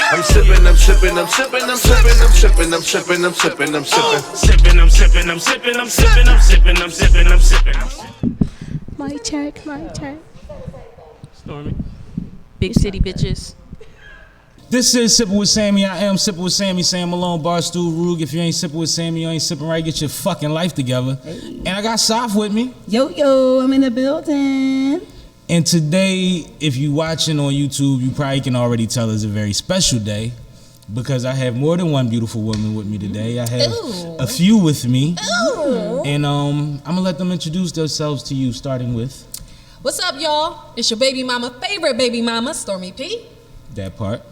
I'm sippin', I'm sippin', I'm sippin', I'm sippin', I'm sippin', I'm sippin', I'm sippin', I'm sippin'. Sippin', I'm sippin', I'm sippin', I'm sippin', I'm sippin', I'm sippin', I'm sippin'. Mic check, mic check. Stormy. Big city bitches. This is Sippin' with Sammie. I am Sippin' with Sammie, Sam Malone, Barstool, Rug. If you ain't sippin' with Sammie, you ain't sippin' right. Get your fucking life together. Hey. And I got Soph with me. Yo, I'm in the building. And today, if you watching on YouTube, you probably can already tell it's a very special day because I have more than one beautiful woman with me today. I have a few with me. Ooh. And I'm gonna let them introduce themselves to you, starting with What's up, y'all? It's your baby mama, favorite baby mama, Stormy P. that part.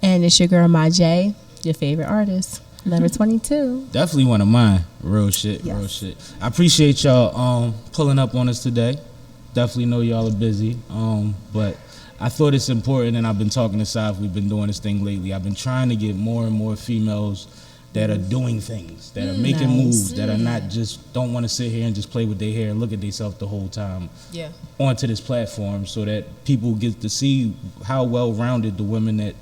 And it's your girl Ma Jay, your favorite artist, number 22. Definitely one of mine. Real shit, Yes. real shit. I appreciate y'all pulling up on us today. Definitely know y'all are busy, but I thought it's important, and I've been talking to Soph. We've been doing this thing lately. I've been trying to get more and more females that are doing things, that are making moves, that are not just don't want to sit here and just play with their hair and look at themselves the whole time. Yeah. Onto this platform, so that people get to see how well-rounded the women that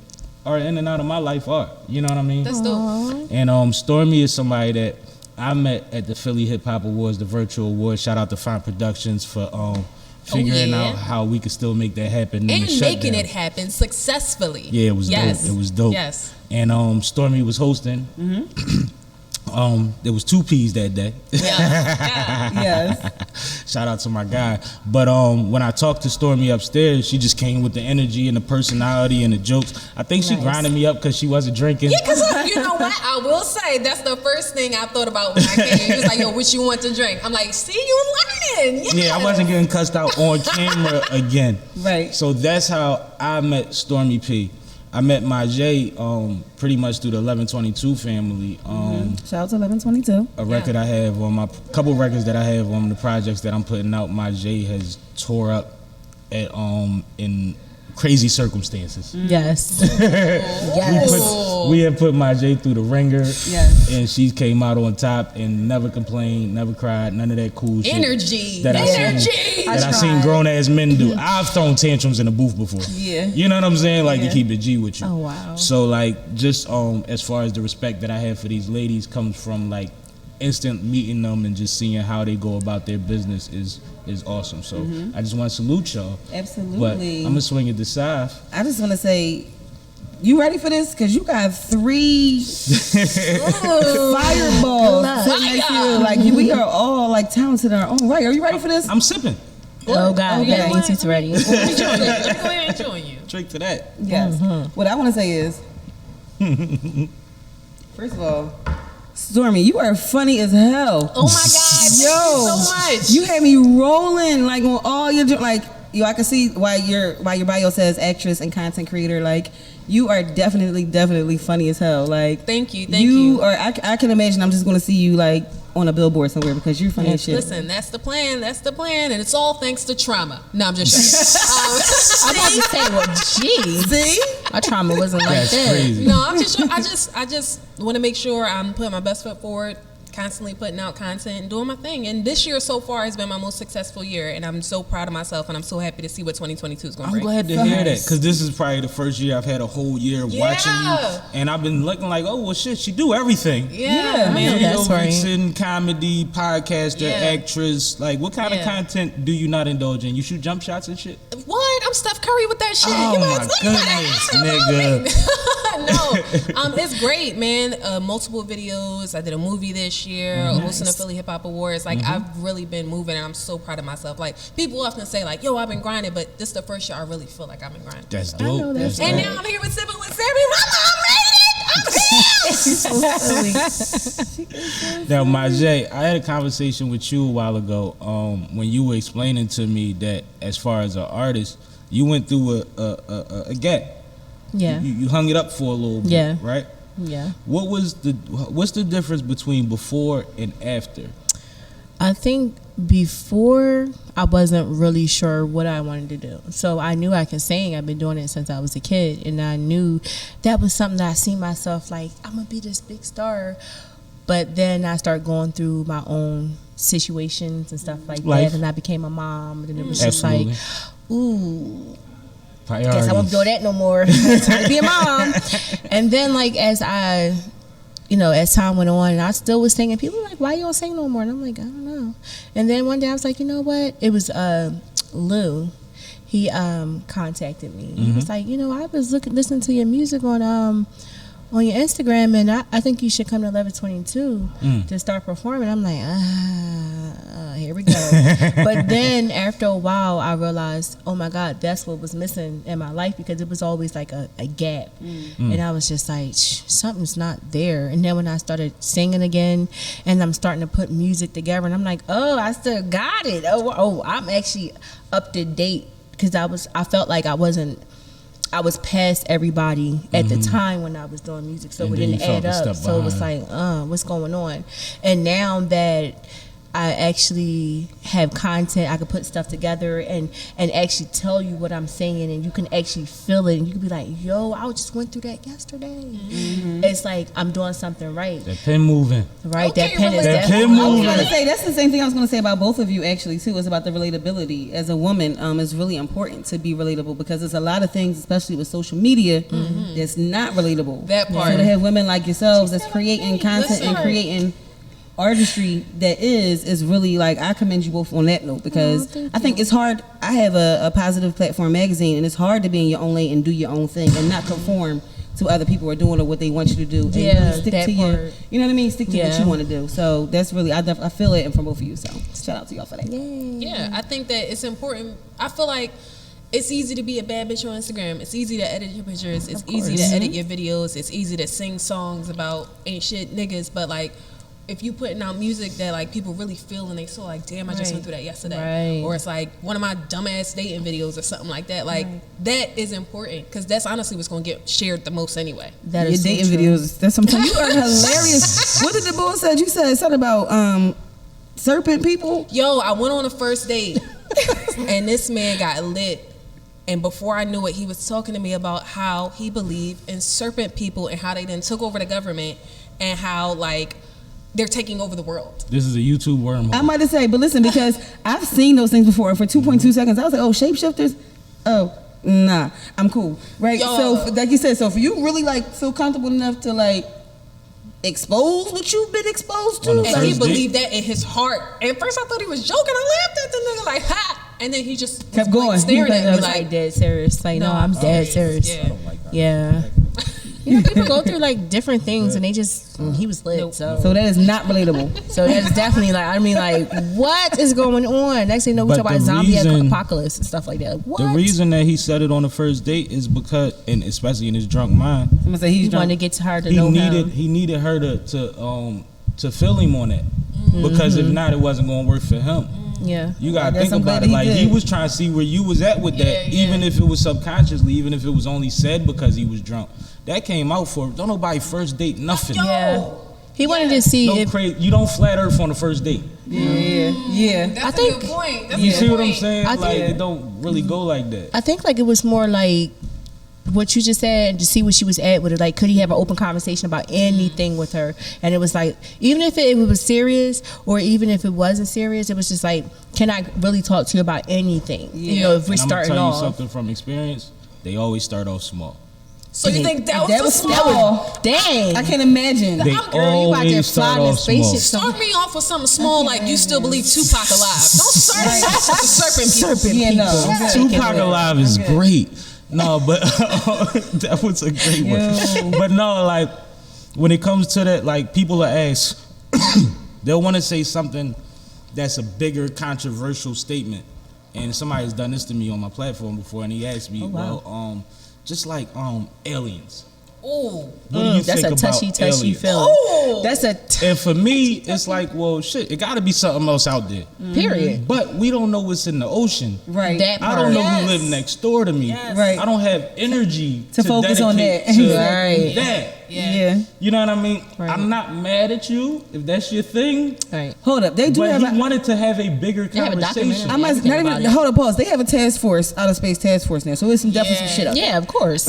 are in and out of my life are. You know what I mean? That's dope. And Stormy is somebody that I met at the Philly Hip Hop Awards, the virtual awards. Shout out to Fine Productions for figuring out how we could still make that happen. And making it happen successfully. Yeah, it was dope. It was dope. Yes. And Stormy was hosting. There was 2 P's that day. Yeah. Yes. Shout out to my guy. But when I talked to Stormy upstairs, she just came with the energy and the personality and the jokes. I think she grinded me up because she wasn't drinking. Yeah, because you know what? I will say that's the first thing I thought about when I came. He was like, yo, what you want to drink? I'm like, see, you learning. Yes. Yeah, I wasn't getting cussed out on camera again. Right. So that's how I met Stormy P. I met Ma Jay pretty much through the 1122 family. Shout out to 1122. A record I have on my couple records that I have on the projects that I'm putting out. Ma Jay has tore up at in crazy circumstances. Yes. We have put Ma Jay through the ringer. Yes. And she came out on top and never complained, never cried, none of that cool shit. Energy. That I seen grown ass men do. I've thrown tantrums in the booth before. Yeah. You know what I'm saying? Like to keep it G with you. Oh, wow. So like just as far as the respect that I have for these ladies comes from like instant meeting them and just seeing how they go about their business is awesome. So I just want to salute y'all. Absolutely. But I'm gonna swing it to Soph. I just want to say, you ready for this? Because you got 3 fireballs sitting next to you. Like, we are all like talented in our own right. Are you ready for this? I'm sipping. Oh, God. Okay. Yeah, me too's ready. Let me go ahead and join you. Drink to that. Yes. What I want to say is, first of all, Stormy, you are funny as hell. Oh my God. Thank you so much. You had me rolling like on all your like. Yo, I can see why your bio says actress and content creator. Like, you are definitely funny as hell. Like, Thank you. Or I can imagine I'm just gonna see you like on a billboard somewhere because you're funny as shit. Listen, that's the plan, and it's all thanks to trauma. No, I'm just joking. I'm about to say, well, gee. See? My trauma wasn't like That's that. crazy. No, I just want to make sure I'm putting my best foot forward, constantly putting out content and doing my thing. And this year so far has been my most successful year, and I'm so proud of myself, and I'm so happy to see what 2022 is going to I'm bring. glad to hear that because this is probably the first year I've had a whole year watching you, and I've been looking like, oh well, shit, she do everything. Yeah, man. Video, That's right. vixen, comedy, podcaster, Yeah. actress. Like, what kind of content do you not indulge in? You shoot jump shots and shit. What? I'm Steph Curry with that shit. Oh You my ask me goodness, that. No, it's great, man. Multiple videos. I did a movie this year, hosting the Philly Hip Hop Awards. Like, I've really been moving, and I'm so proud of myself. Like, people often say, like, yo, I've been grinding, but this is the first year I really feel like I've been grinding. That's dope. That's And dope. now I'm here with Sippin with Sammie. I'm here. Now, Ma Jay, I had a conversation with you a while ago when you were explaining to me that as far as an artist, you went through a gap. Yeah. You hung it up for a little bit, Yeah. right? Yeah. What's the difference between before and after? I think before I wasn't really sure what I wanted to do. So I knew I could sing. I've been doing it since I was a kid. And I knew that was something that I see myself like, I'm going to be this big star. But then I started going through my own situations and stuff like Life. that. And I became a mom. And it was Absolutely. just like, ooh, Guess I won't do that no more. It's time to be a mom. And then like as time went on, and I still was singing, people were like, why you don't sing no more? And I'm like, I don't know. And then one day I was like, you know what? It was Lou. He contacted me. He was like, I was listening to your music on your Instagram, and I think you should come to 1122 to start performing. I'm like, here we go. But then after a while, I realized, oh my God, that's what was missing in my life, because it was always like a gap. And I was just like, something's not there. And then when I started singing again, and I'm starting to put music together, and I'm like, oh, I still got it. Oh, I'm actually up to date, because I felt like I was past everybody at the time when I was doing music, so it didn't add up. So it was like, what's going on? And now that I actually have content, I can put stuff together and actually tell you what I'm saying, and you can actually feel it, and you can be like, yo, I just went through that yesterday. It's like I'm doing something right. That pen moving. Right, Okay, that pen is that definitely pen I was moving. gonna say that's the same thing I was gonna say about both of you actually too. Is about the relatability. As a woman, it's really important to be relatable, because there's a lot of things, especially with social media, that's not relatable. That part. So to have women like yourselves that's creating content and creating artistry that is really like, I commend you both on that note, because I think it's hard. I have a positive platform magazine, and it's hard to be in your own lane and do your own thing and not conform to other people are doing or what they want you to do. And really stick that to your, part. you know what I mean? Stick to what you want to do. So that's really, I feel it from both of you. So shout out to y'all for that. Yeah, I think that it's important. I feel like it's easy to be a bad bitch on Instagram. It's easy to edit your pictures. It's easy to edit your videos. It's easy to sing songs about ain't shit niggas. But like, if you putting out music that like people really feel and they saw like, damn, I just went through that yesterday, or it's like one of my dumbass dating videos or something like that, like that is important, because that's honestly what's gonna get shared the most anyway. That your dating videos. That's sometimes you are hilarious. What did the boy said? You said something about serpent people. Yo, I went on a first date and this man got lit. And before I knew it, he was talking to me about how he believed in serpent people and how they then took over the government and how like they're taking over the world. This is a YouTube wormhole. I might have say, but listen, because I've seen those things before. For 2.2 seconds, I was like, oh, shapeshifters? Oh, nah, I'm cool. Right? Yo. So, like you said, so for you really like feel comfortable enough to like expose what you've been exposed to? On the And he first believed that in his heart. And at first I thought he was joking. I laughed at the nigga like, ha! And then he just Kept was, like, going. staring at I me was like, dead serious. Like, no, I'm dead serious. Yeah. Yeah. People go through like different things, and they just he was lit. So that is not relatable. that's definitely like, I mean, like, what is going on? Next thing you know, we But talk about the zombie reason- apocalypse and stuff like that. What? The reason that he said it on the first date is because, and especially in his drunk mind, I'm gonna say he he's wanted to drunk. get her to he know needed him. he needed her to feel him on that, because if not, it wasn't going to work for him. Yeah. You gotta guess think I'm about glad it. he Like, did. he was trying to see where you was at with that, even if it was subconsciously, even if it was only said because he was drunk. That came out for, don't nobody first date nothing. Yeah. He wanted to see No if crazy. You don't flat earth on the first date. Yeah. That's I a think- good point. That's You a good see what I'm point. saying? I Like, think- it don't really go like that. I think like it was more like what you just said, and to see where she was at with it. Like, could he have an open conversation about anything with her? And it was like, even if it was serious, or even if it wasn't serious, it was just like, can I really talk to you about anything? You know, if we're And I'm gonna starting tell you off. something from experience. They always start off small. So you think that was That the was small? small. Dang. I can't imagine. They Girl, you out there always start flying in off small. spaceships. Start me off with something small, like you still believe Tupac alive. Don't start me off with the serpent people. Serpent Yeah, people. no. Yeah. Tupac Alive is great. No, but that was a great one. But no, like, when it comes to that, like, people will ask, they'll want to say something that's a bigger controversial statement. And somebody's done this to me on my platform before, and he asked me, well, just like aliens. Ooh. What do you That's think a touchy, about touchy aliens? feeling. Ooh. That's a And for me, it's like, well, shit, it got to be something else out there. period. But we don't know what's in the ocean. Right. That I part. don't know Yes. who live next door to me. Right. I don't have energy To focus on dedicate that. to Right. that. Yeah. You know what I mean? Right. I'm not mad at you if that's your thing. Right. Hold up, they do But have he wanted to have a bigger They have a conversation. documentary. I must Everything not about even it. hold up, pause. They have a task force, outer space task force now, so there's some definitely some shit up. Yeah, of course.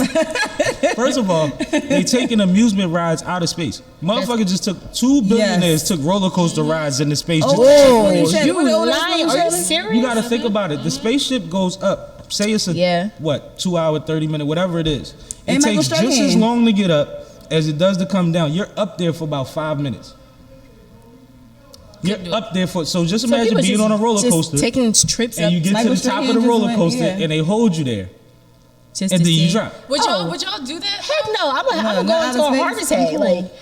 First of all, they taking amusement rides out of space. Motherfucker just took 2 billionaires took roller coaster rides into space. Just Oh, to you check said- for you what the- lying? Are you serious? You gotta think about it. The spaceship goes up. Say it's a 2 hour, 30 minute, whatever it is. It And Michael takes just Strahan. as long to get up as it does to come down. You're up there for about 5 minutes. You're up there for so just imagine being on a roller coaster taking trips and up you get to Michael the top of Strahan the just roller went, coaster yeah. and they hold you there just and to then you see. drop. Would Oh. y'all do that? Heck no, I'm gonna No, go not into a outer heart space. attack. I'm cool. Like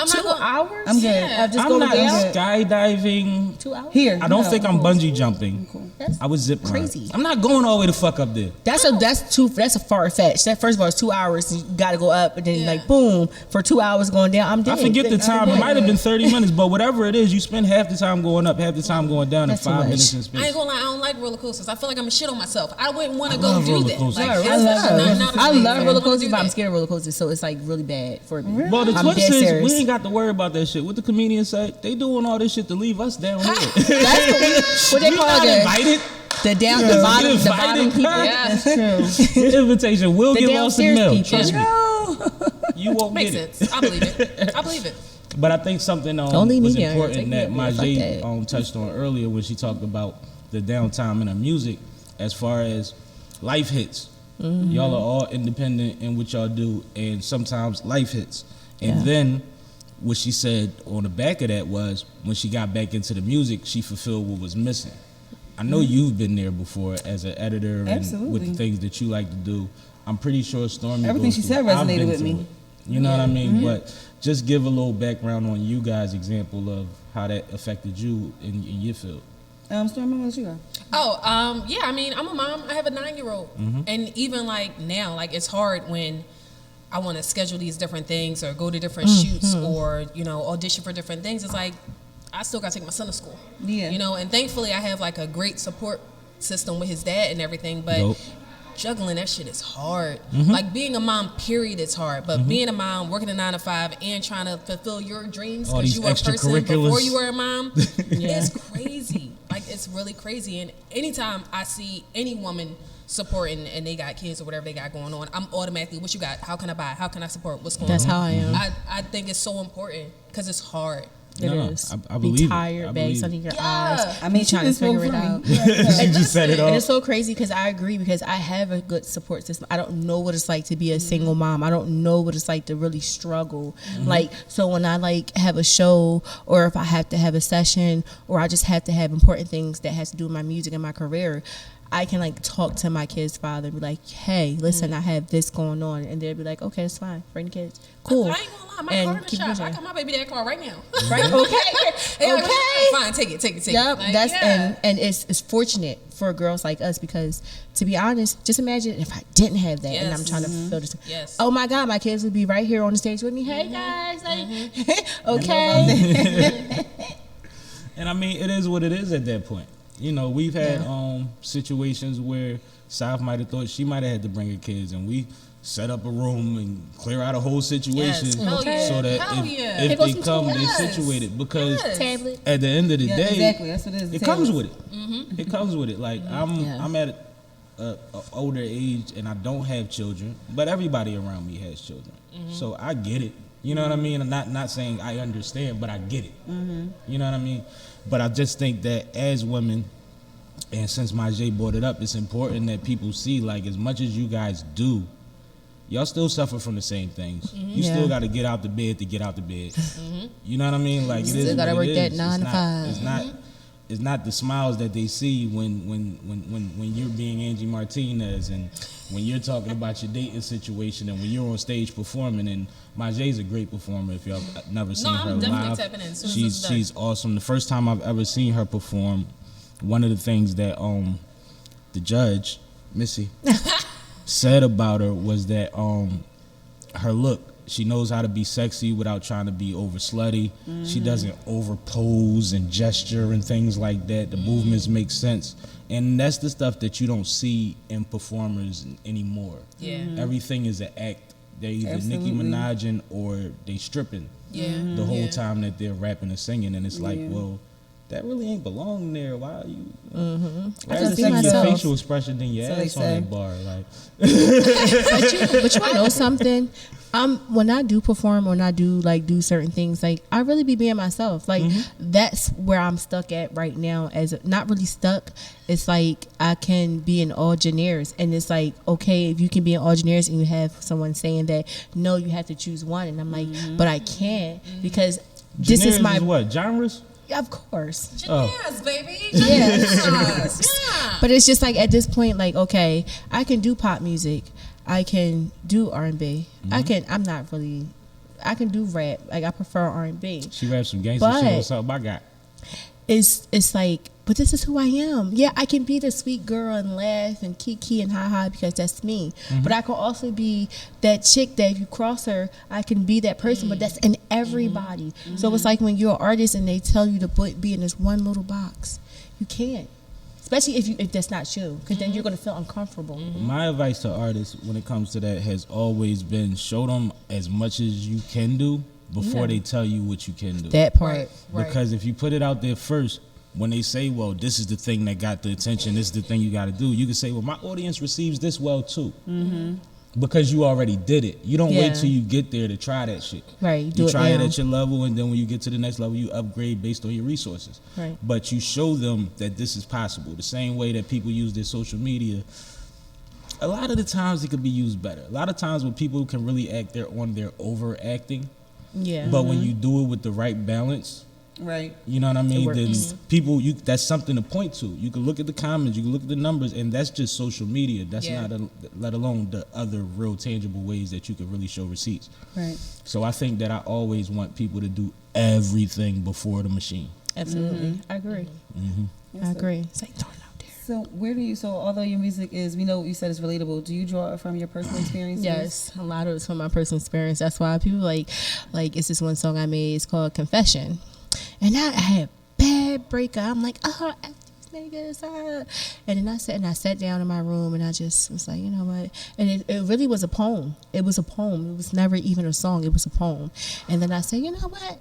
I'm 2 not gonna, hours. I'm good. Yeah. Of just I'm going not down. skydiving. 2 hours. Here. I don't no, think I'm cool. bungee jumping. That's I would zip line. crazy. I'm not going all the way to fuck up there. That's a far fetch. That first of all, it's 2 hours. You got to go up, and then like boom for 2 hours going down. I'm dead. I forget the time. It might have been 30 minutes, but whatever it is, you spend half the time going up, half the time going down, That's and too 5 minutes much. in space. I ain't gonna lie, I don't like roller coasters. I feel like I'm a shit on myself. I wouldn't want to go love do roller that. coasters. Like, I it's I love, not a I thing. love I roller don't wanna coasters, do but I'm that. scared of roller coasters, so it's like really bad for me. Well, the I'm twist dead is serious. we ain't got to worry about that shit. What the comedians say, they doing all this shit to leave us down here. That's what they We call not it. invited. The bottom people. Yeah. That's true. Your invitation will The get lost in the downstairs mail. people. Trust me. No. You won't Makes get it. sense. I believe it. I believe it. But I think something Don't leave me was down here. important Take me that up Ma there. Fuck Jay that. touched on earlier when she talked about the downtime in her music as far as life hits. Mm-hmm. Y'all are all independent in what y'all do, and sometimes life hits. And Yeah. then what she said on the back of that was when she got back into the music, she fulfilled what was missing. I know you've been there before as an editor and with Absolutely. the things that you like to do. I'm pretty sure Stormy Everything goes she through said it. I've resonated been with through me. it. You know what I mean? But just give a little background on you guys' example of how that affected you in your field. Stormy, what you got? Oh, yeah. I mean, I'm a mom. I have a 9-year-old, Mm-hmm. and even like now, like it's hard when I want to schedule these different things or go to different shoots or audition for different things. It's like I still got to take my son to school. Yeah. And thankfully I have like a great support system with his dad and everything, but Dope. juggling that shit is hard. Mm-hmm. Like being a mom, period, it's hard. But being a mom, working a 9 to 5, and trying to fulfill your dreams All because these you were a person extracurriculars. before you were a mom, it's crazy. Like it's really crazy. And anytime I see any woman supporting and they got kids or whatever they got going on, I'm automatically, what you got? How can I buy? How can I support? What's going That's on? how I am. I think it's so important because it's hard. It No, is. I Be believe it. tired, I bags believe under it. your Yeah. eyes. I mean, Be trying to figure it out. She just said it all. And it's so crazy because I agree because I have a good support system. I don't know what it's like to be a single mom. I don't know what it's like to really struggle. Like, so when I like have a show or if I have to have a session or I just have to have important things that has to do with my music and my career, I can like talk to my kid's father and be like, hey, listen, I have this going on. And they'll be like, okay, it's fine. Bring the kids. Cool. I ain't gonna lie, my And car in the keep shop. pushing. I got my baby dad car right now. Right? Okay. They like, Okay. Fine, take it. Yep, Like, that's yeah. and it's fortunate for girls like us because to be honest, just imagine if I didn't have that and I'm Yes. trying to fulfill this. Yes. Oh my God, my kids would be right here on the stage with me. Hey guys, like, okay. And I mean, it is what it is at that point. We've had situations where South might have thought she might have had to bring her kids, and we set up a room and clear out a whole situation Yes. Hell yeah. so that Hell yeah. if Here goes they some come, tools. they're Yes. situated. Because Yes. Tablet. at the end of the Yeah, day, exactly. That's what it is. it comes with it. It comes with it. Like I'm at a older age and I don't have children, but everybody around me has children, so I get it. You know what I mean? I'm not saying I understand, but I get it. You know what I mean? But I just think that as women, and since Ma Jay brought it up, it's important that people see, like, as much as you guys do, y'all still suffer from the same things. You Yeah. still got to get out the bed to get out the bed. You know what I mean? Like, it is Still gotta what it work that is. 9 to 5. It's not the smiles that they see when you're being Angie Martinez and when you're talking about your dating situation and when you're on stage performing. And Ma Jay's a great performer. If y'all never seen her I'm definitely live, tapping in as soon as this is done. she's awesome. The first time I've ever seen her perform, one of the things that the judge Missy said about her was that her look. She knows how to be sexy without trying to be over slutty. She doesn't over pose and gesture and things like that. The movements make sense. And that's the stuff that you don't see in performers anymore. Yeah. Everything is an act They either Absolutely. Nicki Minajing or they stripping the whole time that they're rapping and singing, and it's like, well, that really ain't belong there. Why are you? I Rather just be sing your myself. facial expression than your So they ass on say. that bar. Like, But you know something? When I do perform, when I do do certain things, like I really be being myself. Like that's where I'm stuck at right now. Not really stuck. It's like I can be in all genres, and it's like, okay, if you can be in all genres, and you have someone saying that no, you have to choose one, and I'm like, but I can't because this is genres my what genres? Yeah, of course. Yes, baby. Yes. Yeah. But it's just like at this point, like, okay, I can do pop music, I can do R&B, I can do rap. Like I prefer R&B. She raps some gangster shit. What's up? I got. It's like, but this is who I am. Yeah, I can be the sweet girl and laugh and kiki and ha ha because that's me. But I can also be that chick that if you cross her, I can be that person. But that's in everybody. So it's like when you're an artist and they tell you to be in this one little box, you can't. Especially if that's not you, because then you're gonna feel uncomfortable. My advice to artists when it comes to that has always been show them as much as you can do before they tell you what you can do. That part. Because if you put it out there first, when they say, well, this is the thing that got the attention, this is the thing you got to do, you can say, well, my audience receives this well too. Because you already did it. You don't wait till you get there to try that shit. Right. You try it at your level, and then when you get to the next level, you upgrade based on your resources. Right. But you show them that this is possible. The same way that people use their social media, a lot of the times it could be used better. A lot of times when people can really act, they're on their overacting. Yeah. But when you do it with the right balance, Right. you know what I mean? works. Then people, that's something to point to. You can look at the comments, you can look at the numbers, and that's just social media. That's not, let alone the other real tangible ways that you can really show receipts. Right. So I think that I always want people to do everything before the machine. Absolutely. I agree. I agree. It's like throwing out there. So although your music is, we know what you said is relatable, do you draw it from your personal experiences? Yes, a lot of it's from my personal experience. That's why people like it's this one song I made. It's called Confession, and I had a bad breakup. I'm like, F these niggas, and then I sat down in my room and I just was like, you know what? And it really was a poem. It was a poem. It was never even a song. It was a poem. And then I said, you know what?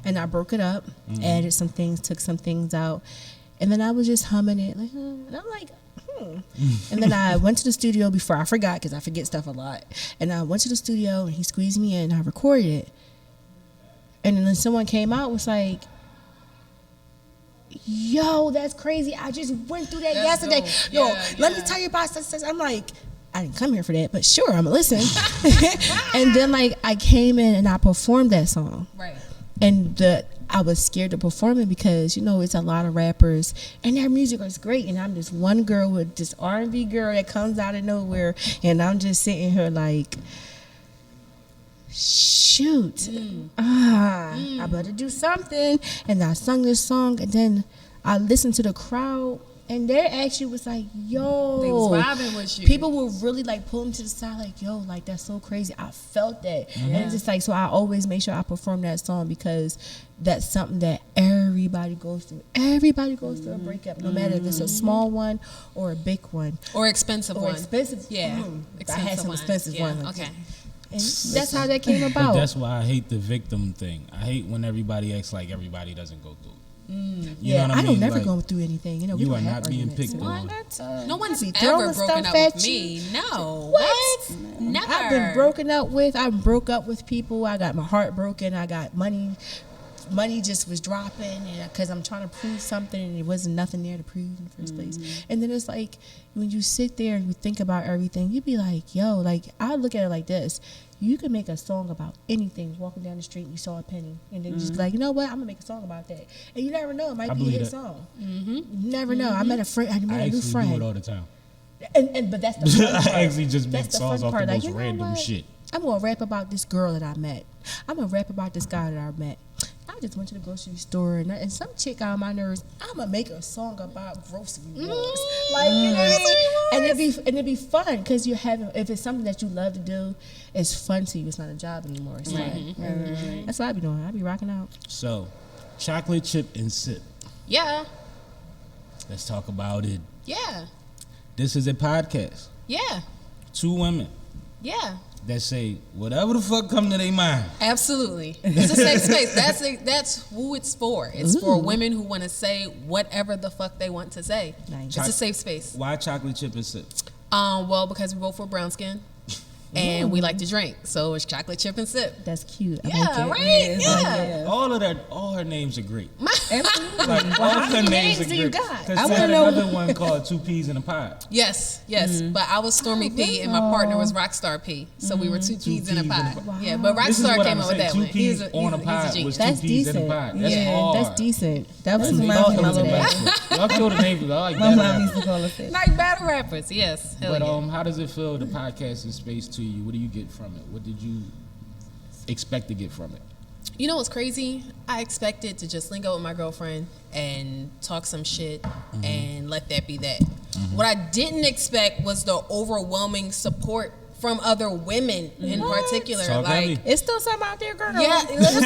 And I broke it up, added some things, took some things out, and then I was just humming it like, and I'm like. And then I went to the studio before I forgot, because I forget stuff a lot. And I went to the studio and he squeezed me in and I recorded it. And then someone came out and was like, yo, that's crazy. I just went through that yesterday. Dope. Yo, Yeah, let me tell you about such. I'm like, I didn't come here for that, but sure, I'm gonna listen. And then I came in and I performed that song. Right. And I was scared to perform it because, it's a lot of rappers and their music is great. And I'm this one girl with this R&B girl that comes out of nowhere. And I'm just sitting here like, shoot, I better do something. And I sung this song and then I listened to the crowd. And they actually was like, yo. They was vibing with you. People were really pulling to the side like, yo, that's so crazy. I felt that. And it's just so I always make sure I perform that song because that's something that everybody goes through. Everybody goes through a breakup, no matter if it's a small one or a big one. Or expensive Or one. expensive. Yeah. I had some expensive ones. Okay. And that's how that came about. But that's why I hate the victim thing. I hate when everybody acts like everybody doesn't go through it. You know what I I mean? don't never go through anything. We You don't are have not being arguments. picked on. No one's be ever throwing broken stuff up at with me. No. What? Never. I've been broken up with. I broke up with people. I got my heart broken. I got money. Money just was dropping because I'm trying to prove something and there wasn't nothing there to prove in the first place. And then it's like when you sit there and you think about everything, you be like, yo, I look at it like this. You can make a song about anything. Walking down the street and you saw a penny. And then you just be like, you know what? I'm going to make a song about that. And you never know. It might be a hit song. You never know. I met a friend. I met a new friend. I actually do it all the time. But that's the fun part. I actually just make That's the songs fun off part. the most you know random what? shit. I'm going to rap about this girl that I met. I'm going to rap about this guy that I met. I just went to the grocery store and some chick on my nerves. I'm gonna make a song about grocery wars, you know what I mean? And it'd be fun because if it's something that you love to do, it's fun to you. It's not a job anymore. It's fun. That's what I be doing. I be rocking out. So, chocolate chip and sip. Yeah. Let's talk about it. Yeah. This is a podcast. Yeah. 2 women Yeah. that say whatever the fuck come to their mind. Absolutely. It's a safe space. That's who it's for. It's for women who want to say whatever the fuck they want to say. Nice. It's a safe space. Why chocolate chip and sip? Well, because we both were brown skin. And we like to drink, so it's chocolate chip and sip. That's cute. I Yeah, like it. right? Yeah. Yeah. All her names are great. Absolutely. Like all her names are do you great. got? Because I she wanna had know- another one called Two Peas in a Pod. Yes. But I was Stormy P, and my partner was Rockstar P. So we were two peas in a pod. Yeah, but This is Rockstar what came I'm up with saying. that Two one. peas on a pod G. was That's two peas in decent. a pod. That's Yeah, hard. that's decent. That was That's some my thought mama into like that. Y'all kill the name. I like My that. mom used to call us that. Like battle rappers, yes. Hell But yeah. how does it feel, the podcasting space to you? What do you get from it? What did you expect to get from it? You know what's crazy? I expected to just link up with my girlfriend and talk some shit and let that be that. What I didn't expect was the overwhelming support from other women in particular. Talk Like, heavy. It's still something out there, girl. yeah, listen.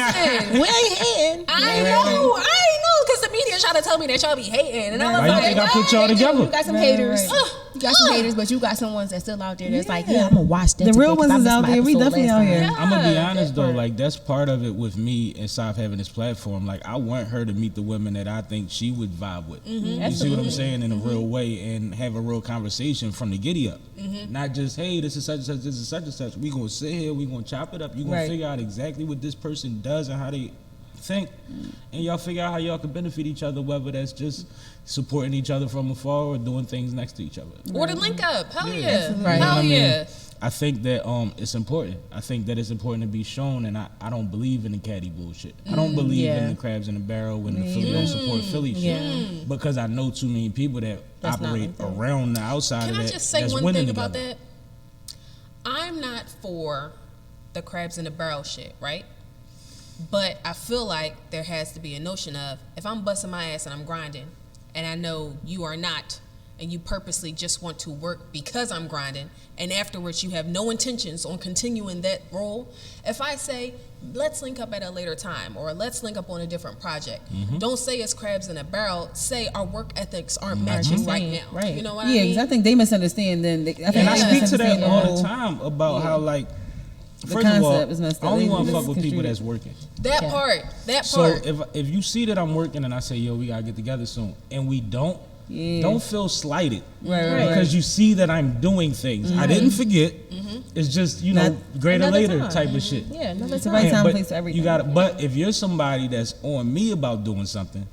We ain't hating. I know, because the media try to tell me that y'all be hating, and I was Why you like, think I put y'all You together? got some haters. right. You got some haters, but you got some ones that's still out there that's like, yeah, I'm gonna watch that. The real today 'cause ones I is missed out my there. We episode definitely last out here. time. I'm gonna be Yeah, honest that though, part. like that's part of it with me and Saf having this platform. Like I want her to meet the women that I think she would vibe with. You see what I'm saying in a real way and have a real conversation from the giddy up. Not just, hey, this is such and such, this is such and such. We gonna sit here, we gonna chop it up. You gonna Right. figure out exactly what this person does and how they think, and y'all figure out how y'all can benefit each other, whether that's just supporting each other from afar or doing things next to each other. or the link up. Hell yeah. Right. You know what Hell I mean? yeah. I think that it's important. I think that it's important to be shown, and I don't believe in the catty bullshit. I don't believe in Yeah. the crabs in the barrel when the Philly don't support Philly shit. Yeah. Because I know too many people that That's not operate like that. around the outside Can of I that just say that's one winning thing about together. that? I'm not for the crabs in the barrel shit, right? But I feel like there has to be a notion of, if I'm busting my ass and I'm grinding, and I know you are not, and you purposely just want to work because I'm grinding, and afterwards you have no intentions on continuing that role, if I say, let's link up at a later time, or let's link up on a different project, don't say it's crabs in a barrel, say our work ethics aren't matching right now. Right. You know what I Yeah, mean? because I think they misunderstand. Then I think And I they speak to that misunderstand all whole- the time about how like. The First of all, concept is messed I up. only They want to fuck with misconstrued people it. that's working. That Yeah. part. So part. if you see that I'm working and I say, yo, we gotta get together soon, and we don't, Yeah. don't feel slighted. Right. Because you see that I'm doing things. I didn't forget. It's just, you know, Not- greater Another later time. type of shit. Yeah, another It's the time. right time, but place for everything. you gotta. But if you're somebody that's on me about doing something,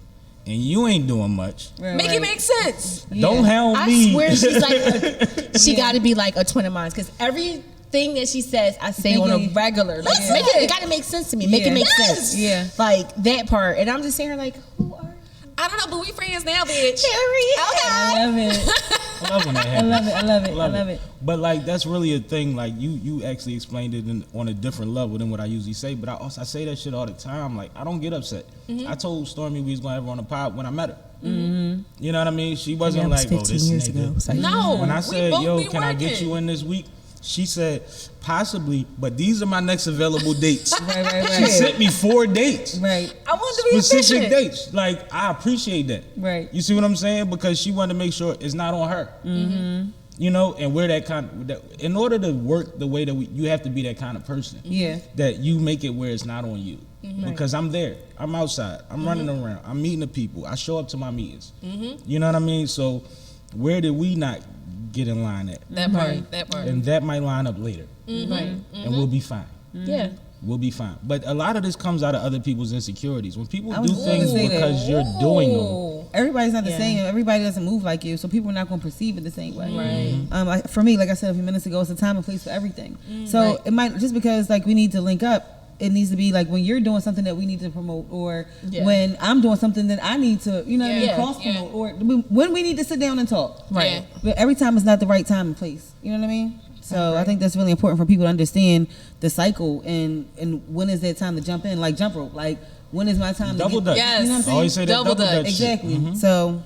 and you ain't doing much, Right, Make it right. make sense. don't hound I me. swear she's like, she got to be like a twin of mine because everything that she says, I say on a Thinking- regular. Like, Yeah. make it got to make sense to me. Make Yeah. it make Yes. sense. Yeah. Like that part. And I'm just saying, like, who are I don't know, but we friends now, bitch. Harry? I love it. I love when that I happens. love it. I love it. I Love love it. But like that's really a thing. Like you actually explained it on a different level than what I usually say. But I say that shit all the time. Like I don't get upset. I told Stormy we was gonna have her on the pod when I met her. You know what I mean? She wasn't like, oh, this nigga. It's like, No. When I we said, both yo, be can I get working. you in this week? She said, possibly, but these are my next available dates. Right. She sent me 4 dates. Right. I want to be Specific efficient. dates. Like, I appreciate that. Right. You see what I'm saying? Because she wanted to make sure it's not on her. You know, and we're that kind in order to work the way that you have to be that kind of person. Yeah. That you make it where it's not on you. Because I'm there. I'm outside. I'm running around. I'm meeting the people. I show up to my meetings. You know what I mean? So where did we not get in line at? That part. That part. And that might line up later. right. And we'll be fine. Yeah. We'll be fine. But a lot of this comes out of other people's insecurities. When people I was do just gonna things say that. because you're doing them. Ooh. Everybody's not the Yeah. same. Everybody doesn't move like you, so people are not going to perceive it the same way. Right. For me, like I said a few minutes ago, it's a time and place for everything. So it might just because like we need to link up. It needs to be like when you're doing something that we need to promote, or Yeah. when I'm doing something that I need to, you know, what I mean, Yeah. cross Yeah. promote, or when we need to sit down and talk. Right. Yeah. But every time it's not the right time and place. You know what I mean? So I think that's really important for people to understand the cycle and when is that time to jump in, like jump rope, like when is my time Double to dutch. get, Yes. you know what I'm saying? Always say that Double double dutch. dutch. shit. Exactly. Mhm. So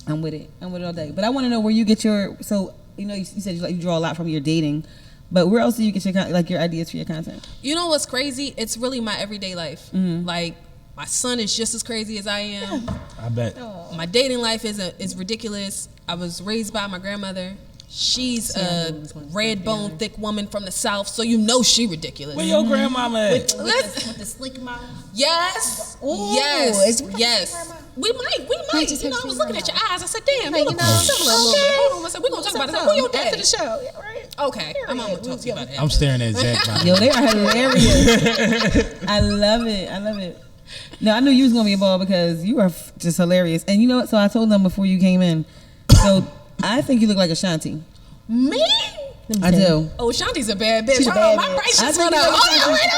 I'm with it. I'm with it all day. But I want to know where you get your. So you know, you said you draw a lot from your dating, but where else do you get your ideas for your content? You know what's crazy? It's really my everyday life. Like, my son is just as crazy as I am. I bet. My dating life is ridiculous. I was raised by my grandmother. She's a red bone, thick woman from the South, so you know she ridiculous. Where your grandmama at? With the slick mouth. Yes. Ooh, Yes. is- Yes. We might. just You know, I have was to looking at your see eyes. I said, damn, Hey, you look similar a little bit. Hold on, I said, we're going to talk about this. Who your After daddy? the show, yeah, right? Okay, I'm going to talk to you about that. I'm staring at Zach. By the Yo, way. they are hilarious. I love it. I love it. No, I knew you was gonna be involved because you are just hilarious. And you know what? So I told them before you came in. So I think you look like Ashanti. Me? I do. Oh, Shanti's a bad bitch. She's a Hold on, bad my bitch. price I just think went you up. look Oh, like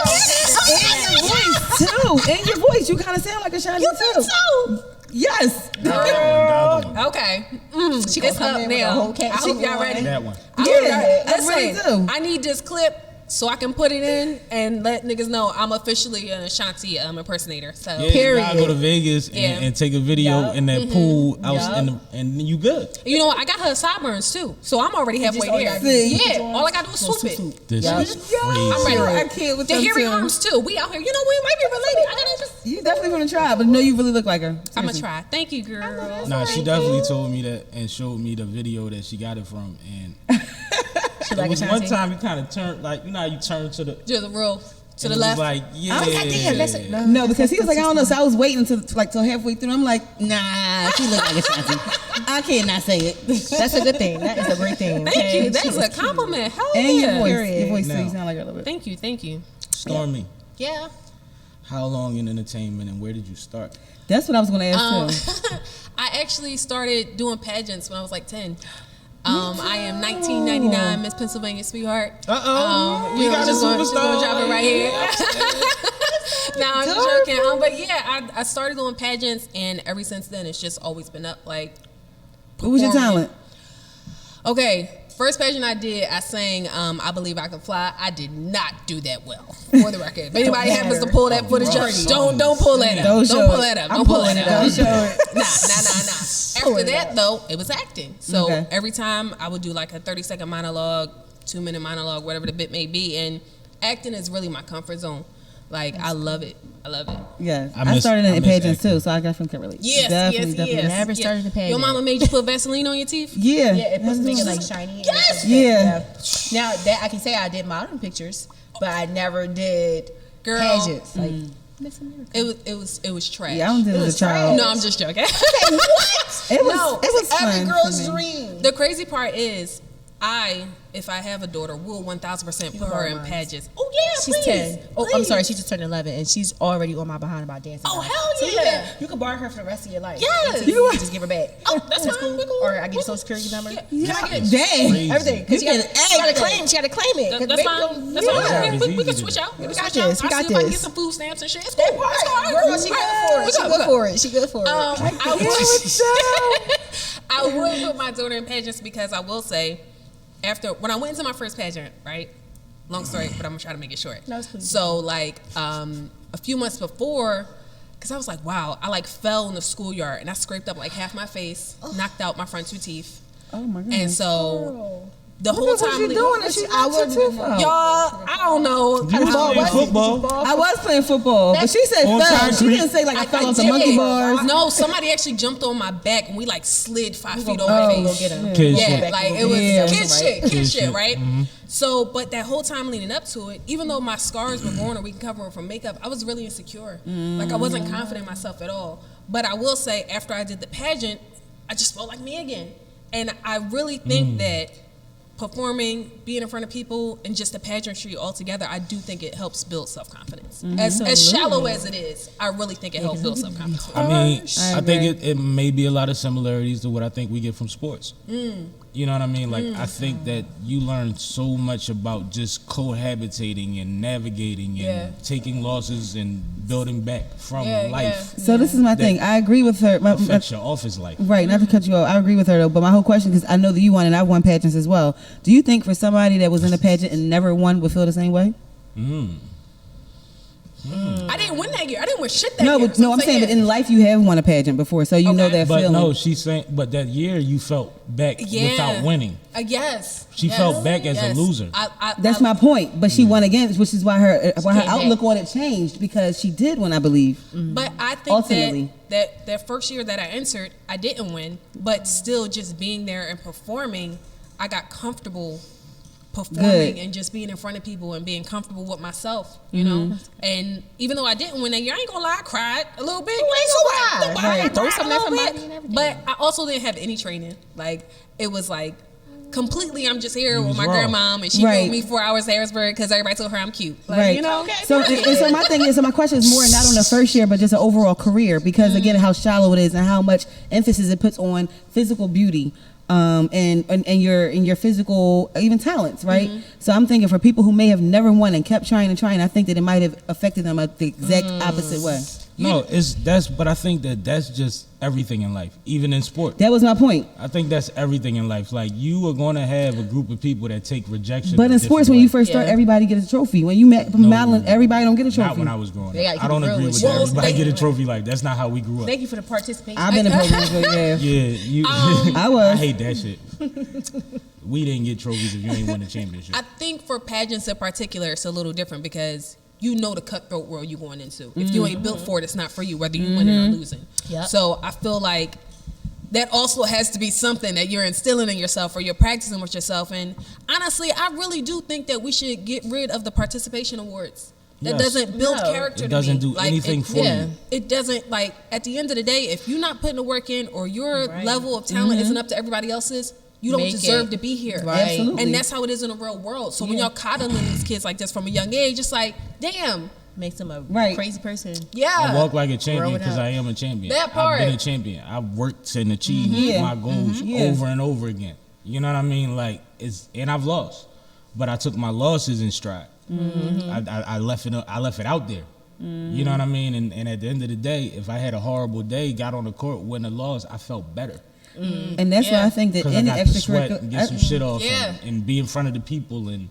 no, wait, And your voice, you kind of sound like Ashanti too. so? Yes. The other one. Okay. She gonna It's come up in with a now. whole cat I hope suit y'all on. ready. That one. I hope Yeah, y'all- I really Listen, do. I need this clip so I can put it in and let niggas know I'm officially an Ashanti impersonator. So Yeah, you gotta go to Vegas and, Yeah. and take a video in that pool out Yup. and you good. You know what? I got her sideburns too, so I'm already halfway all you there. gotta do is See? Yeah, all I gotta do is swoop it. This Yup. is crazy. I'm ready. I can't with The them hairy two. arms too. We out here. You know, we might be related. I gotta just. You definitely want to try, but no, you really look like her. I'm gonna Seriously. try. Thank you, girl. Nah, she definitely told me that and showed me the video that she got it from. And She it like was Ashanti. one time you kind of turned, like, you know how you turn to the, To the real, to and the it was left. like, yeah. I was like, damn, that's it. No, because he was like, I don't know. So I was waiting till halfway through. I'm like, nah, she look like Ashanti. I can't not say it. That's a good thing. That is a great thing. Thank okay? you. That's a compliment. Hell And yeah. your voice, Period. your voice too. Now. You sound like her a little bit. Thank you. Thank you. Stormy, Yeah. how long in entertainment and where did you start? That's what I was going to ask too. I actually started doing pageants when I was like 10. I am 1999 Miss Pennsylvania Sweetheart. We got a just superstar. gonna drop it right here. No, I'm just joking. But yeah, I started doing pageants, and ever since then, it's just always been up. Like, What was your performing. talent? Okay, first pageant I did, I sang I Believe I Can Fly. I did not do that well, for the record. If anybody happens to pull that footage up, don't pull that up. Don't show pull it. that up. I'm Don't pull pulling that it up. up. Don't show it. Nah. After that, though, it was acting. So Okay. every time I would do like a 30-second monologue, 2-minute monologue, whatever the bit may be. And acting is really my comfort zone. Like, I love it. I love it. Yeah, I I miss- started I in miss pageants acting. too, so I definitely can relate. Yes, Definitely. Never started the pageant. Your mama made you put Vaseline on your teeth? Yeah, Yeah, it puts That's things what- like shiny. Yes! Yeah. Now that I can say I did modeling pictures, but I never did Girl. pageants. Like Miss America. It was trash. Yeah, I don't do it as a child. No, I'm just joking. What? It was. No, it was Every fun girl's for me. dream. The crazy part is, if I have a daughter, will 1,000% put her in mine. pageants. Oh yeah, She's please. 10. Oh, I'm Please. sorry. She just turned 11, and she's already on my behind about dancing. Oh, now. hell So yeah. you can borrow her for the rest of your life. Yes. Until you just give her back. Oh, that's fine. We cool. Or I get a social security number. Yeah. Can I get Dang. Everything. Because she You got can to claim. She got to claim it. 'cause That's baby fine. don't- That's Yeah. fine. It's We easy can to switch do. out. We got can switch this. out. We I'll got see if I can get this. some food stamps and shit. It's cool. It's all right. Girl, she good for it. She good for it. She good for it. I would put my daughter in pageants because I will say, when I went into my first pageant, right? Long story, but I'm gonna try to make it short. No, please. So like a few months before, because I was like, wow, I like fell in the schoolyard and I scraped up like half my face, knocked out my front 2 teeth, Oh my god. and so the whole What was time you doing? That she knocked your tooth out? y'all, I don't know. You was playing football. I was playing football, but she said On fell. She concrete. didn't say like I fell off the did. monkey bars. No, somebody actually jumped on my back and we like slid 5 feet over Oh, my go face. get him. Kid Yeah, shit. like it was Yeah. kid shit, right? Mm-hmm. So, but that whole time leading up to it, even though my scars were gone or we can cover them from makeup, I was really insecure. Like I wasn't confident in myself at all. But I will say, after I did the pageant, I just felt like me again. And I really think that performing, being in front of people, and just the pageantry altogether, I do think it helps build self-confidence. As shallow as it is, I really think it helps build self-confidence. I mean, I I think agree. it may be a lot of similarities to what I think we get from sports. You know what I mean? Like, I think that you learn so much about just cohabitating and navigating and Yeah. taking losses and building back from Yeah, life. So this is my thing. I agree with her. Affects your office life. Right, not to cut you off. I agree with her though. But my whole question, because I know that you won and I won pageants as well. Do you think for somebody that was in a pageant and never won would feel the same way? I didn't win that year. I didn't win shit that No, year. but So no, I'm saying, yeah. but in life you have won a pageant before, so you know Okay. that But feeling. no, she's saying, but that year you felt back without winning. Yes. She yes, felt back as a yes. loser. That's my point. But she won again, which is why her came back. outlook on it changed, because she did win, I believe. But I think Ultimately. that first year that I entered, I didn't win, but still just being there and performing, I got comfortable performing and just being in front of people and being comfortable with myself, you know. And even though I didn't win that year, I ain't gonna lie, I cried a little bit. Throw something at somebody and everything. But I also didn't have any training. Like, it was like completely, I'm just here with my raw. grandma, and she rode me 4 hours to Harrisburg because everybody told her I'm cute. Like, you know. So my thing is, so my question is more not on the first year, but just an overall career, because again, how shallow it is and how much emphasis it puts on physical beauty. And your physical even talents, right? So I'm thinking for people who may have never won and kept trying, I think that it might have affected them the exact opposite way. No, but I think that's just everything in life, even in sport. That was my point. I think that's everything in life. Like, you are going to have a group of people that take rejection. But in sports, when you first start, everybody gets a trophy. When you met Madeline, everybody don't get a trophy. Not when I was growing up. gotta keep I don't it real agree with with you. that. Everybody get a trophy. Like, that's not how we grew up. Thank you for the participation. I've been in programs with Yeah, I was. I hate that shit. We didn't get trophies if you ain't win a championship. I think for pageants in particular, it's a little different because you know the cutthroat world you're going into. If you ain't built for it, it's not for you, whether you winning or losing. Yep. So I feel like that also has to be something that you're instilling in yourself or you're practicing with yourself. And honestly, I really do think that we should get rid of the participation awards. That Yes. doesn't build character. It doesn't to me. do anything for you. It doesn't, like, at the end of the day, if you're not putting the work in or your level of talent isn't up to everybody else's, you don't deserve to be here. Right. Absolutely. And that's how it is in the real world. So when y'all coddling these kids like this from a young age, it's like, damn. Makes them a crazy person. Yeah. I walk like a champion Growing because up. I am a champion. That part. I've been a champion. I've worked and achieved my goals over and over again. You know what I mean? Like, and I've lost, but I took my losses in stride. I left it out there. You know what I mean? And at the end of the day, if I had a horrible day, got on the court, win a loss, I felt better. And that's why I think that Because I in the got to sweat and get some extracurricular, shit off and be in front of the people, and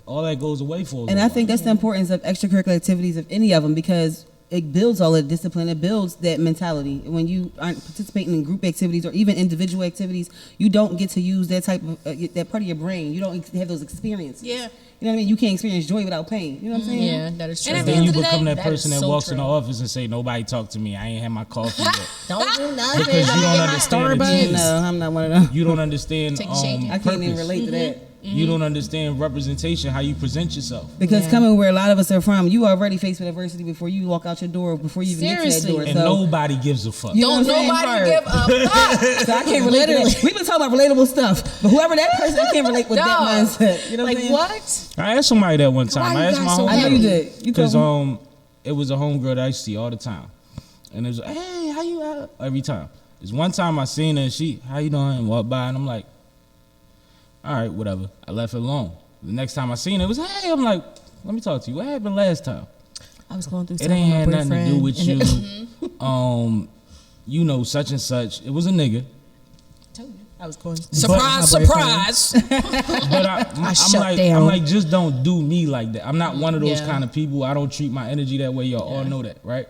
all that goes away for a and little I while. think that's the importance of extracurricular activities of any of them, because it builds all the discipline. It builds that mentality. When you aren't participating in group activities or even individual activities, you don't get to use that type of that part of your brain. You don't have those experiences. Yeah. You know what I mean? You can't experience joy without pain. You know what I'm saying? Yeah, that is true. And at the Then end you of the become day, that person is that so walks in the true. office and say, "Nobody talk to me. I ain't had my coffee yet." Don't do nothing. Because you don't understand the Starbucks. team. No, I'm not one of them. You don't understand Take a shake. I can't even purpose. relate to that. You don't understand representation, how you present yourself. Because coming where a lot of us are from, you already faced with adversity before you walk out your door, before you even get to that Seriously. door. And So, nobody gives a fuck. You know Don't what I'm saying? nobody give a fuck. So I can't relate to that. We've been talking about relatable stuff, but whoever that person, I can't relate with that Dog. mindset. You know what I'm Like saying? what? I asked somebody that one time. Why I you asked guys my so homegirl. I know you did. You Because told me. it was a homegirl that I used to see all the time. And it was like, "Hey, how you out?" Every time. There's one time I seen her and how you doing? And walked by and I'm like, all right, whatever. I left it alone. The next time I seen her, it was, "Hey," I'm like, "Let me talk to you. What happened last time?" I was going through It something ain't had with my nothing to do boyfriend, with and you. You know, such and such. It was a nigga. I was going. Surprise, my boyfriend. surprise. But I'm shut like, down. I'm like, just don't do me like that. I'm not one of those Yeah. kind of people. I don't treat my energy that way. Y'all all know that, right?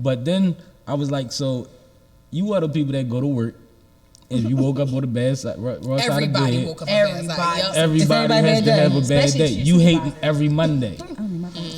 But then I was like, so you are the people that go to work, and you woke up on the bad side, wrong side of Everybody bed. woke up on bad side. Everybody. Yup. Everybody Everybody has to bad have a day. bad Especially day. if You you're hating every Monday,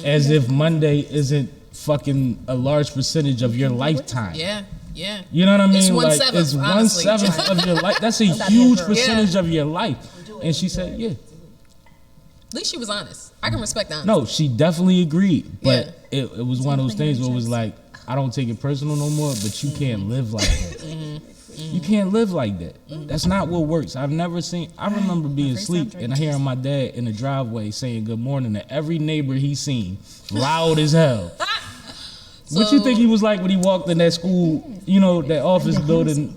as if Monday isn't fucking a large percentage of your lifetime. Yeah, yeah. You know what I mean? It's Like 1/7, it's honestly. 1/7 of your life. That's a huge percentage of your life. And she said, "Yeah." At least she was honest. I can respect that. No, she definitely agreed, but Yeah. it was one of those things where it was like, I don't take it personal no more, but you can't live like that. You can't live like that. That's not what works. I remember being asleep and hearing my dad in the driveway saying good morning to every neighbor he seen, loud as hell. What you think he was like when he walked in that school, that office building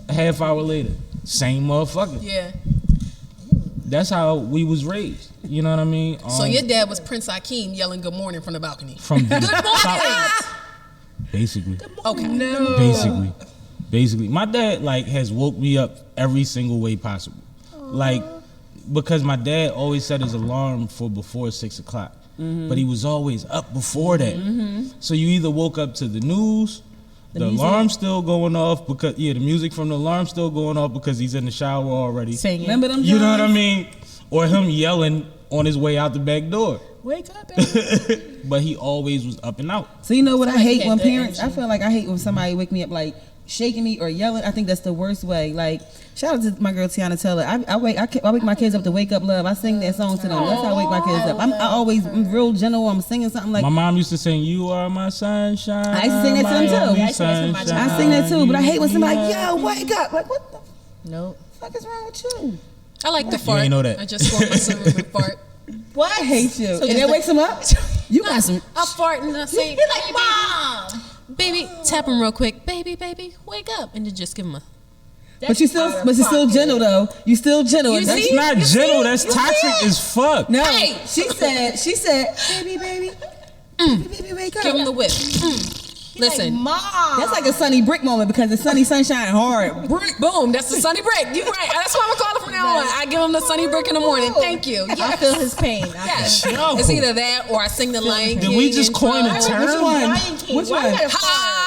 a half hour later? Same motherfucker. Yeah. That's how we was raised. You know what I mean? So your dad was Prince Akeem yelling good morning from the balcony. From the Good morning. basically. Okay. Basically, my dad has woke me up every single way possible. Because my dad always set his alarm for before 6 o'clock, but he was always up before that. So you either woke up to the news, the alarm still going off because the music from the alarm still going off because he's in the shower already. Singing. Remember them? You know what I times? mean? Or him yelling on his way out the back door. Wake up, baby. But he always was up and out. So you know what I hate like when that parents? I energy. feel like I hate when somebody wake me up like shaking me or yelling, I think that's the worst way. Like, shout out to my girl Tiana Taylor. I wake my kids up to wake up love. I sing that song to them. That's how I wake my kids up. I'm real gentle. I'm singing something like. My mom used to sing, "You are my sunshine." I used to sing that to them too. I sing that too, but I hate when somebody like, "Yo, wake up!" Like, what the Nope. fuck is wrong with you? I like the fart. ain't know that. I just scored my silver with fart. What? I hate you. So And just that wakes him up. You got some. I fart and I say, He's like, Mom. baby, tap him real quick. Baby, wake up. And then just give him a. But you're still gentle though. You still gentle. You That's see? Not gentle. That's You toxic see? as fuck. No. Hey. She said, baby, wake up. Give him the whip. Listen. Mom. That's like a Sunny Brick moment because the sunny sunshine hard. Brick, boom, that's the sunny brick. You right. That's what I'm gonna call it from now on. I give him the sunny brick in the morning. Thank you. I feel his pain. Yes. Yo. It's either that or I sing the Lion King. Did we just intro. coin a term? Which one? Lion King. Which Why one? you gotta fart?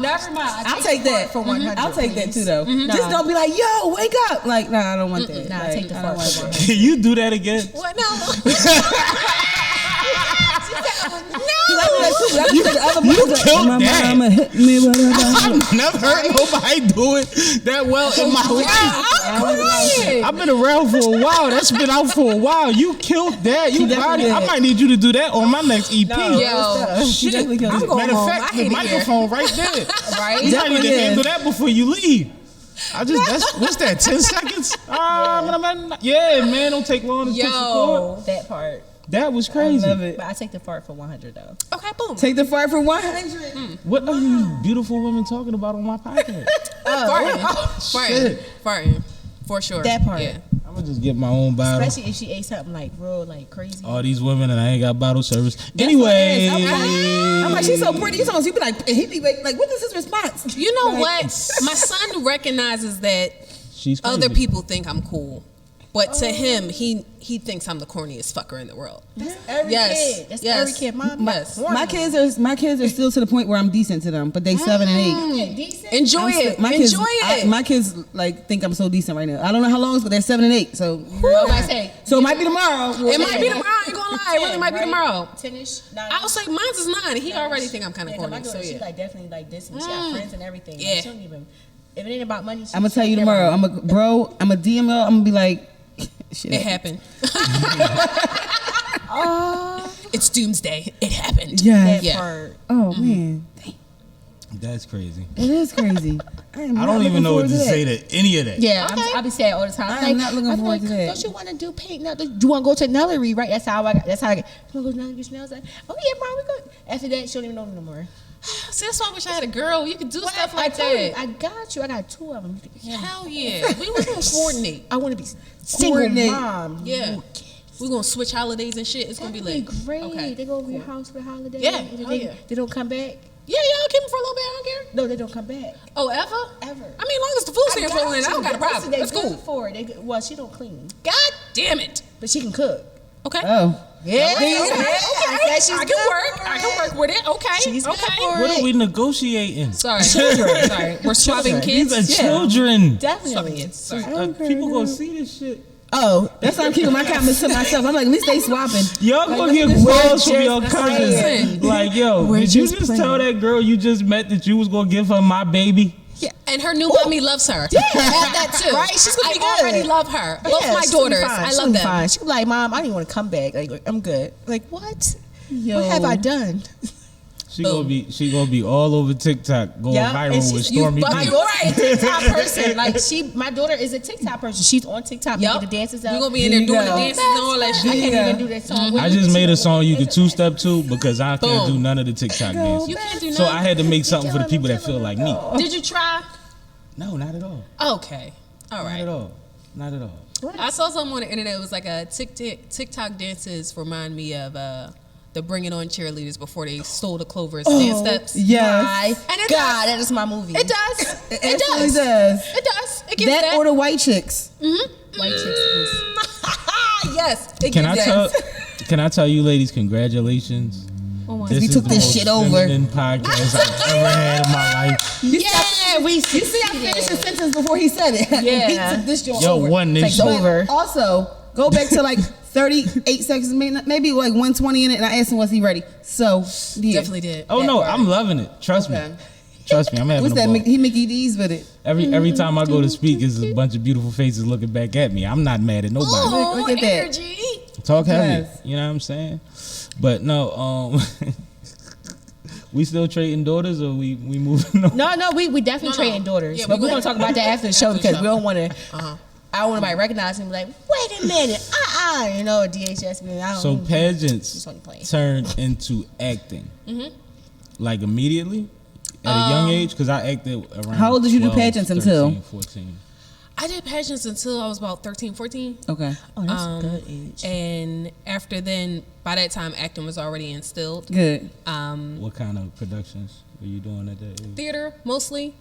Never mind. I'll take that for 100. I'll take that too though. Nah. Just don't be like, yo, wake up. Like, nah, I don't want that. Nah, like, take the I don't fart for want 100. Can you do that again? What? No. You killed that. Mama hit me with a I've never heard nobody do it that well in my life. I've been around for a while. That's been out for a while. You killed that. You got it. I might need you to do that on my next EP. Yo. She definitely killed it. going Matter of home. fact, I the hate it microphone right there. Right? You might need to Definitely handle that before you leave. What's that, 10 seconds? Yeah, man, don't take long to push record. That part. That was crazy. I love it. But I take the fart for 100 though. Okay, boom. Take the fart for 100. What are you beautiful women talking about on my podcast? Farting. For sure. That part. Yeah. I'm gonna just get my own bottle. Especially if she ate something like real, like crazy. All these women and I ain't got bottle service. Anyway, I'm like, she's so pretty. You be like, and he be like, what is his response? You know what? My son recognizes that she's crazy. other people think I'm cool. But to him, he thinks I'm the corniest fucker in the world. That's every kid. That's every kid. My kids are still to the point where I'm decent to them, but they 7 and 8. Decent. Enjoy it. Enjoy it. My kids like think I'm so decent right now. I don't know how long, but they're 7 and 8. So so it might be tomorrow. It might be tomorrow. I ain't gonna lie. It really might be tomorrow. 10ish. I was like, mine's is 9. He already think I'm kind of corny. My daughter, So she yeah. like definitely like this, and she got friends and everything. Yeah. Like, she don't even. If it ain't about money, I'm gonna tell you tomorrow. I'm a DM y'all. I'm gonna be like, shit. It happened. It's doomsday. It happened. Yeah. Yeah. Oh man. That's crazy. It is crazy. I don't even know what to say to any of that. Yeah, I be saying all the time. I'm not looking forward to that. Don't you want to do paint? Now? You want to go to Nellery, right? That's how I get. You want to go to Nellery, get your nails done? Oh yeah, bro, we go. After that, she don't even know no more. See, that's why I wish I had a girl. You could do stuff I like told you, that. I got you. I got 2 of them. Hell yeah. We gonna coordinate. I want to be single mom. Yeah. We're gonna switch holidays and shit. It's gonna be That'd lit. great. Okay. They go over your house for holidays. Yeah. And Oh, yeah. They don't come back. Yeah, y'all keep them for a little bit. I don't care. No, they don't come back. Oh, ever? Ever. I mean, as long as the food stamps rolling in, I don't got a problem. They That's good cool. for it. Well, she don't clean, God damn it. but she can cook. Okay. Oh. Yeah. Okay. I I can work with it. Okay. She's good okay. for What it. are we negotiating? Sorry. Sorry. We're swapping kids. These are children. Definitely. Sorry. People gonna see this shit. Oh, that's why I'm keeping my comments to myself. I'm like, at least they swapping. Y'all gonna get calls from your cousins. Like, yo, did you just tell that girl you just met that you was gonna give her my baby? Yeah. And her new mommy loves her. Yeah. Add that too. Right? She's gonna be I good. already love her. Both Yeah, my she's gonna be daughters. fine. I She's love gonna be them. fine. She'll be like, Mom, I don't even want to come back. Like, I'm good. Like, what? Yo. What have I done? She gonna be all over TikTok going viral with Stormy fucking Pea. My daughter is a TikTok person. Like my daughter is a TikTok person. She's on TikTok making the dances up. You're gonna be in there doing the dances and all that I shit. can't even do that song. I just made a song you could 2-step to because I can't do none of the TikTok dances. You can't do So nothing. I had to make something for the people that feel like me. Did you try? No, not at all. Okay. All Not right. at all. Not at all. I saw something on the internet. It was like a TikTok dances remind me of the Bring It On cheerleaders before they stole the Clover's dance steps. Yes. And it God, does. that is my movie. It does. It It actually does. does. It does. It gives That that. or the white chicks. White chicks. Yes. It Can gives I that. tell? Can I tell you, ladies, congratulations. We is took the this most shit over. feminine podcast I've ever had in my life. Yeah, we You see, I finished the sentence before he said it. Yeah. He took this joint Yo, over. won this Takes shit. over. Also, go back to like 38 seconds, maybe like 120 in it, and I asked him, was he ready? So, yeah. Definitely did. Oh no, I'm loving it. Trust me. Trust me, I'm having What's a that? ball. He Mickey D's with it. Every time I go to speak, it's a bunch of beautiful faces looking back at me. I'm not mad at nobody. Oh, Look at that. energy. Talk heavy. Yes. You know what I'm saying? But no, we still trading daughters, or we moving on? No, we definitely trading daughters. Yeah, but we we're gonna talk about that after the show because show. we don't want to. I don't want anybody to recognize him. Like, wait a minute, you know, DHS. I don't, So just pageants only playing. turned into acting, like immediately at a young age, because I acted around. How old did you do 12, pageants 13, until? 14. I did pageants until I was about 13, 14. Okay. Oh, that's a good age. And after then, by that time, acting was already instilled. Good. What kind of productions were you doing at that age? Theater, mostly.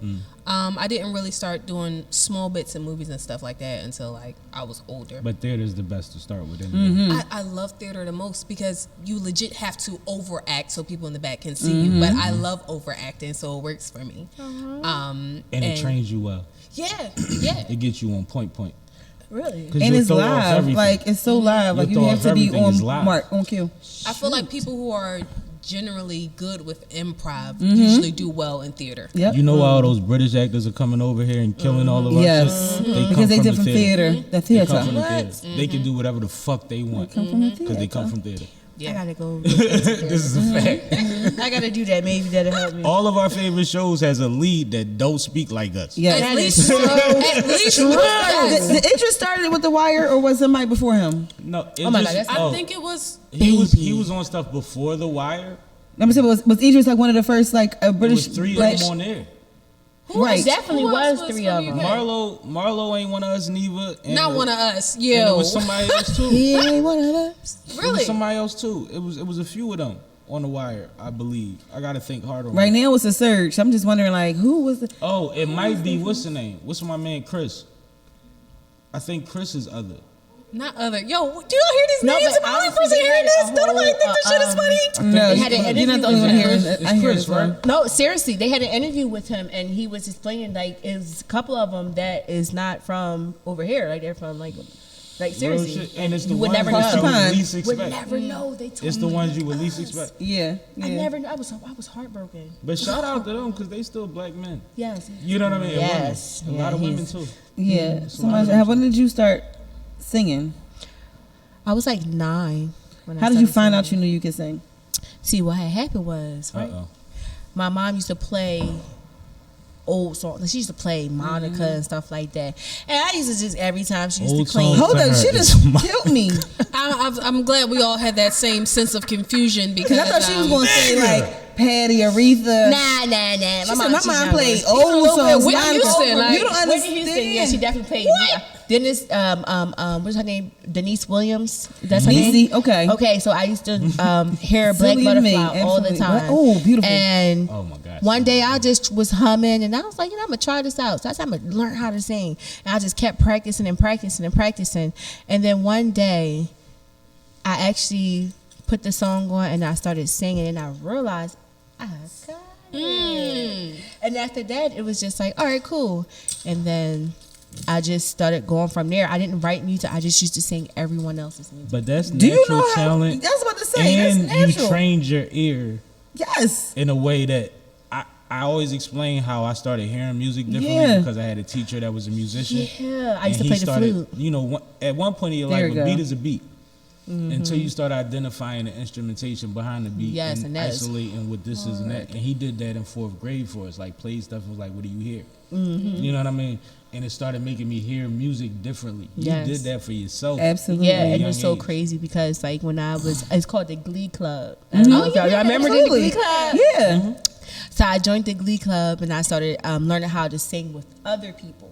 I didn't really start doing small bits in movies and stuff like that until like I was older. But theater's the best to start with. Anyway. I love theater the most because you legit have to overact so people in the back can see you. But I love overacting, so it works for me. And it trains you well. Yeah. It gets you on point. Really? 'Cause And you'll it's throw off live. everything. Like, it's so live. Like, You'll you throw have off to be everything. It's on live. mark, on cue. I feel like people who are generally good with improv usually do well in theater. Yep. You know why all those British actors are coming over here and killing all of our Yes. shit? They come Because they from did the from theater. The They theater. come from the theater. They can do whatever the fuck they want Come from the theater. because they come from theater. I gotta go. This is a fact. I gotta do that. Maybe that'll help me. All of our favorite shows has a lead that don't speak like us. Yes. At least, at least The, yes. the interest started with The Wire, or was somebody before him? No, it Oh my just, God, that's- I think it was. he was on stuff before The Wire. Let me say, was Idris like one of the first like a There British? was 3 of black- them on there. Right. It definitely Who else was was 3 from of them. UK? Marlo ain't one of us neither. And Not one of us. and Yo. it was somebody else too. He ain't one of us. It Really? was somebody else too. It was a few of them on The Wire, I believe. I gotta think harder. on Right that. now it's a surge. I'm just wondering, like, who was the? Oh, it might be, what's the name? What's my man Chris? I think Chris is other. Not other. Yo, do y'all hear these No, names? but Am I the only honestly, person they hearing had this? a Don't nobody whole, think this shit is funny? No, They had an you're not the interview only one with hearing him. it. I hear this one. No, seriously, they had an interview with him, and he was explaining like it's a couple of them that is not from over here, like they're from like Real seriously, shit. And it's the you would ones never that you know. would least Would expect. never know. They told It's the me ones you would it least was. expect. Yeah. I never knew. I was heartbroken. But shout out to them because they still black men. Yes. You know what I mean? And Yes. women. A Yeah, lot of women he's- too. Yeah. Somebody, when did you start singing? I was like 9. When How I did you started find out you singing. knew you could sing? See, what had happened was right. Uh-oh. My mom used to play old songs. She used to play Monica and stuff like that. And I used to just every time she used Old to clean. songs. Hold To up, her, she it's just my- killed me. I'm glad we all had that same sense of confusion because Because I thought she was going to say like Patty, Aretha. Nah. She said, my she's mom younger. played old songs. Whitney Monica. Houston, like- You don't Whitney Houston, yeah, she understand. definitely played. Yeah. Dennis, what's her name? Denise Williams. That's her Niecy, name. okay. Okay, so I used to hear Black Silly to me, Butterfly all the absolutely. time. Oh, beautiful. And Oh my gosh. one day I just was humming, and I was like, I'm gonna try this out. So I said, I'm gonna learn how to sing. And I just kept practicing and practicing and practicing. And then one day, I actually put the song on and I started singing, and I realized I got it. And after that, it was just like, all right, cool. And then I just started going from there. I didn't write music. I just used to sing everyone else's music. But that's Do you natural know how? talent. I was about to say, and that's natural. you trained your ear Yes. in a way that I always explain how I started hearing music differently Yeah. because I had a teacher that was a musician. Yeah, I used And to he play the started, flute. You know, at one point in your There life, you a go. beat is a beat. Until you start identifying the instrumentation behind the beat Yes, and that is isolating what this is and that. And he did that in 4th grade for us, like played stuff and was like, what do you hear? You know what I mean? And it started making me hear music differently. Yes. You did that for yourself. Absolutely. Yeah, it young was so age. crazy because like when I was, it's called the Glee Club. I don't know if y'all remember the absolutely. Glee Club? Yeah. So I joined the Glee Club and I started learning how to sing with other people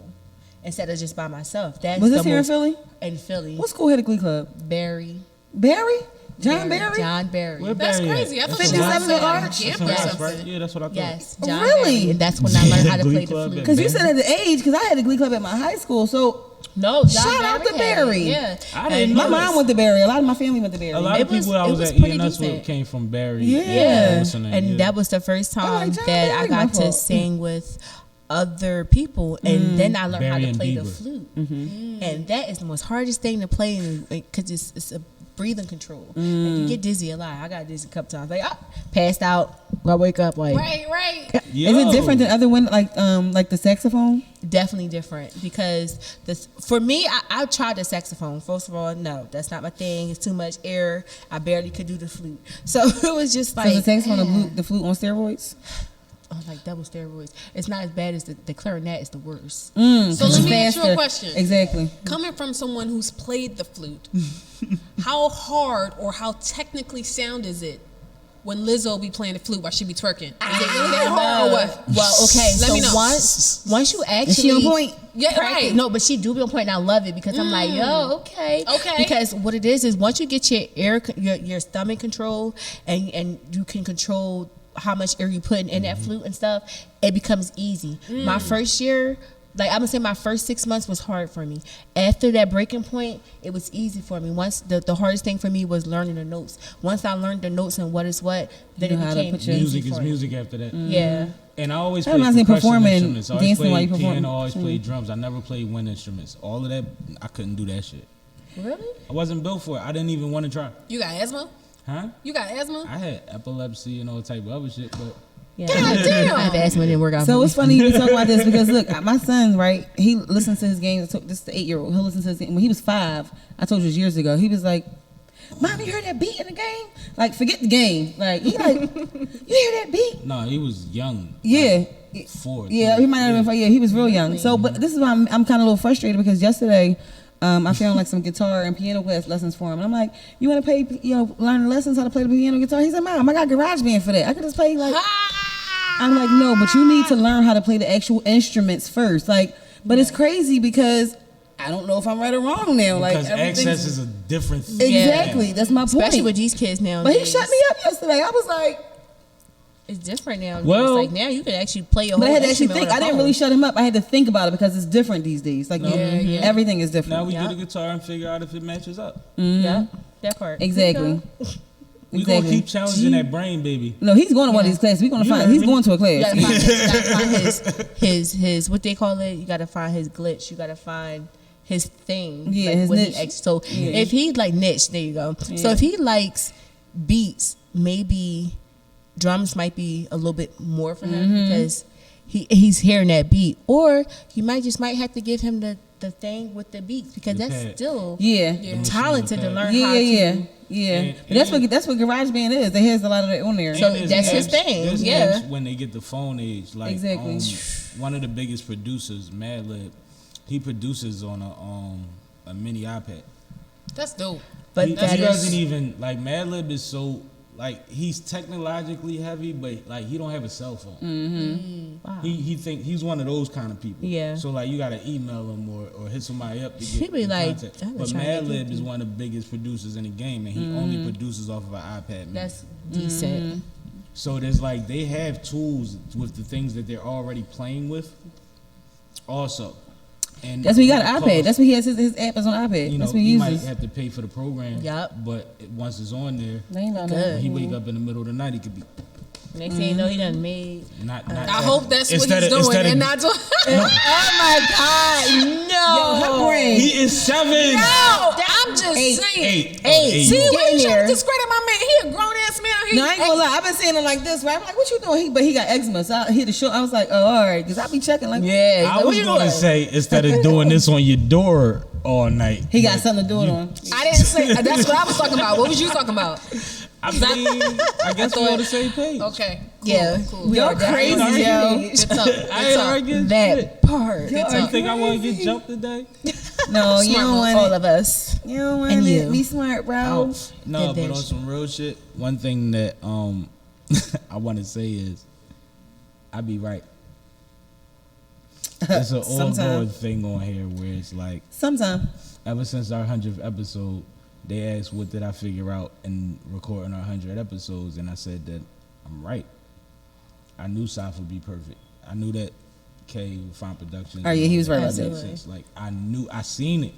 instead of just by myself. That's Was this the here in most- Philly? In Philly. What school had a glee club? Barry. Barry? John Barry? John Barry. Where That's Barry at? crazy. I thought That's you on were Arch? saying like That's camp on or Arch, something. right? Yeah, that's what I thought. Yes, John Really? Barry. And that's when I learned how to Glee play the Club flute. at Because you said at the age, because I had a glee club at my high school, so No, John Shout out to had it. Barry. Yeah. I didn't And know my mom went to Barry. A lot of my family went to Barry. A lot It of people was- I it was was at pretty ENS with decent. came from Barry. Yeah. What's her name? And Yeah. that was the first time John that I Barry, got my to fault. sing with other people, and then I learned how Barry to and play the Bieber. flute, and that is the most hardest thing to play because it's a breathing control. Like, you get dizzy a lot. I got dizzy a couple times. Like, passed out. I wake up like. Right. Is it different than other wind, like the saxophone? Definitely different because for me, I tried the saxophone. First of all, no, that's not my thing. It's too much air. I barely could do the flute. So it was just like. So the saxophone, the flute on steroids? Oh, like double steroids. It's not as bad as the clarinet is the worst. So let me ask you a question. Exactly. Coming from someone who's played the flute, how hard or how technically sound is it when Lizzo be playing the flute while she be twerking? Is it really that hard or what? Well, okay. Let so me know. once you actually Is she on point? Yeah, practice, right. no, but she do be on point, and I love it because I'm like, yo, okay. Because what it is once you get your stomach control and you can control how much air you put in that flute and stuff, it becomes easy. My first year, like I'm gonna say my first 6 months was hard for me. After that breaking point, it was easy for me. Once the hardest thing for me was learning the notes. Once I learned the notes and what is what, then it became easy music for is me. music after that. Yeah. And I always That played reminds me of percussion performing, instruments. I always dancing while you played perform. piano, I always played drums. I never played wind instruments. All of that, I couldn't do that shit. Really? I wasn't built for it. I didn't even want to try. You got asthma? Huh? You got asthma? I had epilepsy and all type of other shit, but Yeah. God damn. I have asthma, didn't work out. So for it's me. funny you talk about this because look, my son, right? He listens to his games. This is the 8-year-old. He'll listen to his game. When he was 5, I told you this years ago. He was like, "Mom, you heard that beat in the game? Like, forget the game. Like, he like, you hear that beat? no, he was young. Yeah." Like 4. Yeah, he might not have been. Yeah, he was real young. So, but this is why I'm kind of a little frustrated because yesterday, I found like some guitar and piano class lessons for him, and I'm like, "You want to pay? Learn lessons how to play the piano guitar?" He said, "Mom, I got GarageBand for that. I could just play like." I'm like, "No, but you need to learn how to play the actual instruments first." Like, but it's crazy because I don't know if I'm right or wrong now. Like, Because access is a different thing. exactly. That's my point. Especially with these kids now. But he shut me up yesterday. I was like. It's different now. Well- it's like now you can actually play a whole But I had to actually instrument think. with I a didn't phone. really shut him up. I had to think about it because it's different these days. Like everything is different. Now we Yeah. get a guitar and figure out if it matches up. Yeah, that part. Exactly. We gonna keep challenging that brain, baby. No, he's going to one of these classes. We're gonna You find. heard He's me. going to a You gotta class. find his what they call it. You gotta find his glitch. You gotta find his thing. Yeah, like his what niche. So if he like niche, there you go. So if he likes beats, maybe drums might be a little bit more for him because he's hearing that beat. Or you might have to give him the thing with the beats because The that's pad. still Yeah. talented to learn Yeah, how yeah, to. yeah. And- But that's what GarageBand is. It has a lot of that on there. So And there's that's his apps- thing, there's yeah. apps when they get the phone age, like Exactly. one of the biggest producers, Madlib, he produces on a mini iPad. That's dope. But he that doesn't is even like Madlib is so like he's technologically heavy, but like he don't have a cell phone. wow. He think he's one of those kind of people. Yeah. So like you gotta email him or hit somebody up to He get be in like, contact. I'm But trying to Madlib get is you. one of the biggest producers in the game, and he only produces off of an iPad. Mini. that's decent. So there's like they have tools with the things that they're already playing with. Also, and That's what he got an cost, iPad. That's what he has. His app is on iPad. you know, That's what he you might uses. have to pay for the program. Yup. But once it's on there, They ain't got Good. no- he wake up in the middle of the night, he could be Next thing you know, he done made. not. I hope that's what instead he's of- doing instead of- and not doing. Oh my God! No. Yo, her brain. He is 7. No, I'm just Eight. saying. Eight. See, You why you Getting trying there. to discredit my man? He a grown ass man. He, No, I ain't gonna lie. I've been saying it like this, right? I'm like, "What you doing?" But he got eczema, so I hit the show. I was like, "Oh, all right," because I be checking like, Yeah. I what was you going to doing? say instead of doing this on your door all night. he got but something to do it on. I didn't say. That's what I was talking about. What was you talking about? I mean, I guess we're on the same page. Okay. Cool, Yeah. Cool. We Y'all are crazy, definitely yo. on the Good talk. I Good ain't talk. arguing that shit. part. You think I want to get jumped today? No, you don't want All it. of us. You don't want And it. you. Be smart, bro. No, That but on bitch. some real shit, one thing that I want to say is I be right. It's an Sometime. ongoing thing on here where it's like Sometime. ever since our 100th episode, they asked what did I figure out in recording our 100 episodes, and I said that I'm right. I knew Soph would be perfect. I knew that K would find production. Oh, yeah, he was right about that. Like I seen it.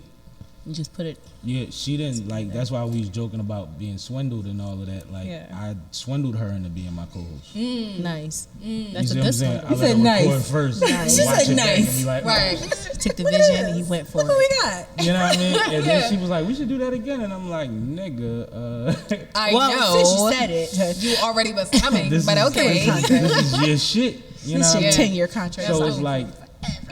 You just put it. Yeah, she didn't like. That's why we was joking about being swindled and all of that. Like, I swindled her into being my co-host. Nice. You That's see a what I'm good saying? one. I let her record first. Nice. She watch said it back nice. and be like, Right. Took the vision and he went for Look what it. we got. You know what I mean? And then she was like, "We should do that again." And I'm like, "Nigga, I Well, know. since you said it, You already was coming, this but is okay. this is your shit." You know it's what I your mean? 10-year contract. So it's like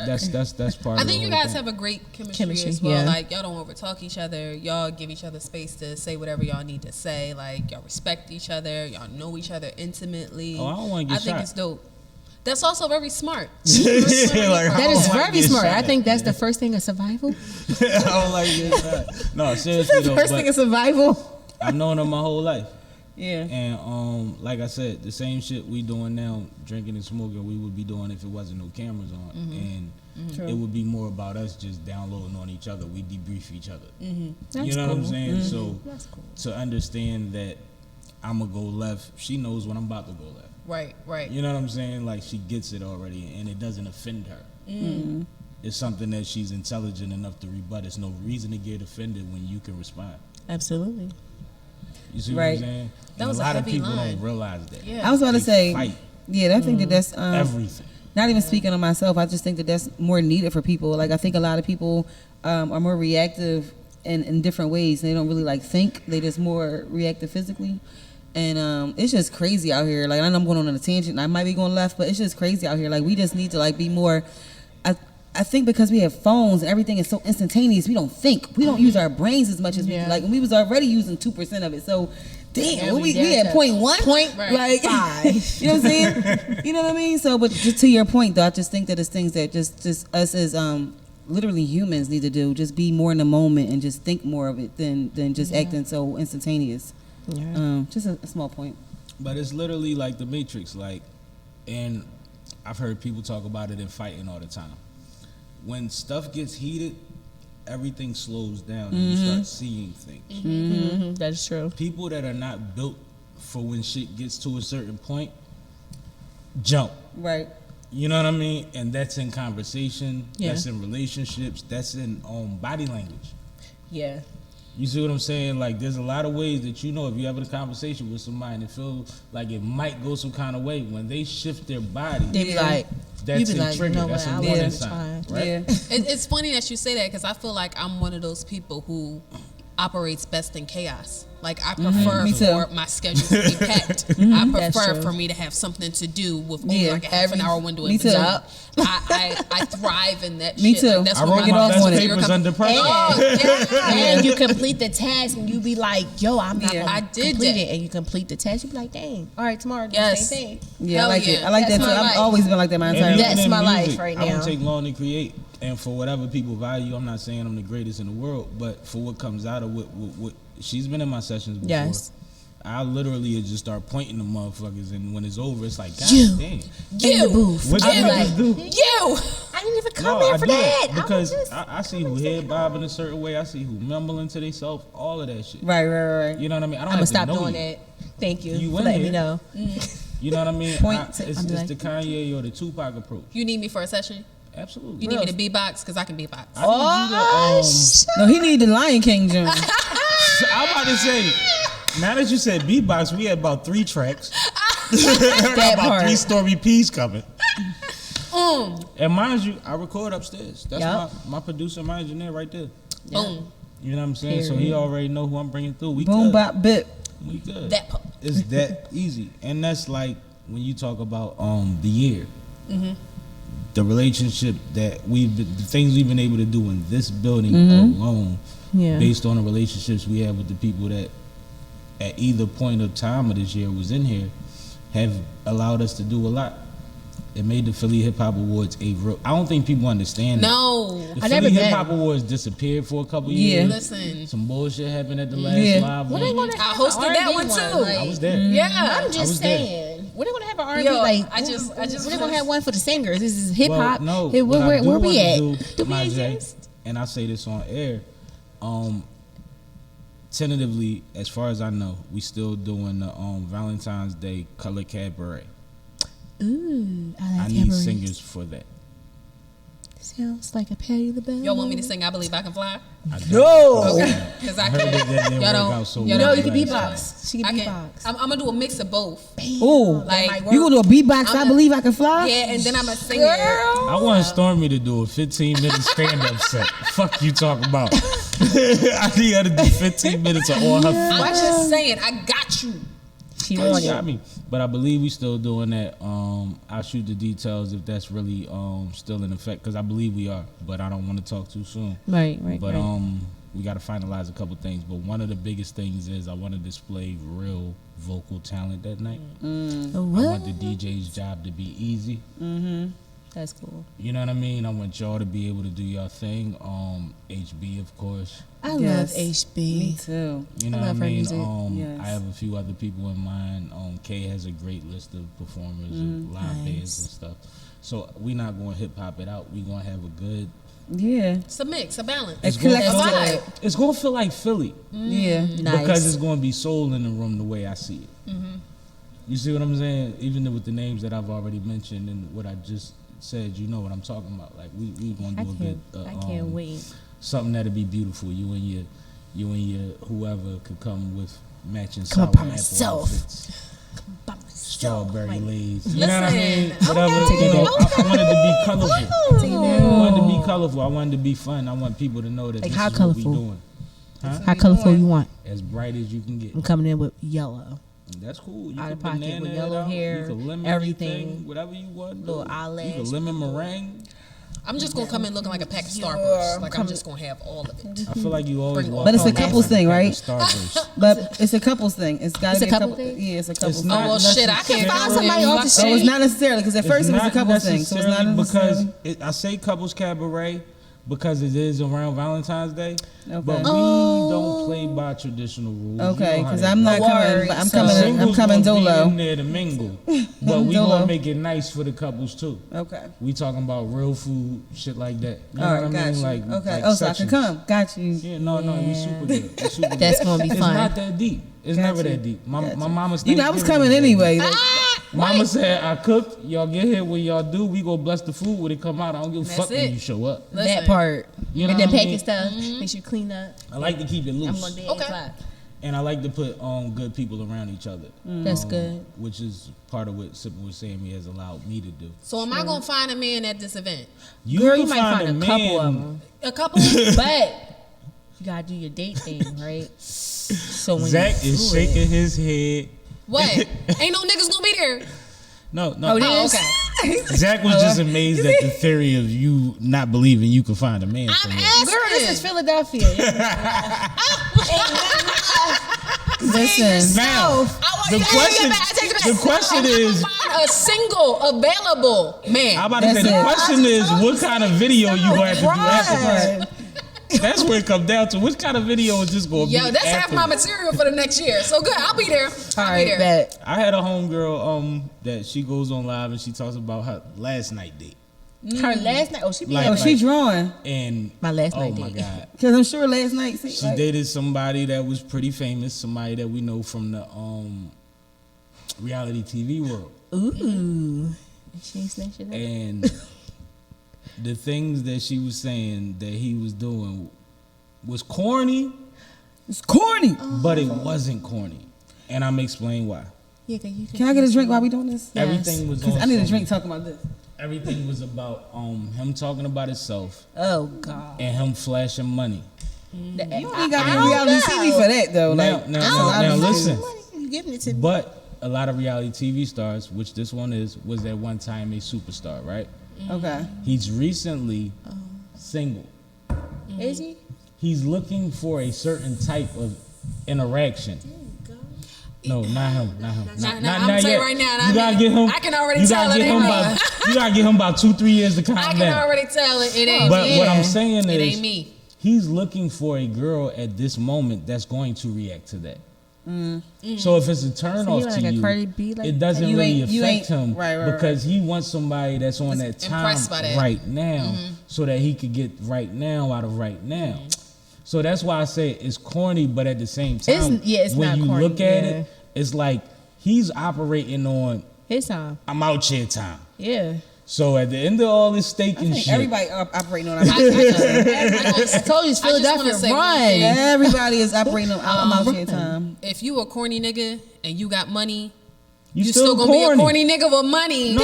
that's part. I of think the you whole guys thing. have a great chemistry Chemistry, as well. yeah. Like y'all don't overtalk each other. Y'all give each other space to say whatever y'all need to say. Like y'all respect each other. Y'all know each other intimately. Oh, I don't wanna get I think shot. it's dope. That's also very smart. Yeah, like, that is I don't like very getting smart. shot I at. think that's the first thing of survival. I don't like getting shot. No, seriously though. First thing But is survival. I've known her my whole life. Yeah. And like I said, the same shit we doing now, drinking and smoking, we would be doing if it wasn't no cameras on, and it would be more about us just downloading on each other. We debrief each other. That's You know what I'm cool. saying? So That's cool. to understand that I'm gonna go left, she knows when I'm about to go left. Right. You know what I'm saying? Like she gets it already, and it doesn't offend her. It's something that she's intelligent enough to rebut. There's no reason to get offended when you can respond. Absolutely. You see Right. what I'm saying? That And was a a lot of heavy people line. don't realize that. Yeah. I was about to They say, fight I think that that's everything. not even speaking on myself. I just think that that's more needed for people. Like I think a lot of people are more reactive in different ways. They don't really like think. They just more reactive physically. And it's just crazy out here. Like I know I'm going on a tangent. And I might be going left, but it's just crazy out here. Like we just need to like be more. I think because we have phones and everything is so instantaneous, we don't think. We don't use our brains as much as we like. And we was already using 2% of it. So, damn, Yeah, we had 0.1, like 5. you know what I'm saying? You know what I mean? So, but just to your point, though, I just think that it's things that just us as literally humans need to do. Just be more in the moment and just think more of it than just acting so instantaneous. Yeah. Just a small point. But it's literally like the Matrix. Like, and I've heard people talk about it in fighting all the time. When stuff gets heated, everything slows down and you start seeing things. That is true. People that are not built for when shit gets to a certain point, jump. Right. You know what I mean? And that's in conversation, Yeah. that's in relationships, that's in body language. Yeah. You see what I'm saying? Like, there's a lot of ways that if you're having a conversation with somebody and it feels like it might go some kind of way, when they shift their body, They be like, that's you be a like, trigger. you know That's what, a I warning wasn't sign, trying. right? Yeah. It's funny that you say that because I feel like I'm one of those people who operates best in chaos. Like I prefer Me too. for my schedule to be packed. I That's prefer true. for me to have something to do with only Yeah. like a half an hour window Me in too. between. I thrive in that Me shit. too. Like, that's I what wrote my get off my best on it. papers under pressure. Oh, yeah. And you complete the task and you be like, yo, I'm not Yeah. gonna I did complete that. it. And you complete the task, you be like, dang, all right, tomorrow do Yes. the same thing. Yeah, Hell I like it. yeah. I like that That's too. my I've life. always been like that my And entire even life. That's in my life music, right I now. don't take long to create, and for whatever people value, I'm not saying I'm the greatest in the world, but for what comes out of what she's been in my sessions before. Yes. I literally just start pointing to motherfuckers, and when it's over, it's like, God You. damn. In the booth. What I you be like, just do? You. I didn't even come No, here I for do that. it because I was just, I see who head bobbing a certain way. I see who mumbling to themselves. All of that shit. Right. You know what I mean? I don't I'm have gonna to stop know doing you. that. Thank you, You for in letting me here. know. You know what I mean? Point. It's I'm like- the Kanye or the Tupac approach. You need me for a session? Absolutely. You need me to beatbox? Because I can beatbox. I need you to, No, he need the Lion King June. I'm about to say, now that you said beatbox, we had about 3 tracks. That about part. 3 Stormy Peas coming. And mind you, I record upstairs. That's Yup. my producer, my engineer right there. Boom. You know what I'm saying? So he Period. already know who I'm bringing through. We Boom good. bop bip. We good. That part. It's that easy. And that's like when you talk about the year. The relationship that the things we've been able to do in this building alone, Yeah. based on the relationships we have with the people that at either point of time of this year was in here, have allowed us to do a lot. It made the Philly Hip Hop Awards a real. I don't think people understand that. No. The I never Philly Hip been. Hop Awards disappeared for a couple Yeah. years. Listen. Some bullshit happened at the last Yeah. live When one. they gonna I have hosted an that R&B one, too. Like, I was there. Yeah. I'm was just there. saying. When they gonna have an R&B? Yo, Like, I just when they gonna have one for the singers? This is hip Well, hop. no, Hey, what I where do we wanna at? do, we my Jay, exist? and I say this on air, tentatively, as far as I know, we still doing the Valentine's Day color cabaret. Ooh, I I like need cabaret. singers for that. Sounds like a Patty LaBelle. Y'all want me to sing I Believe I Can Fly? No. Okay. Because I heard can. that didn't Y'all work don't. out so y'all well. No, don't- you can beatbox. She I can can. beatbox. I'm gonna do a mix of both. Ooh. Like You gonna do a beatbox? I I'm believe I can fly. yeah, and then I'm gonna sing it. I want Stormy to do a 15-minute stand-up set. Fuck you talking about? I need her to do 15 minutes of all her. I'm just saying, I got you. She You on got it. me. But I believe we still doing that. I'll shoot the details if that's really still in effect, because I believe we are. But I don't want to talk too soon. Right. But we got to finalize a couple things. But one of the biggest things is I want to display real vocal talent that night. I What? want the DJ's job to be easy. That's cool. You know what I mean? I want y'all to be able to do your thing. HB, of course. I Yes. love HB. Me too. You know I what I love her mean? music. Yes. I have a few other people in mind. Kay has a great list of performers and live Nice. bands and stuff. So we not going to hip hop it out. We going to have a good. Yeah. It's a mix, a balance. It's gonna collective. feel vibe. like, it's going to feel like Philly Yeah. Nice. because it's going to be soul in the room the way I see it. You see what I'm saying? Even with the names that I've already mentioned and what I just said, you know what I'm talking about. Like we going to do a good. I can't wait. Something that'll be beautiful. You and your whoever could come with matching Come sour by apple myself. outfits. By myself. Strawberry lays. You Listen, know what I mean? okay, Whatever. You know, I wanted to be colorful. I Ooh. wanted to be colorful. I wanted to be fun. I want people to know that Like this how is what we colorful? doing. How colorful you want? As bright as you can get. I'm coming in with yellow. That's cool. You Out can of pocket banana with it yellow out. hair, You can lemon everything. anything, whatever you want. Little You eyelash. can lemon meringue. I'm just gonna come in looking like a pack of Starbursts. Like I'm just gonna have all of it. I feel like you always walk But it's a out couples like thing, pack of right? Starburst. But it's a couples thing. It's got It's to a be a couple couple. thing? Yeah, it's a couples It's thing. not Oh well, shit! I necessarily- can Find somebody off the So it's street. not necessarily because at first it was a not couples thing. So it's not necessarily necessarily. because I say couples cabaret because it is around Valentine's Day, Okay. but we don't play by traditional rules. Okay, You know how because that I'm goes. not coming. worries. But I'm So- coming. I'm Singles coming gonna be dolo. in there to mingle, but we Dolo. gonna make it nice for the couples too. Okay. We talking about real food, shit like that. You know All what right, I got mean? you. Like, Okay. like Oh, so I can sections. come. Got you. Yeah, no, we super good. We super good. That's gonna be It's fun. not that deep. It's Got never you. that deep. My Got you. mama's. You know, I was Thanksgiving coming is that anyway. deep. Like, Mama said I cooked. Y'all get here when y'all do. We go bless the food when it come out. I don't give a That's fuck it. when you show up. That Listen. part. You know and then what I packing mean? stuff. Make sure you clean up. I like to keep it I'm loose, going to be Okay. 8 o'clock. and I like to put good people around each other. That's good. Which is part of what SippinwitSammie has allowed me to do. So am I gonna find a man at this event? You Girl, can you might find a couple of them. A couple? But you gotta do your date thing, right? So when Zach you is do it- shaking his head. What? Ain't no niggas gonna be there. No. Oh, it Oh, is? okay. Zach was just amazed at the theory of you not believing you could find a man I'm somewhere. asking. Girl, this is Philadelphia. listen. Now, the question is, Find a single available man. I'm about to say, That's the it. question is, what kind of video you gonna have to do after this? Right. That's where it comes down to. Which kind of video is this gonna be? Yo, that's half after my this? material for the next year. So good, I'll be there. All I'll be right, there. bet. I had a homegirl that she goes on live and she talks about her last night date. Her last night. Oh, she be Like- Oh, she drawing. And My last night oh my date. god, Because I'm sure last night. See, she like, dated somebody that was pretty famous, somebody that we know from the reality TV world. Ooh. She ain't snatched it up. And the things that she was saying that he was doing was corny, it's corny. but it wasn't corny. And I'm explaining why. Yeah, cause you Can I get a drink while we doing this? Yes. Everything was Because on I need a some- drink talking about this. Everything was about him talking about himself Oh God. and him flashing money. You ain't got any reality TV for that though. Like, Now listen. You giving it to me? But a lot of reality TV stars, which this one was at one time a superstar, right? Okay. He's recently single. Is he? He's looking for a certain type of interaction. No, not him. I'm telling you right now, You gotta get him. I can already you tell gotta it get ain't him me. by. You gotta get him about 2-3 years to calm I can down. already tell it. It ain't But me. what I'm saying It is, ain't me. he's looking for a girl at this moment that's going to react to that. So if it's a turn So off you to like a you, Cardi B, like it doesn't You really ain't- you affect ain't- him right, because he wants somebody that's on that time impressed by that. right now, so that he could get right now out of right now. So that's why I say it's corny, but at the same time, It's when not you corny, look at yeah. it, it's like he's operating on His time. I'm out here time. Yeah. So at the end of all this steak and shit, Everybody operating on. I told you it's Philadelphia run. Everybody is operating on out here time. If you a corny nigga and you got money, you still gonna be a corny nigga with money. So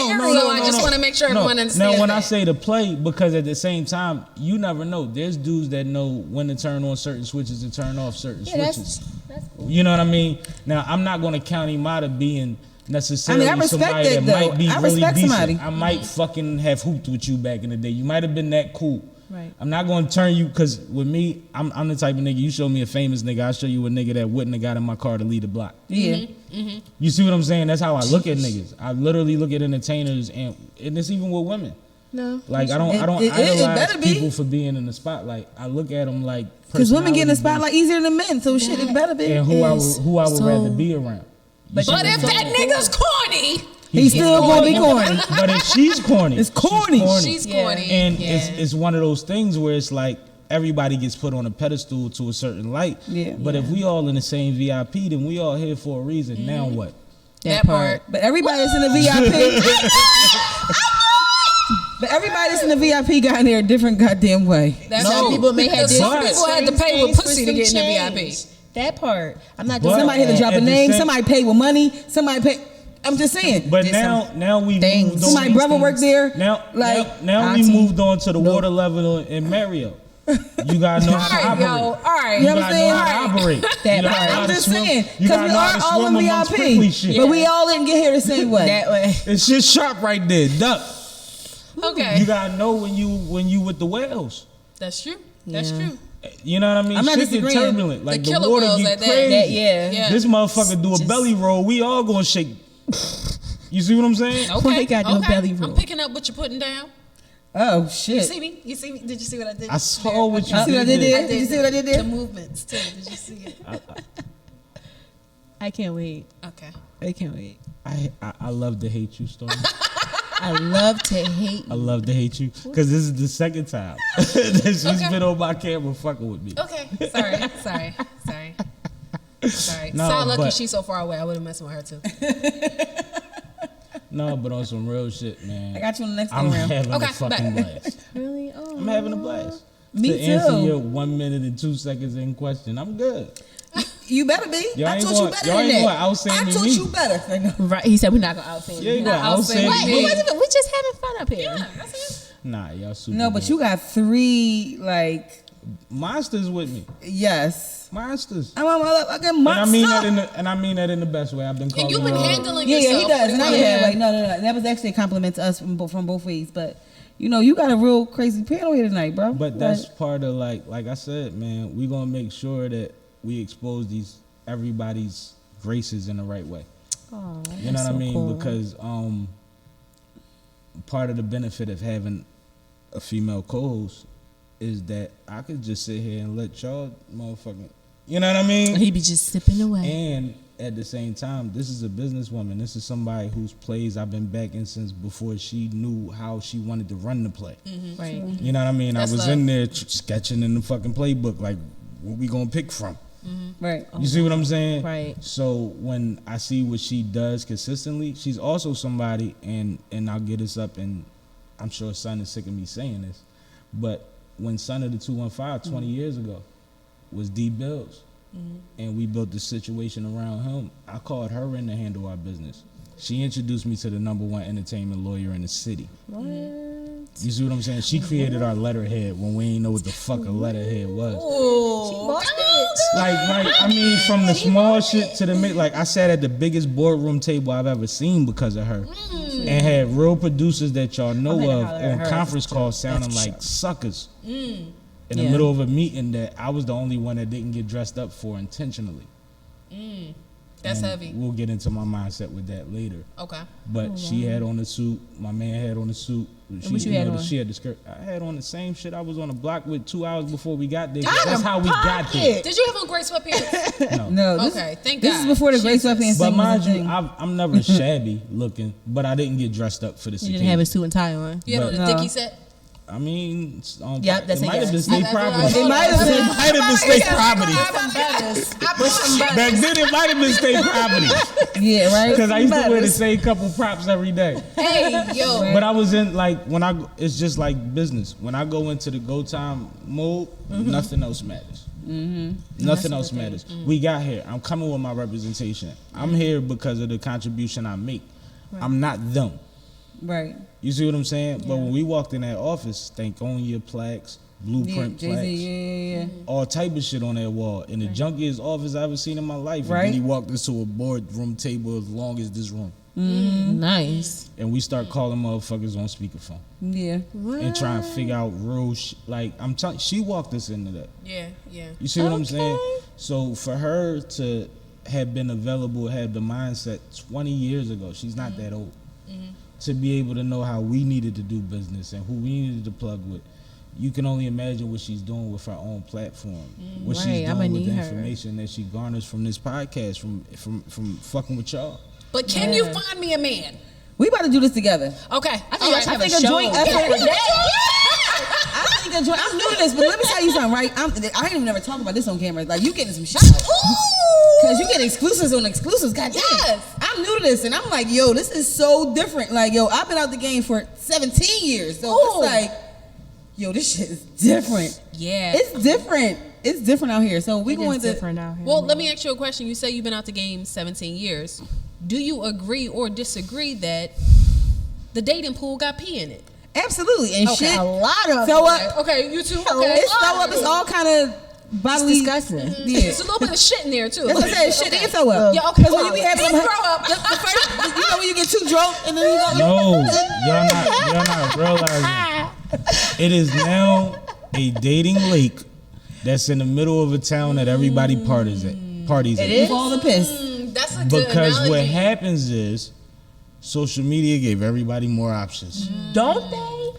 I just want to make sure everyone understands. Now, when that. I say to play, because at the same time, you never know. There's dudes that know when to turn on certain switches and turn off certain switches. That's cool. You know what I mean? Now, I'm not going to count him out of being necessarily I respect somebody it, that though. might be I really respect decent. somebody. I might fucking have hooped with you back in the day. You might have been that cool. Right. I'm not going to turn you, because with me, I'm the type of nigga, you show me a famous nigga, I'll show you a nigga that wouldn't have got in my car to lead the block. Yeah. You see what I'm saying? That's how I look at niggas. I literally look at entertainers, and it's even with women. No. Like, I don't It idolize better be. people for being in the spotlight. I look at them like Because women get in the personality-based, spotlight easier than men, so shit, it better be. and who I would rather be around. But if that nigga's corny, He's still gonna be corny. But if she's corny, It's corny. she's corny. and it's one of those things where it's like everybody gets put on a pedestal to a certain light. Yeah. But if we all in the same VIP, then we all here for a reason. Now what? that part. But everybody that's in the VIP. But everybody that's in the VIP got in there a different goddamn way. That's No. true. People may have Some different people had to pay with pussy to get in the VIP. That part. I'm not But- doing Somebody had to drop a At the name. same- Somebody paid with money. Somebody paid. I'm just saying. But now we things. moved on. Somebody brother worked there. Now we auntie. moved on to the water level in Mario. You gotta know how to All right, yo. operate. All right. You You know what I'm gotta saying? know how to operate. That You gotta part. know how I'm to just swim. saying. You Because gotta we know how are to all swim in amongst prickly VIP. shit. But we all didn't get here the same way. that way. It's shit sharp right there. Duck. Okay. You gotta know when you with the whales. That's true. That's Yeah. true. You know what I mean? I'm not Shit get disagreeing. turbulent. Like the killer water whales get at that. crazy. Yeah. This motherfucker do a Just- belly roll. We all gonna shake. You see what I'm saying? Okay. He got no belly I'm roll. picking up what you're putting down. Oh You shit. see me? You see me? Did you see what I did? I saw what you You see what I did did. there? Did you see what I did The there? movements too. Did you see it? I can't wait. Okay. I can't wait. I love to hate you, Stormy. I love to hate I you. love to hate you because this is the second time that she's been on my camera fucking with me. Okay. Sorry. No, Sound lucky but- she's so far away. I would have messed with her too. No, but on some real shit, man. I got you on the next I'm round. having Okay, a fucking blast. Really? Oh. I'm having a blast. Me to answer too. your 1 minute and 2 seconds in question, I'm good. You better be. Y'all I ain't taught gonna- you better y'all than ain't that. gonna out-say I me. taught you better. I know. Right. He said we're not gonna outsing You ain't you. gonna I'll say out-say me. me. We just having fun up here. Nah, y'all super No, but good. you got 3 like monsters with me. yes. Monsters. I'm a fucking And I mean monster. that in the best way. I've been calling And you've been her- handling Yeah, yourself. he does. And I pretty have well. like no. That was actually a compliment to us from both ways. But you know, you got a real crazy piano here tonight, bro. But that's part of like I said, man, we gonna make sure that we expose everybody's graces in the right way. Oh, You know what I mean? Because part of the benefit of having a female co-host is that I could just sit here and let y'all motherfucking, you know what I mean? he be just sipping away. And at the same time, this is a businesswoman. This is somebody whose plays I've been backing since before she knew how she wanted to run the play. Right. You know what I mean? That's I was love. in there sketching in the fucking playbook, like, what we gonna pick from? right. You see what I'm saying? Right. So when I see what she does consistently, she's also somebody, and I'll get this up, and I'm sure Son is sick of me saying this, but when Son of the 215 20 years ago was D Bills, and we built the situation around him, I called her in to handle our business. She introduced me to the #1 entertainment lawyer in the city. What? You see what I'm saying? She created our letterhead when we ain't know what the fuck a letterhead was. Like, I mean, from the small shit to the like, I sat at the biggest boardroom table I've ever seen because of her, and had real producers that y'all know gonna of holler at on her. conference calls sounding That's like suckers in the Yeah. middle of a meeting that I was the only one that didn't get dressed up for intentionally. That's And heavy. We'll get into my mindset with that later. Okay. But she had on the suit. My man had on the suit. what you had on? She had the skirt. I had on the same shit I was on the block with 2 hours before we got there. 'cause That's how we got there. Did you have on gray sweatpants? No. This, Okay, thank This God. is before the Gray Jesus. Sweatpants But thing was mind a you, thing. I'm never shabby looking, but I didn't get dressed up for this You occasion. didn't have a suit and tie on. You had on But- the No. Dickie set? I mean, Yep, that's it a might have been yes. state property. It might have been. It might have been state property. Back then, it might have been state property. Yeah, right. Because I used to wear the same couple props every day. Hey, yo. But I was in like it's just like business. When I go into the go time mode, nothing else matters. Nothing else matters. We got here. I'm coming with my representation. I'm here because of the contribution I make. I'm not them. Right. You see what I'm saying? But when we walked in that office, Thankgodimfly plaques, blueprint plaques, Yeah. all type of shit on that wall. In the junkiest office I ever seen in my life. And Right. then he walked into a boardroom table as long as this room. Nice. And we start calling motherfuckers on speakerphone Yeah. and try and figure out real like I'm telling. She walked us into that. Yeah. You see what I'm saying? So for her to have been available, have the mindset 20 years ago, she's not that old, to be able to know how we needed to do business and who we needed to plug with. You can only imagine what she's doing with her own platform, what she's Right, I'ma doing with need the her. information that she garners from this podcast, from fucking with y'all. But can you find me a man? We about to do this together. Okay. I think y'all should have a think a joint show. effort. I think a joint. I'm new to this, but let me tell you something, right? I ain't even never talk about this on camera. Like, you getting some shit. Because you get exclusives on exclusives. God damn. Yes. I'm new to this, and I'm like, yo, this is so different. Like, yo, I've been out the game for 17 years. So it's like, yo, this shit is different. Yeah. It's different. It's different out here. So we going to. different out here. Well, let me ask you a question. You say you've been out the game 17 years. Do you agree or disagree that the dating pool got pee in it? Absolutely. And Okay. shit. a lot of So up. Okay, you too. It's so up. It's all kind of bodily. disgusting. Yeah. It's a little bit of shit in there too. That's what I said. Shit and throw up. Yeah, okay. Because when you be having And throw up. the first, you know when you get too drunk and then you go. No, y'all not realizing. It is now a dating lake that's in the middle of a town that everybody parties at. It is all the piss. That's a good Because analogy. what happens is social media gave everybody more options. Don't they?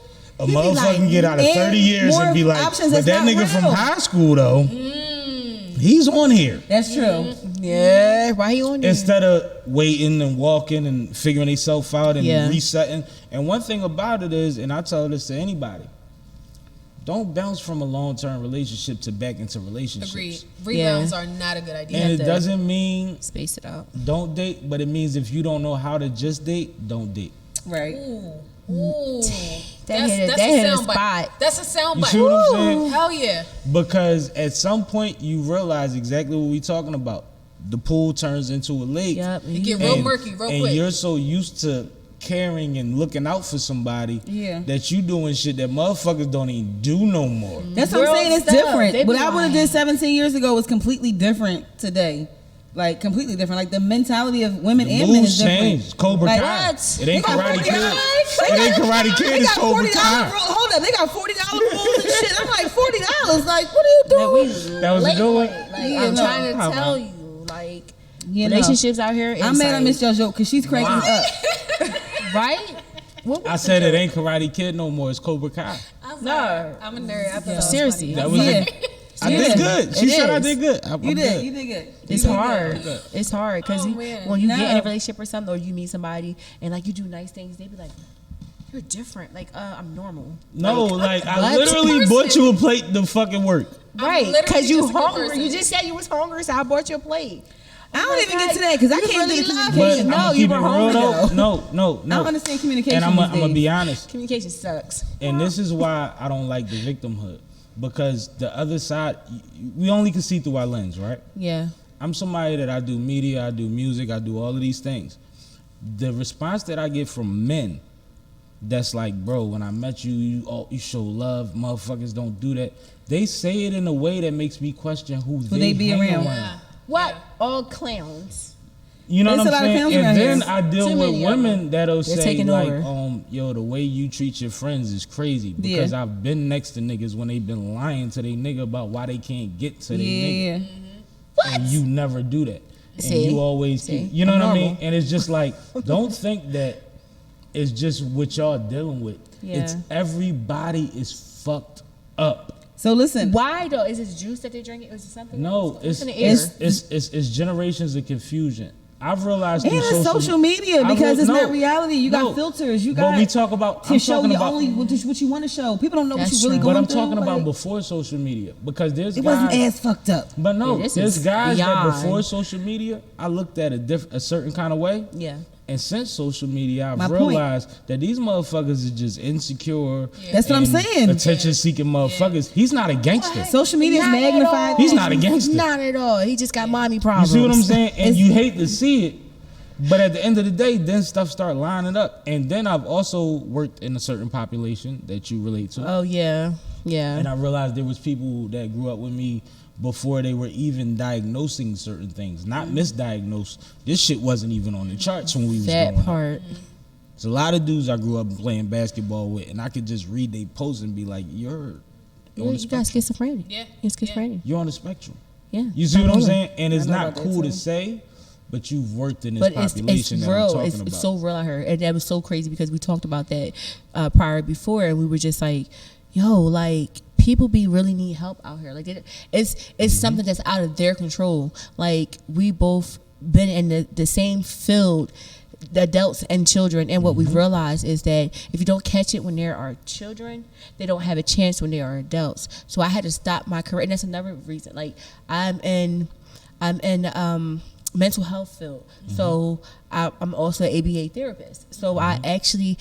A be motherfucker like, can get out of and 30 years more and be like, options but that's that not nigga from real." high school though, he's on here. That's true. Yeah. Why you on there? Instead of waiting and walking and figuring themselves out and Yeah. resetting. And one thing about it is, and I tell this to anybody, don't bounce from a long-term relationship to back into relationships. Agreed. Rebounds are not a good idea. And it to doesn't mean Space it out. don't date, but it means if you don't know how to just date, don't date. Right. Ooh. That hit a soundbite. spot. That's a soundbite. You see what I'm saying? Hell yeah. Because at some point you realize exactly what we're talking about. The pool turns into a lake. Yep. It get real murky real and quick. you're so used to caring and looking out for somebody Yeah. that you doing shit that motherfuckers don't even do no more. That's what I'm Real saying. It's stuff. different. They be What I would have like- did 17 years ago was completely different today. Like completely different. Like the mentality of women The and men moves is different. changed. Cobra Like, Kai. what? It ain't They got Karate $40. Kid. They It ain't got- Karate They Kid. It's got Cobra $40 Kai. rules. Hold up, they got $40 rules and shit. I'm like $40. Like, what are you doing? That was a good one. Like, Yeah, I'm no. trying to Come tell on. you, like, You know. relationships out here. I'm mad I missed your joke because she's cracking me up. Right? What I said it ain't Karate Kid no more. It's Cobra Kai. No. I'm a nerd. I thought that was Seriously. That was Yeah. I did good. She It said I is. did good. I'm You good. did. You did good. It's You did hard. good. It's hard because Oh, man. when you get in No. a relationship or something, or you meet somebody and like you do nice things, they be like, "You're different." Like, I'm normal. No, like I what? literally bought you a plate to fucking work. Right? literally Because you just a good hungry. person. You just said you was hungry, so I bought you a plate. I don't even get to that because I can't do the But communication. No, I'ma you keep were it real hungry, though. though. No. I don't understand communication. And I'm these gonna days. be honest. Communication sucks. And this is why I don't like the victimhood. Because the other side, we only can see through our lens, right? Yeah. I'm somebody that I do media, I do music, I do all of these things. The response that I get from men, that's like, bro, when I met you, you show love. Motherfuckers don't do that. They say it in a way that makes me question who they be hang around. What? All clowns. You know There's what a I'm lot of saying? clowns And around then here. I deal Too with many of women that'll They're say taking like, over. yo, the way you treat your friends is crazy. Because Yeah. I've been next to niggas when they been lying to their nigga about why they can't get to their nigga. Yeah. And you never do that. And See? you always, See? you know I'm what I mean? normal. And it's just like, don't think that it's just what y'all dealing with. It's Yeah. everybody is fucked up. So listen. Why though? Is it juice that they're drinking? Is it something? No, What's it's in the air? it's generations of confusion. I've realized And through it's social media because it's not reality. You got no. filters. You got But we talk about to I'm show talking you about, only what you want to show. People don't know That's what you really true. going But I'm through. talking about like, before social media because there's it guys. wasn't as fucked up. But no, Yeah, this there's is guys that beyond. before social media, I looked at a certain kind of way. Yeah. And since social media, I've My point. realized that these motherfuckers are just insecure. That's what I'm and saying. Attention-seeking motherfuckers. He's not a gangster. Social media is Not at magnified. all. He's not a gangster. Not at all. He just got mommy You problems. see what I'm saying? And you hate to see it, but at the end of the day, then stuff start lining up. And then I've also worked in a certain population that you relate to. Oh yeah, yeah. And I realized there was people that grew up with me before they were even diagnosing certain things, not misdiagnosed. This shit wasn't even on the charts when we was That growing up. part. There's a lot of dudes I grew up playing basketball with, and I could just read they posts and be like, you're on Yeah, the you got spectrum. schizophrenia. Yeah, You're schizophrenia. You're on the spectrum. Yeah. You see what I'm Bipolar. saying? And it's I know not about that cool to too. say, but you've worked in this But it's population that I'm real. talking It's about. so real. I heard, and that was so crazy because we talked about that prior before, and we were just like, "Yo, like people really need help out here. Like it's something that's out of their control. Like we both been in the same field." The adults and children, and what we've realized is that if you don't catch it when there are children, they don't have a chance when they are adults. So I had to stop my career, and that's another reason. Like I'm in mental health field, so I'm also an ABA therapist. So I actually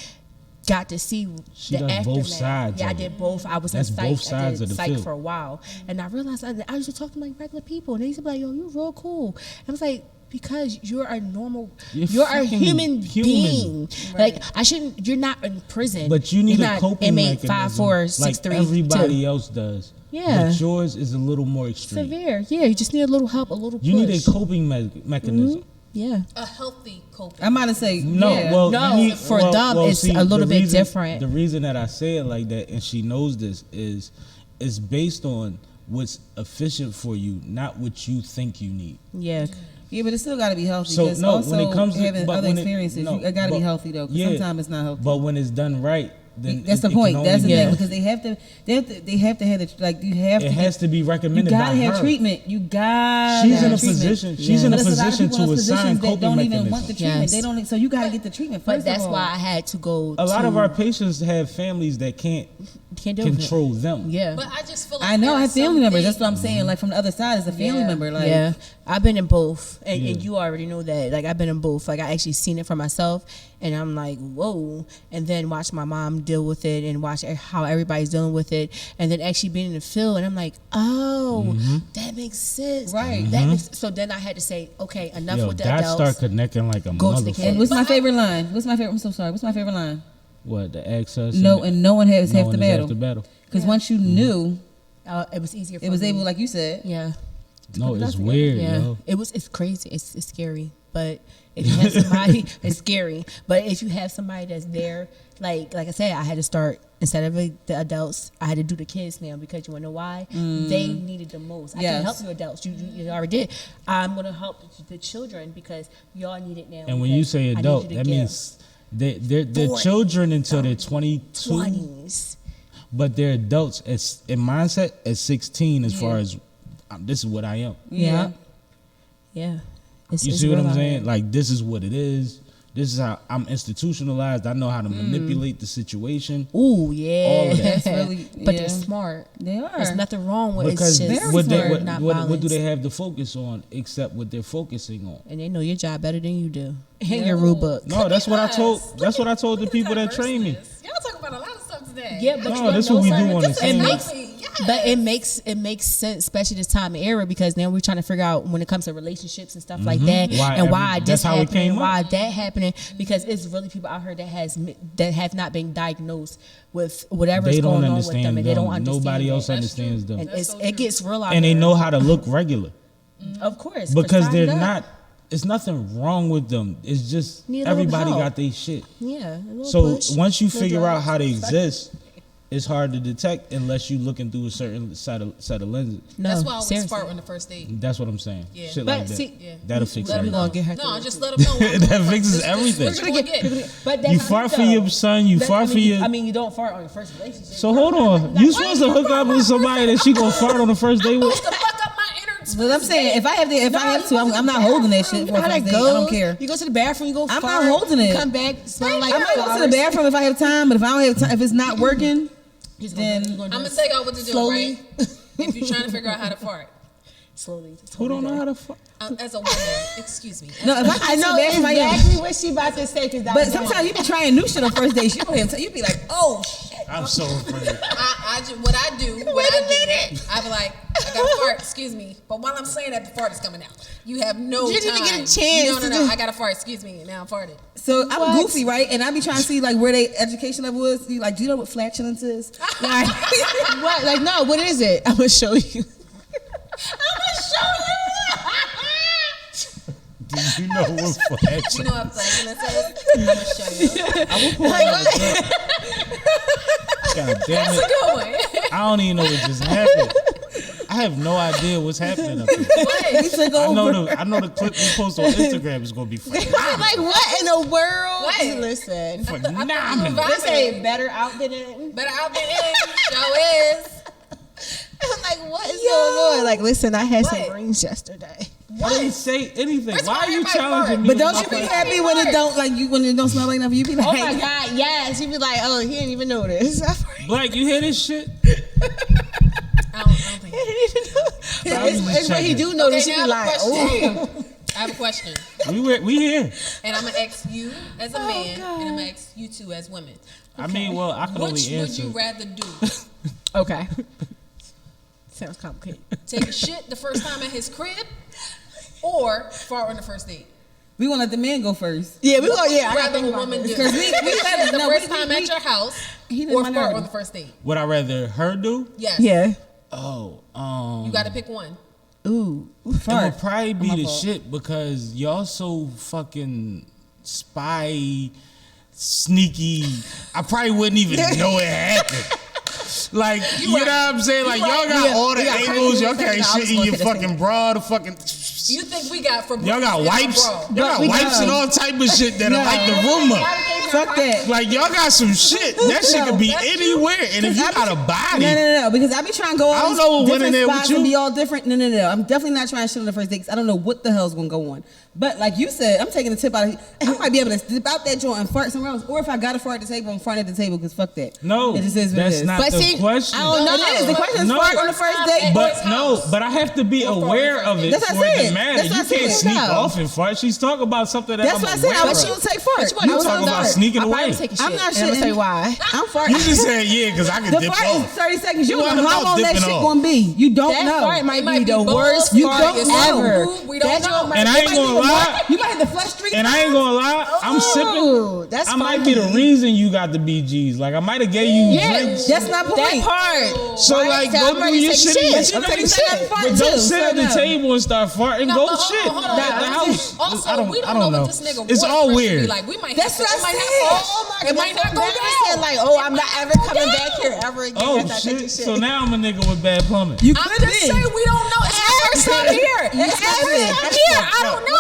got to see She the does aftermath. both sides Yeah, I of it. did both. I was That's in psych. both sides I of did the psych field. for a while, and I realized I used to talk to like regular people, and they used to be like, "Yo, you're real cool." And I was like, because you're a normal, you're a fucking human human. being. Like I shouldn't. You're not in prison. But you need You're a not coping inmate mechanism 5463 like everybody else does. Yeah. But yours is a little more extreme. severe. Yeah, you just need a little help, a little. You need push. a coping mechanism. Yeah. A healthy coping. I'm about to say No, yeah. well, No, you need- for them, it's a little the bit reason- different. The reason that I say it like that, and she knows this, is it's based on what's efficient for you, not what you think you need. Yeah. Yeah, but it still got to be healthy. So because no, also when it comes to having but other when it- experiences, no, it got to be but- healthy though. 'Cause yeah, sometimes it's not healthy. But when it's done right, then That's it- the it can point. only That's the be- thing because they have to have the like you have It to. has to be You recommended gotta by have her. treatment. You got. She's in a position. She's in a But there's lot of position people in to those assign positions that coping don't even mechanisms. want the treatment. Yes. They don't. So you got to get the treatment first. But that's of all. why I had to go. A lot to, of our patients have families that can't can't do it. control them. Yeah. But I just feel like I know I have there's family members. something- That's what I'm saying. Like from the other side, as a family member. Like yeah, I've been in both, and Yeah. you already know that. Like I've been in both. Like I actually seen it for myself, and I'm like, whoa. And then watch my mom deal with it, and watch how everybody's dealing with it, and then actually being in the field, and I'm like, oh, that makes sense, Right. That makes, so then I had to say, okay, enough Yo, with the that adults. start connecting like a Go to the motherfucker. kids. What's my favorite line? What's my favorite? I'm so sorry. What's my favorite line? What, the access? No, and no one has no half one the is battle. after battle. Because once you knew, It was easier. For it was me. able, like you said. Yeah. No, it it's together. weird, Yeah, yo. it's crazy. It's scary, but if you have somebody, it's scary. But if you have somebody that's there, like I said, I had to start instead of the adults, I had to do the kids now because you wanna know why? They needed the most. I Yes. can help you adults. You already did. I'm gonna help the children because y'all need it now. And when you because say I need adult, you to that give. means they're 40, children until they're 22, 20s. but they're adults in mindset at 16 as far Yeah. as this is what I am. Yeah. Yeah. It's, You it's see what real I'm out saying? here. Like, this is what it is. This is how I'm institutionalized. I know how to manipulate the situation. Ooh, yeah. All of that. That's really- but yeah. they're smart. They are. There's nothing wrong with Because it's just what, they, smart, what, not what, violence. what do they have to focus on except what they're focusing on? And they know your job better than you do. And your rule book. No, that's what I told. Look That's at- what I told the look at people that train me. diverseness. Y'all talk about a lot of stuff today. Yeah, but No, you that's know what we something? do on the It team. makes, Yes. but it makes sense, especially this time and era, because now we're trying to figure out when it comes to relationships and stuff like that, Why and why every- this that's how it happening, came up. why that happening, because it's really people out here that have not been diagnosed with whatever's They don't going on with them, understand and they don't them. understand. Nobody else that. understands them. And That's so it true. gets real out And they here. know how to look regular of course, because but they're sign up. not. It's nothing wrong with them. It's just Need a little everybody help. got their shit. Yeah. a little So push, once you little figure out drugs. how they exist, it's hard to detect unless you're looking through a certain set of lenses. No, That's why I always seriously. fart on the first date. That's what I'm saying. Yeah. Shit But like that. see- Yeah. That'll fix Let 'em everything. gonna know. get her No, through just let them know. That fixes everything. What you gonna get? But that's You fart for though. your son. You That's- fart for your. I mean, you don't fart on your first relationship. So hold on. You supposed to hook up with somebody that she gonna fart on the first date with? To fuck up my inner But I'm saying, if I have to, I'm not holding that shit for a How first that date. I goes? don't care. You go to the bathroom, you go. I'm fart, not holding it. Come back, smell like I might go to the flowers. bathroom if I have time, but if I don't have time, if it's not working, then I'm gonna tell y'all what to do, slowly. right? If you're trying to figure out how to fart, Slowly. Who don't know how to fuck? as a woman, excuse me. no. If I know exactly what she about to say. But sometimes you be trying new shit on first dates. You be like, oh shit. I'm so afraid. What I do, I be like, I got a fart, excuse me. But while I'm saying that, the fart is coming out. You have no You time. didn't even get a chance No, to do- I got a fart, excuse me. Now I'm farted. So I'm What? goofy, right? And I be trying to see like where they education level is. Like, do you know what flatulence is? Like, What? Like, no, what is it? I'm gonna show you. Do you know what You flatulence? know what flatulence is? I'm gonna show you. I will pull it up. God damn That's a it. good one. I don't even know what just happened. I have no idea what's happening up here. we took over. I know the clip we post on Instagram is gonna be phenomenal. Like, what in the world? What? Listen, Phenomenal. this ain't better out than in. Better out than in. Show is. I'm like, what is going on? Like, listen, I had some What? greens yesterday. I didn't say anything. First of Why all, are you everybody challenging fart. me? But with don't my you be question? happy when it don't when it don't smell like nothing? You be like, Oh my God, yes. You be like, oh, he didn't even notice. Black, you hear this shit? I don't think. He didn't even know. I was just It's when he checking. do notice, Okay, he be now I like, have a oh. question. I have a question. We here. And I'm gonna ask you as a man, God. and I'm gonna ask you two as women. I mean, well, I can Which only would answer. you rather do? Okay. Sounds complicated. Take a shit the first time at his crib, or fart on the first date? we want to let the man go first. Yeah, we go. Yeah, I gotta Rather think a about woman this. do? Because we the no, first we- time we- at your house, He the or fart minority. on the first date? Would I rather her do? Yes. Yeah. Oh, You got to pick one. Ooh. it Fart. would probably be My the fault. shit because y'all so fucking spy, sneaky. I probably wouldn't even know it happened. Like, you know what I'm saying? Like, y'all got all the angles. Y'all carry shit in your fucking bra, the fucking. You think we got for Y'all got wipes. Y'all got we wipes got- and all type of shit that'll light the room up. Fuck that. Like, y'all got some shit. That shit could be anywhere. And if you got a body. No, because I be trying to go I all don't know what these went in different there with spots you. and be all different. No. I'm definitely not trying to shit on the first date 'cause I don't know what the hell's gonna go on. But like you said, I'm taking the tip out of I might be able to dip out that joint and fart somewhere else. Or if I got to fart at the table, I'm farting at the table because fuck that. No, It just is what it that's is. not But the see, question. I don't know. It is. The question is No. fart on the first date. But I have to be aware of it That's what for I it to said. matter. That's You what I can't said. sneak No. off and fart. She's talking about something that That's I'm what I said. aware I was of. shooting take fart. What you You I was talking on about fart. sneaking I away. probably take a shit. I'm not and I'm gonna shitting. tell you why. I'm farting. You just said yeah because I could The dip fart is off. 30 seconds. You What don't know how about long that dipping shit off? gonna be. You don't That know. fart might It might be be the bold, worst You fart don't know. ever. We don't That know. joint might- And I it ain't might gonna be the lie. You might hit the flush street. And I ain't gonna lie, I'm sipping. That's I might be the funky. reason you got the BGs. Like I might have gave you Yeah, drinks. That's my point. That part. So like So go I'm do ready to your take shit. shit. But I'm taking shit. But don't sit at the table and start farting. No, Go but shit hold on. at the house. Also, I don't. we don't I don't know know. what this nigga It's water all pressure weird. Be like. We might That's hit what I it might said. not go. It might not go Said down. like, oh, I'm not ever coming back here ever again. Oh after I take shit! a So now I'm a nigga with bad plumbing. You I'm could just be. saying we don't know. It's my first time here. It's my could be. first time here. I don't know.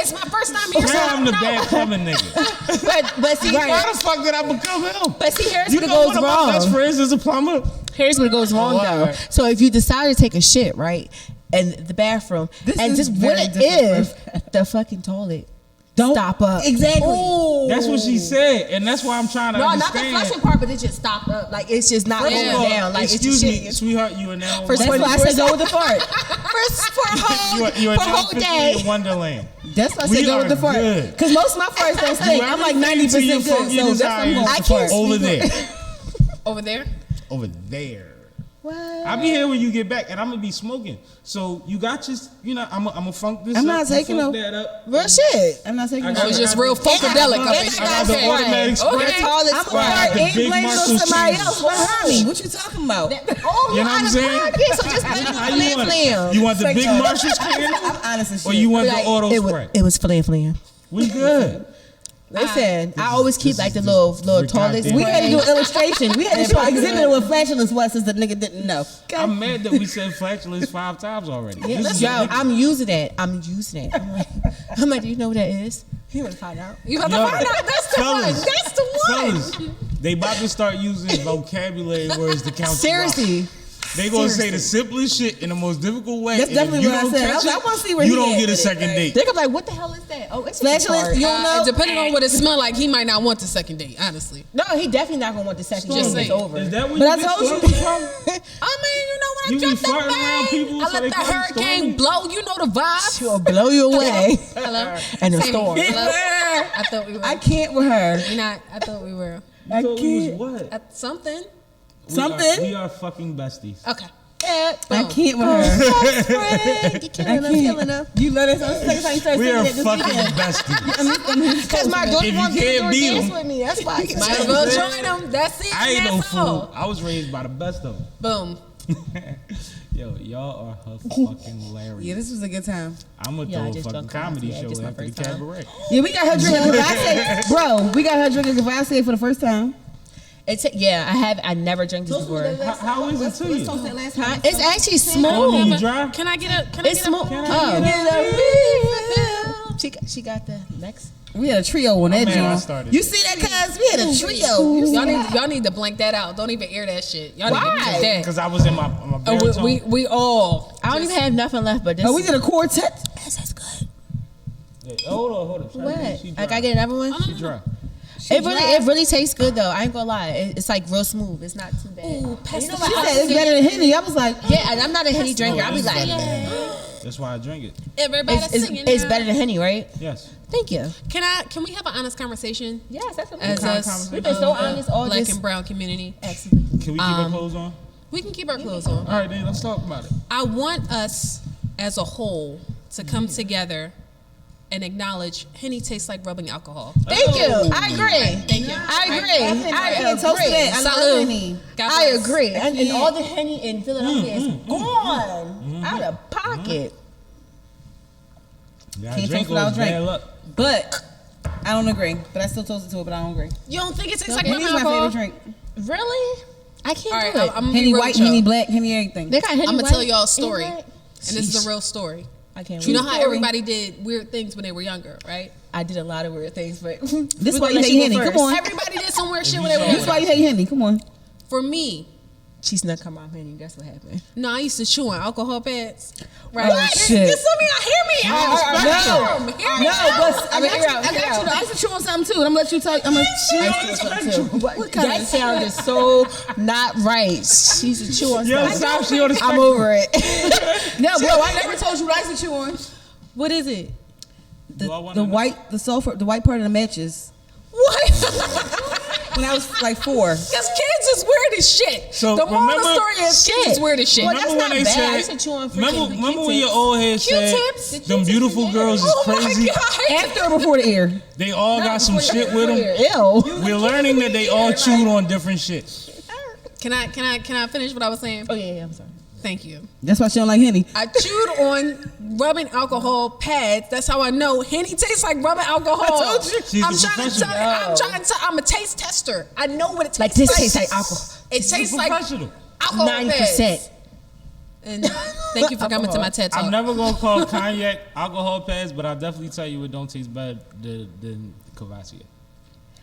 It's my first time here. So I Now I'm don't the know. bad plumbing nigga. but see, Why the fuck did I become him? but see, here's You what know goes one of my best wrong. friends is a plumber. Here's what goes wrong Oh, though. alright. So if you decide to take a shit, right, in the bathroom, This and is just what very it different is, the fucking toilet. Don't Stop up. Exactly. That's what she said, and that's why I'm trying to No, not the understand. flushing part, but it just stopped up. Like it's just not First going of all, down. Like it's excuse just me, sweetheart, you are now. For That's why I said go with the fart. for a whole, you are for a now whole officially day. in Wonderland. That's why I We said go are with the fart. good. Because most of my farts don't stink. I'm like 90% good. So that's why I'm going with the fart. over there, Over there. over there. What? I'll be here when you get back, and I'm gonna be smoking. So you got your, I'm gonna funk this. I'm up, not taking funk no- that up. Real shit. I'm not taking I no got- It was shit. just real funkadelic up I in got the here. automatic spray. Okay. Toilet I'm a spray. fart. the Ain't big blaming on muscle somebody cheese. else behind me. What you talking about? Oh, You know what I'm saying? Yeah, so just put it How on you want flam. it? You want the big Marshall's can, I'm honest as shit. or you want Like, the auto it spray? it was flam. We good. Listen, I always keep like the little toilet goddamn- we had to do spray. an illustration. We had to show exhibit what flatulence was since the nigga didn't know. I'm mad that we said flatulence 5 times already. This is Yo, ridiculous. I'm using it. I'm like, do you know what that is? You want to find out? You have to Yo, find out. That's the one. fellas, That's the one. Fellas, they about to start using vocabulary words to count you out. Seriously. They gonna say the simplest shit in the most difficult way. That's and if definitely you what I don't said. catch I it, want to see where you he don't at get a with it. second date. They're gonna be like, what the hell is that? Oh, it's a Spatula, guitar. you don't know. Depending on what it smell like, he might not want the second date. Honestly, No, he definitely not gonna want the second date. Just It's saying. over. Is that what But I you told get you. stormy from? I mean, you know when You I be drop farting the around thing, people I so let they the call you hurricane Stormy? blow. You know the vibe. She'll blow you away. Hello, And the Sammy, storm. hello? I thought we were. I can't with her. We're not. I thought we were. I You thought we can't. was what? At something. Something? We are fucking besties. Okay. I can't with her. Friend, you killing him, killing him. You let us. Next time you start We saying are that this fucking weekend. besties. Because my daughter If you wants to can't beat dance him. with me. That's why. Might as well join them. That's it. I ain't no That's all. fool. I was raised by the best of them. Boom. Yo, y'all are fucking hilarious. Yeah, this was a good time. I'm gonna Yeah, I throw a just fucking drunk comedy coffee. Yeah, show just my after the first time. cabaret. Yeah, we got her drinking Gavassi. Bro, we got her drinking Gavassi for the first time. I never drank this before. How is it to you? Huh? It's actually Oh, smooth. you dry? Can I get a? Can It's I get smooth. a? She got the next. We had a trio on that mad I joint. started You this. see that, cuz? We had a trio. Y'all need to blank that out. Don't even air that shit. Y'all need to Why? do that. Because I was in my baritone. We all. I don't even have nothing left, but this. Oh, we did a quartet. That's good. Yeah, hold up. What? She Like dry. I get another one? She dry. It really tastes good though. I ain't gonna lie. It's like real smooth. It's not too bad. Ooh, She said it's better than Henny. I was like, Yeah, and I'm not a Henny drinker. I'll be It's like, better than that. That's why I drink it. Everybody singing. it's now. better than Henny, right? Yes. Thank you. Can we have an honest conversation? Yes, that's As us, We've been so honest all black this. and brown community. Excellent. Can we keep our clothes on? We can keep our clothes on. All right, then let's talk about it. I want us as a whole to come together and acknowledge Henny tastes like rubbing alcohol. Thank you. I agree. Thank you. I agree. I toast agree. that. I love Salud. Henny. God I bless. agree. And all the Henny in Philadelphia is gone out of pocket. Yeah, Can't drink taste without was bad drink. luck. But I don't agree. But I still toasted to it, but I don't agree. You don't think it tastes like Henny's rubbing my alcohol? favorite drink. Really? I can't All right, do it. I'm gonna Henny be real white, with y'all. Henny black, Henny everything. They got Henny I'm gonna white tell y'all a and story, black. and this is a real story. I can't You know wait. how Story. everybody did weird things when they were younger, right? I did a lot of weird things, but This we why gonna you let hate go Henny. Come first. on. Everybody did some weird shit when they were saw This younger. why you hate Henny. Come on. For me, She snuck her mom Henny. That's what happened. no, I used to chew on alcohol pads. Right? Oh, shit. Listen to me, hear me. No, Hear me out. but I mean, got hear you. out, I hear got you. out. I used to chew on something too. And I'm gonna let you talk. I'm gonna What kind that sounded so not right. She's a chew on Yo, something. stop. She on the I'm over it. No, bro, I never told you what I used to chew on. What is it? Do I wanna The know? white, the sulfur, the white part of the matches. What? When I was like 4. Because kids is weird as shit. So, the moral of the remember- story is kids is weird as shit. Well, Remember that's when not they bad. I said? used to chew on freaking Remember when your Q-tips. old head Q-tips? said The them Q-tips beautiful is girls is Oh crazy? my God. After or before the ear? They all got some shit with them. Ew. We're learning that they all chewed on different shit. Can I finish what I was saying? Oh yeah, I'm sorry. Thank you. That's why she don't like Henny. I chewed on rubbing alcohol pads. That's how I know Henny tastes like rubbing alcohol. I told you. She's I'm a trying to professional. I'm a taste tester. I know what it tastes Like like. this tastes like alcohol. It She's a tastes like professional. alcohol 90%. pads. And thank you for coming to my TED Talk. I'm never gonna call cognac alcohol pads, but I'll definitely tell you it don't taste better than Cavassier.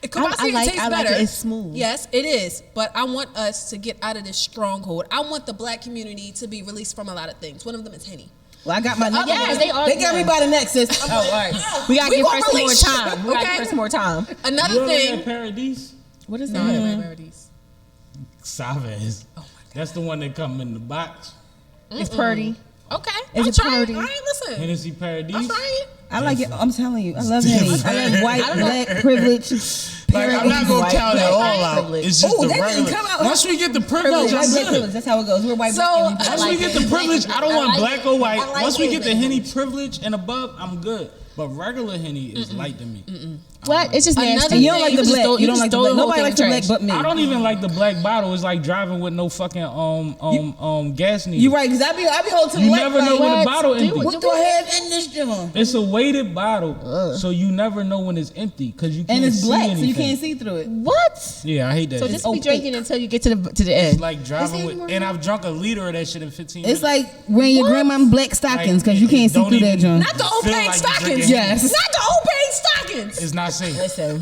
Cavassier tastes I like better. it. It's smooth. Yes, it is. But I want us to get out of this stronghold. I want the black community to be released from a lot of things. One of them is Henny. Well, I got my nigga. yes, they are- They got me by the neck, sis. Oh, all right. We gotta We give gonna her some more release time. shit, We gotta okay? give her some more time. Another You ever thing. had Paradise? What is No, that? Rarities. Savez. That's the one that come in the box. It's purdy. Okay. Is I'll it try party? All right, listen. Hennessy Paradise. I'll try it. I like it. I'm telling you, I love Henny. I love white, black, privilege. Like, I'm not gonna White, count it black, all white out. privilege. It's just Oh, the that didn't regular. come out. Once we get the privilege, White, I'm black good. privilege. That's how it goes. We're white, So, black, and we Once black. we get the privilege, I don't want like black it. or white. I like Once we it. get the Henny privilege and above, I'm good. But regular Henny is light to me. What? It's just Another nasty. And you don't like the just black. throw- You don't just like the throw black. whole Nobody thing likes the in black trash. but me. I don't even like the black bottle. It's like driving with no fucking gas needle. You right, because I be holding to the You black never know like, when the What? bottle empty. what do I have in this joint? It's a weighted bottle, so you never know when it's empty because you can't And it's see black, anything. so you can't see through it. What? Yeah, I hate that. So shit. just be opaque. drinking until you get to the end. It's like driving with, and I've drunk a liter of that shit in 15 minutes. It's like wearing your grandma's black stockings because you can't see Don't through that even- joint. Not the Feel opaque like you're stockings. drinking Yes. Not the opaque stockings. It's not safe. Listen,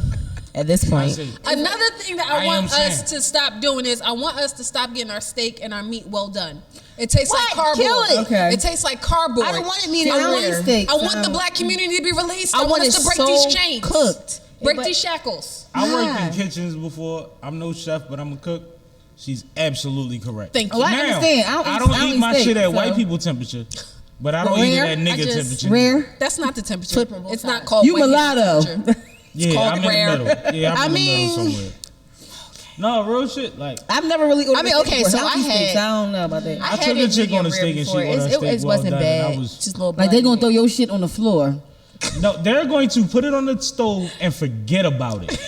at this point. Another thing that I I want am saying. us to stop doing is I want us to stop getting our steak and our meat well done. It tastes What? like cardboard. Kill it. Okay. It tastes like cardboard. I don't want it meat I don't anywhere. want steak. I want the black community to be released. I, want us it to break so these chains. cooked. Break But- these shackles. I worked in Why? kitchens before. I'm no chef, but I'm a cook. She's absolutely correct. Thank you. Oh, I Now, understand. I don't eat my steak, shit at so- white people temperature, but I don't eat it Rare? at nigga I just- temperature. Rare. That's not the temperature. Flip on both It's not sides. called You white people mulatto. temperature. Yeah, called I'm rare. in the middle. Yeah, I'm I in the mean- middle somewhere. No, real shit. Like I've never really ordered I mean, steak okay, before. so Healthy I had- steaks, I don't know about that. I had took a it chick on medium a rare steak and she before. ordered her steak It well wasn't done, and bad. I was- Just a little Like they're gonna bloody. throw your shit on the floor. No, they're going to put it on the stove and forget about it.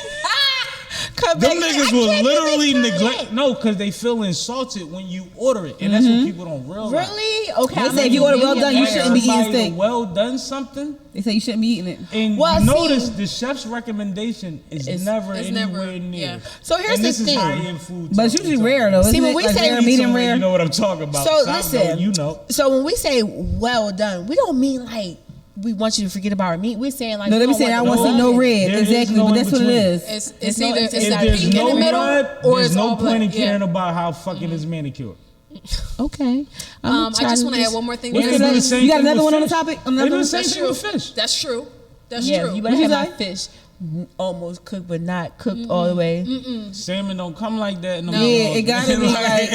Come Them back, niggas I will can't literally even do neglect. it. No, because they feel insulted when you order it, and that's what people don't realize. Really? Okay. They I'm say if you gonna order well give done, you a shouldn't be eating Everybody steak. to well done something, They say you shouldn't be eating it. and Well, you see- notice the chef's recommendation is never it's anywhere never- near. yeah. So here's and the this is thing. high-end food. But it's talk usually we rare talking though. about. Isn't See, when it? we Like say rare, Eat medium somewhere, rare. you know what I'm talking about. So South though, listen, you know. So when we say well done, we don't mean like we want you to forget about our meat. We're saying like No, we they be don't saying I want want to the see no blood. red. There is Exactly, no but in that's what it between. is. It's It's no- either it's it's If that there's pink in no the middle blood, or there's it's no all point in black. caring Yeah. about how fucking is manicured. Okay. I just want to add one more thing. We can do the same You got thing another with one on the fish. topic? They Another do one? the same That's thing true. with fish. That's true. That's Yeah, true. you better What have you my say? fish almost cooked, but not cooked all the way. Salmon don't come like that. No. Yeah, it gotta be like.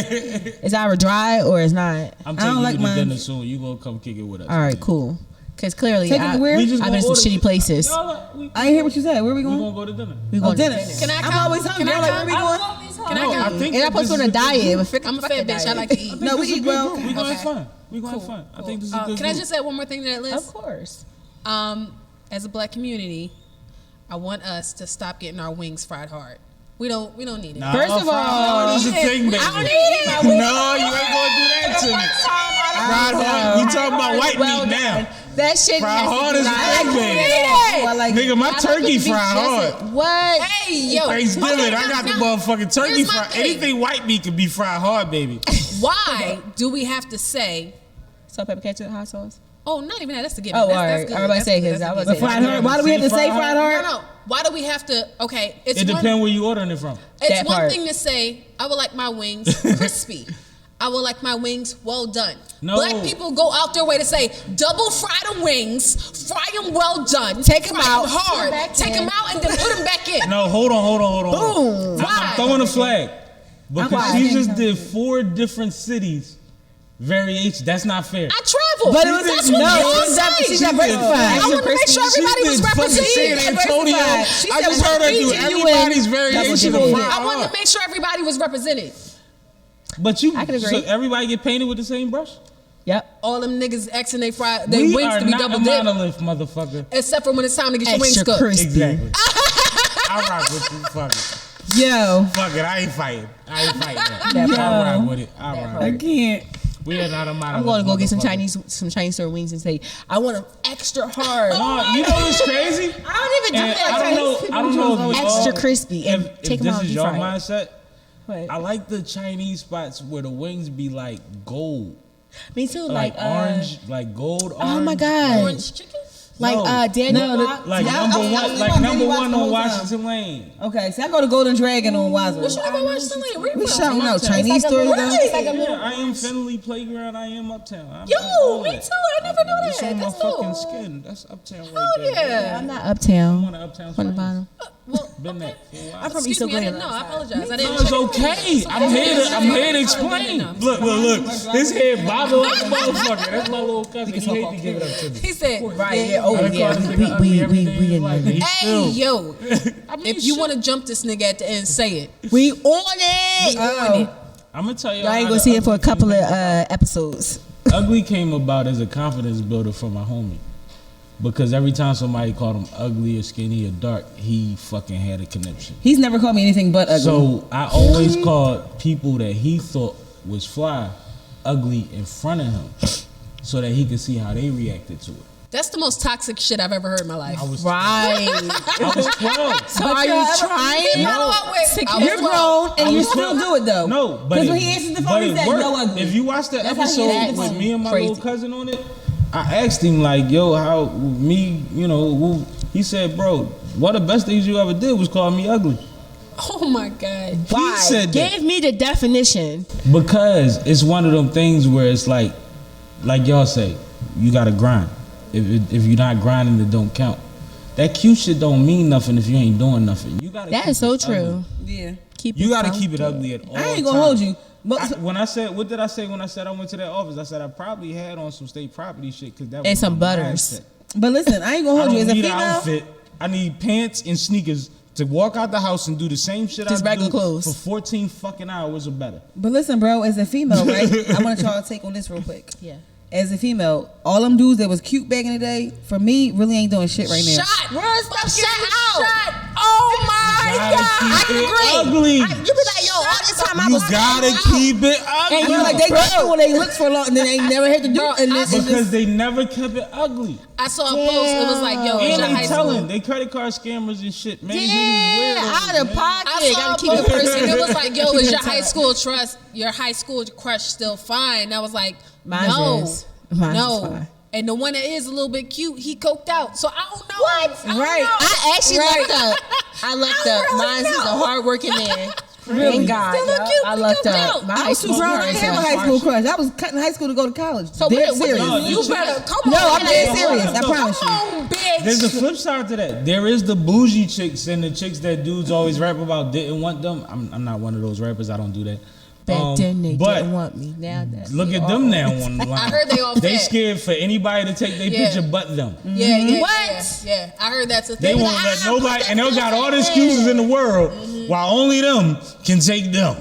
It's either dry or it's not. I'm I taking don't you like to mine. dinner soon. You gonna come kick it with us. All right, cool. Because clearly, Take it to where? We just I've gonna been to some order shitty shit. places. Y'all, we I ain't hear what you said. Where we gonna going? go to dinner. We Oh, going to dinner. dinner. Can I come? I'm always hungry. Can I I'm like, come? where we going? Can I No, come? I think And I'm that supposed to this be on a is good diet. group. But I'm a fat bitch. I like to eat. No, we This is eat a good well. group. We gonna have Okay. fun. We gonna have fun. I think this is a good Can I group. just add one more thing to that list? Of course. As a black community, I want us to stop getting our wings fried hard. We don't need it. Nah, First of fried all, hard is a thing, baby. I don't need it. No, you ain't gonna do that to me. Fried hard. We talking about white meat now. That shit Fried has to hard be is a like- thing, baby. Oh, I like it. Nigga, my I like turkey it to be fried just hard. What? Hey, yo. Thanksgiving, Okay, I got the now, motherfucking turkey here's my fried. thing. Anything white meat can be fried hard, baby. Why do we have to say, Salt, pepper, ketchup, hot sauce. oh, not even that, that's a given. Oh, That's, all that's right. good. I was about to That's say, good. 'cause That's I was good. But fried hard. Why do we have to say fried hard? No. Why do we have to, okay, it's It one, depends where you ordering it from. it's That one part. thing to say, I would like my wings crispy. I would like my wings well done. No. Black people go out their way to say, double fry the wings, fry them well done, Take 'em fry out, them hard, put 'em back take in. them out and then put them back in. No, hold on. Boom. I'm Why? throwing a flag. Because Why? she just did 4 different cities. Variation. That's not fair. I travel. But it was That's what we all say. she's diversified. I want to make sure everybody was San represented. Antonio. I just heard her do everybody's variation of fried I wanted hard. to make sure everybody was represented. But you, I can agree. so everybody get painted with the same brush? Yep. All them niggas Xing they We wings are to be not double a dip. monolith, motherfucker. Except for when it's time to get your wings Extra cooked. crispy. Exactly. I rock with you. Fuck it. Yo, Fuck it. I ain't fighting. That. That I rock with it. I rock I with it. can't. We are not a monolith. I'm going to go get motherfucker. some Chinese store wings and say, I want them extra hard. No, you know what's crazy? I don't even do And that. I don't know if Extra y'all- crispy and if take them this out is and your fry it. mindset. What? I like the Chinese spots where the wings be like gold, Me too. like orange, like gold orange. Oh my God. Orange chicken? Like No. Daniel. No, Rock. Like Yeah, number I one, was like on number Danny one Watts the on whole time. Washington Lane. Okay, see, I go to Golden Dragon on Waza. What you ever watch something? Where you We from? shouting out Uptown. Chinese stores though. Yeah, I am Finley Playground. I am Uptown. I'm Yo, all me that. too. I never knew It's that. on my That's fucking dope. skin. That's Uptown right Oh there. yeah. I'm not I'm uptown. on the Uptown On the Springs. bottom. Well, Been there for a while. I'm from excuse East me, I Oakland. didn't know. I apologize. I No, didn't. it's okay. I'm here to explain. Look. His head bobble like a motherfucker. That's my little cousin. He hate to give it up to me. He said, Right. Yeah. Oh I yeah. call this nigga ugly every day in his life, and he's "Hey, still- yo, I mean, if you shit. want to jump this nigga at the end, say it." We on it. I'm gonna tell you. Y'all ain't gonna see it for a couple of episodes. Ugly came about as a confidence builder for my homie. Because every time somebody called him ugly or skinny or dark, he fucking had a conniption. He's never called me anything but ugly. So I always called people that he thought was fly ugly in front of him so that he could see how they reacted to it. That's the most toxic shit I've ever heard in my life. I was Right. I was 12. So are you trying? No, wait, I was You're grown and I you was still 12. do it though. No, but because it- when he answers the but phone, he it says, worked. "Yo, ugly." If you watch the That's how he episode acts. with me and my Crazy. little cousin on it, I asked him like, "Yo, how me? You know?" He said, "Bro, One of the best things you ever did was call me ugly. Oh my God. He said that. Give me the definition. Because it's one of them things where it's like y'all say, you gotta grind. If you're not grinding, it don't count. That cute shit don't mean nothing if you ain't doing nothing. You gotta. That is so true. Ugly. Yeah. You gotta keep it ugly at all I ain't gonna hold you. But when I said, what did I say when I said I went to that office? I said I probably had on some state property shit because that was And some my butters. mindset. But listen, I ain't gonna I hold you don't as a need an female. outfit. I need pants and sneakers to walk out the house and do the same shit Just I regular do clothes. for 14 fucking hours or better. But listen, bro, as a female, right? I want y'all to take on this real quick. Yeah. As a female, all them dudes that was cute back in the day, for me, really ain't doing shit right now. Shot. Bro, stop Shut getting out. shot. Oh my Gotta God. keep it ugly. You be like, yo, all this time I You was gotta keep it ugly. And you know, like they go when they look for long, and then they never had to do Bro, it. And then because they never kept it ugly. I saw a post. It was like, yo, it's And your high they school. telling, they credit card scammers and shit, man. These niggas Yeah, is weirdos, out of man. pocket. I saw Gotta a keep it post personal. and it was like, yo, Keep is it your tight. high school crush still fine? And I was like, Mine's no, is. Mine's no. is fine. And the one that is a little bit cute, he coked out. So I don't know. What? I don't Right. know. I actually looked up. I looked up. Mine's is a hardworking man. Thank God. Still look yo. cute. I He looked coked up. out. My I high was too school grown to crush have a is high school crush. I was cutting high school to go to college. So Dead what serious. No, you better come No, on. I'm dead Hold serious. on, I no. promise you. Come on, bitch. There's a flip side to that. There is the bougie chicks and the chicks that dudes always rap about didn't want them. I'm not one of those rappers. I don't do that. Back then they but didn't want me. Now that's look at them now on the line. I heard they all They fat. scared for anybody to take their Yeah. picture but them. Yeah. What? Yeah. I heard that's a They thing. won't let nobody, and they got all the excuses in the world, while only them can take them.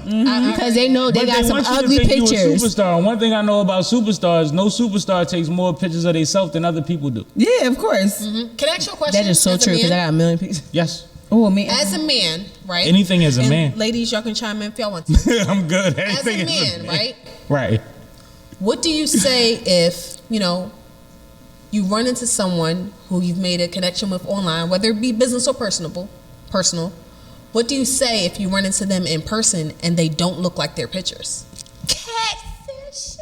because they know they But got they some want you to ugly think you a pictures. superstar. And one thing I know about superstars, no superstar takes more pictures of themselves than other people do. Yeah, of course. Can I ask you a question? That is so as a true because I man? got a million pictures. Yes, Oh man. As a man, right? anything as a And man. ladies, y'all can chime in if y'all want to. I'm good. As Anything a man, right? Right. What do you say if, you run into someone who you've made a connection with online, whether it be business or personal? What do you say if you run into them in person and they don't look like their pictures? Catfish.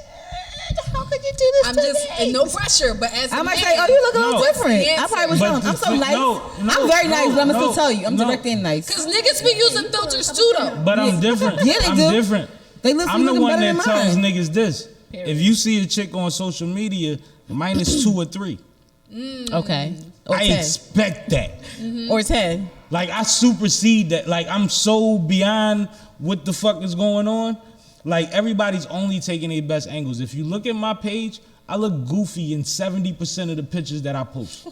How could you do this I'm to just, me? and no pressure, but as a I might man, say, oh, you look a little No. different. Yes. I probably was But wrong. I'm so nice. I'm very nice, but I'm gonna still tell you. I'm direct and nice. because niggas be using filters too, though. But I'm different. Yeah, they I'm do. different. They look I'm the looking one better that than tells mine. niggas this. If you see a chick on social media, minus 2 or 3. Okay. Or I 10. expect that. Or 10. Like, I supersede that. Like, I'm so beyond what the fuck is going on. Like, everybody's only taking their best angles. If you look at my page, I look goofy in 70% of the pictures that I post.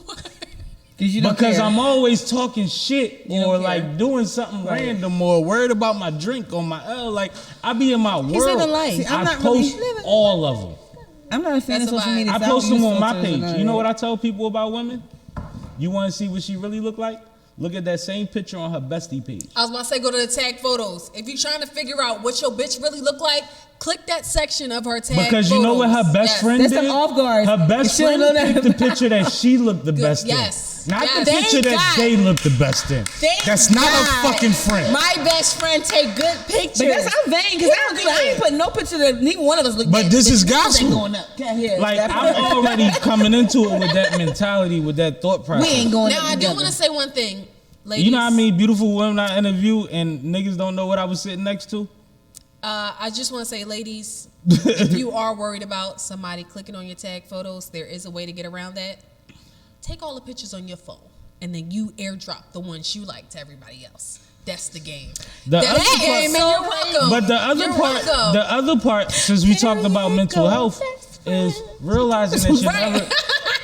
Because I'm always talking shit or like doing something random or worried about my drink or my L. Like, I be in my world. living life. See, I'm I not really post living- all of them. I'm not a fan That's of a social vibe. media. I so post don't them use on my filters and page. all You know that. what I tell people about women? You want to see what she really look like? Look at that same picture on her bestie page. I was about to say, go to the tag photos. If you're trying to figure out what your bitch really look like, click that section of her tag Because photos. you know what her best friend That's did? them off guards. Her best You should know friend that. picked the picture that she looked the best Yes. in. Not Yes. the picture Thank that God. they looked the best in. That's not a fucking friend. My best friend take good pictures. But that's I'm vain because I don't do that. I ain't putting no picture that neither one of us look. But bad. this is Bitch, gospel. ain't going up. Yeah, Like, that's I'm right. already coming into it with that mentality, with that thought process. We ain't going Now, up I do together. want to say one thing, ladies. You know how many beautiful women I interview and niggas don't know what I was sitting next to? I just want to say, ladies, if you are worried about somebody clicking on your tag photos, there is a way to get around that. Take all the pictures on your phone, and then you airdrop the ones you like to everybody else. That's the game. That's other the part- game, and you're welcome. But the other You're part, welcome. the other part, since we talked about mental health, is realizing that you Right. never.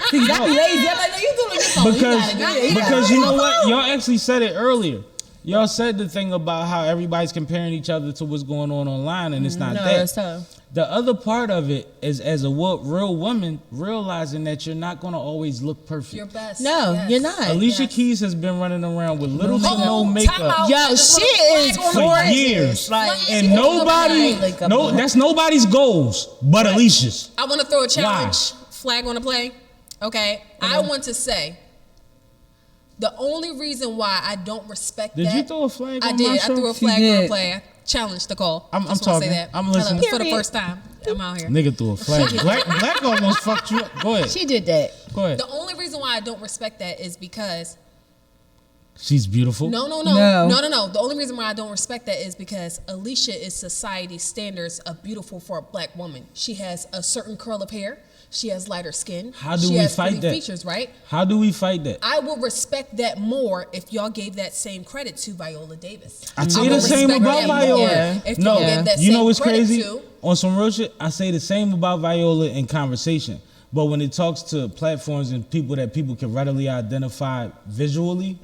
See, I be lazy. I'm like, no, you doing your phone. Because you know what? Y'all actually said it earlier. Y'all said the thing about how everybody's comparing each other to what's going on online, and it's not No, that. that's tough. The other part of it is, as a real woman, realizing that you're not going to always look perfect. Your best. No, Yes. you're not. Alicia Yes. Keys has been running around with little to Oh, no time makeup out. Yo, Just she little is flag on the for plate. years, Like, and nobody, Like a- no, that's nobody's goals but Alicia's. I want to throw a challenge flag on the play. Okay, I want to say the only reason why I don't respect Did that. you throw a flag I on did. my I show? threw a She flag on the did. play. I challenged the call. I'm Just wanna talking. Say that. I'm Hello, listening. for the first time. I'm out here. Nigga threw a flag. Black almost fucked you up. Go ahead. She did that. Go ahead. The only reason why I don't respect that is because She's beautiful. No. The only reason why I don't respect that is because Alicia is society's standards of beautiful for a black woman. She has a certain curl of hair. She has lighter skin. How do she we has fight pretty that? features, right? How do we fight that? I will respect that more if y'all gave that same credit to Viola Davis. I say the same about Viola. If No, y'all gave that you know same what's credit crazy? to- On some real shit, I say the same about Viola in conversation. But when it talks to platforms and people that people can readily identify visually,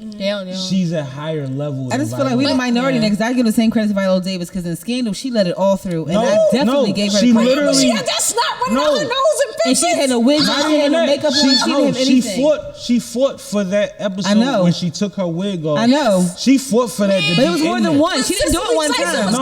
she's a higher level. I just feel like we're the minority because I give the same credit to Viola Davis because in Scandal she let it all through, and I definitely gave her the credit. Literally, that's not running on her nose and and she had no wig, she had no makeup on, she didn't have anything. She fought for that episode I know. when she took her wig off. I know. She fought for that. But it was more than one. She didn't do it one time.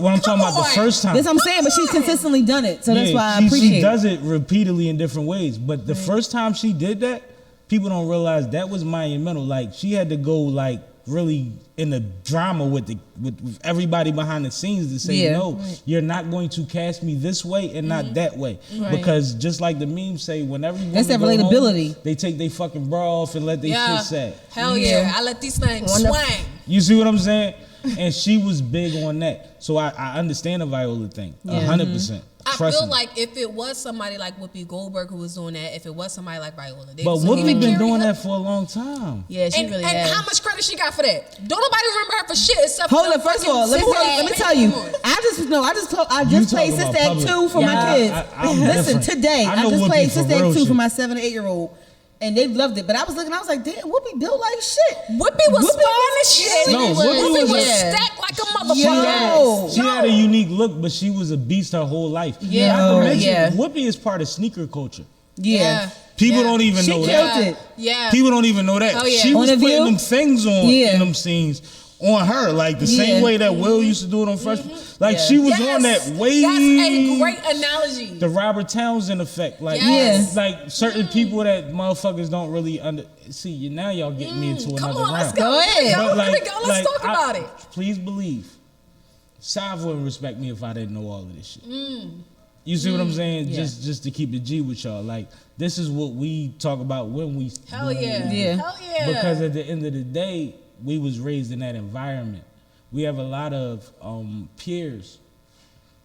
What I'm talking about the first time. That's what I'm saying, but she's consistently done it, so that's why I appreciate it. She does it repeatedly in different ways, but the first time she did that, people don't realize that was monumental. Like she had to go like really in the drama with everybody behind the scenes to say no, you're not going to cast me this way and not that way, because just like the memes say, when everyone that's that relatability, home, they take their fucking bra off and let their shit sag. Hell yeah, I let these things swing. You see what I'm saying? And she was big on that, so I understand the Viola thing 100%. I feel like if it was somebody like Whoopi Goldberg who was doing that, if it was somebody like Viola Davis, but Whoopi been doing that for a long time. Yeah, she really has. And how much credit she got for that? Don't nobody remember her for shit except Hold it. First of all, let me tell you. I just played Sister Act 2 for my kids. Listen, today I just played Sister Act 2 for my 7 and 8-year-old. And they loved it, but I was looking, I was like, damn, Whoopi built like shit. Whoopi was fine as shit. No, Whoopi was stacked like a motherfucker. She had a unique look, but she was a beast her whole life. Whoopi is part of sneaker culture. People don't even know that. People don't even know that. She was putting them things on in them scenes on her, like the same way that Will used to do it on Fresh. Like she was on that way. That's a great analogy. The Robert Townsend effect, like like certain people that motherfuckers don't really see. Now y'all getting me into another round. Let's go. Let's talk about it. Please believe, Sav wouldn't respect me if I didn't know all of this shit. You see what I'm saying? Just to keep it G with y'all. Like this is what we talk about when we Hell yeah. Because at the end of the day, we was raised in that environment. We have a lot of peers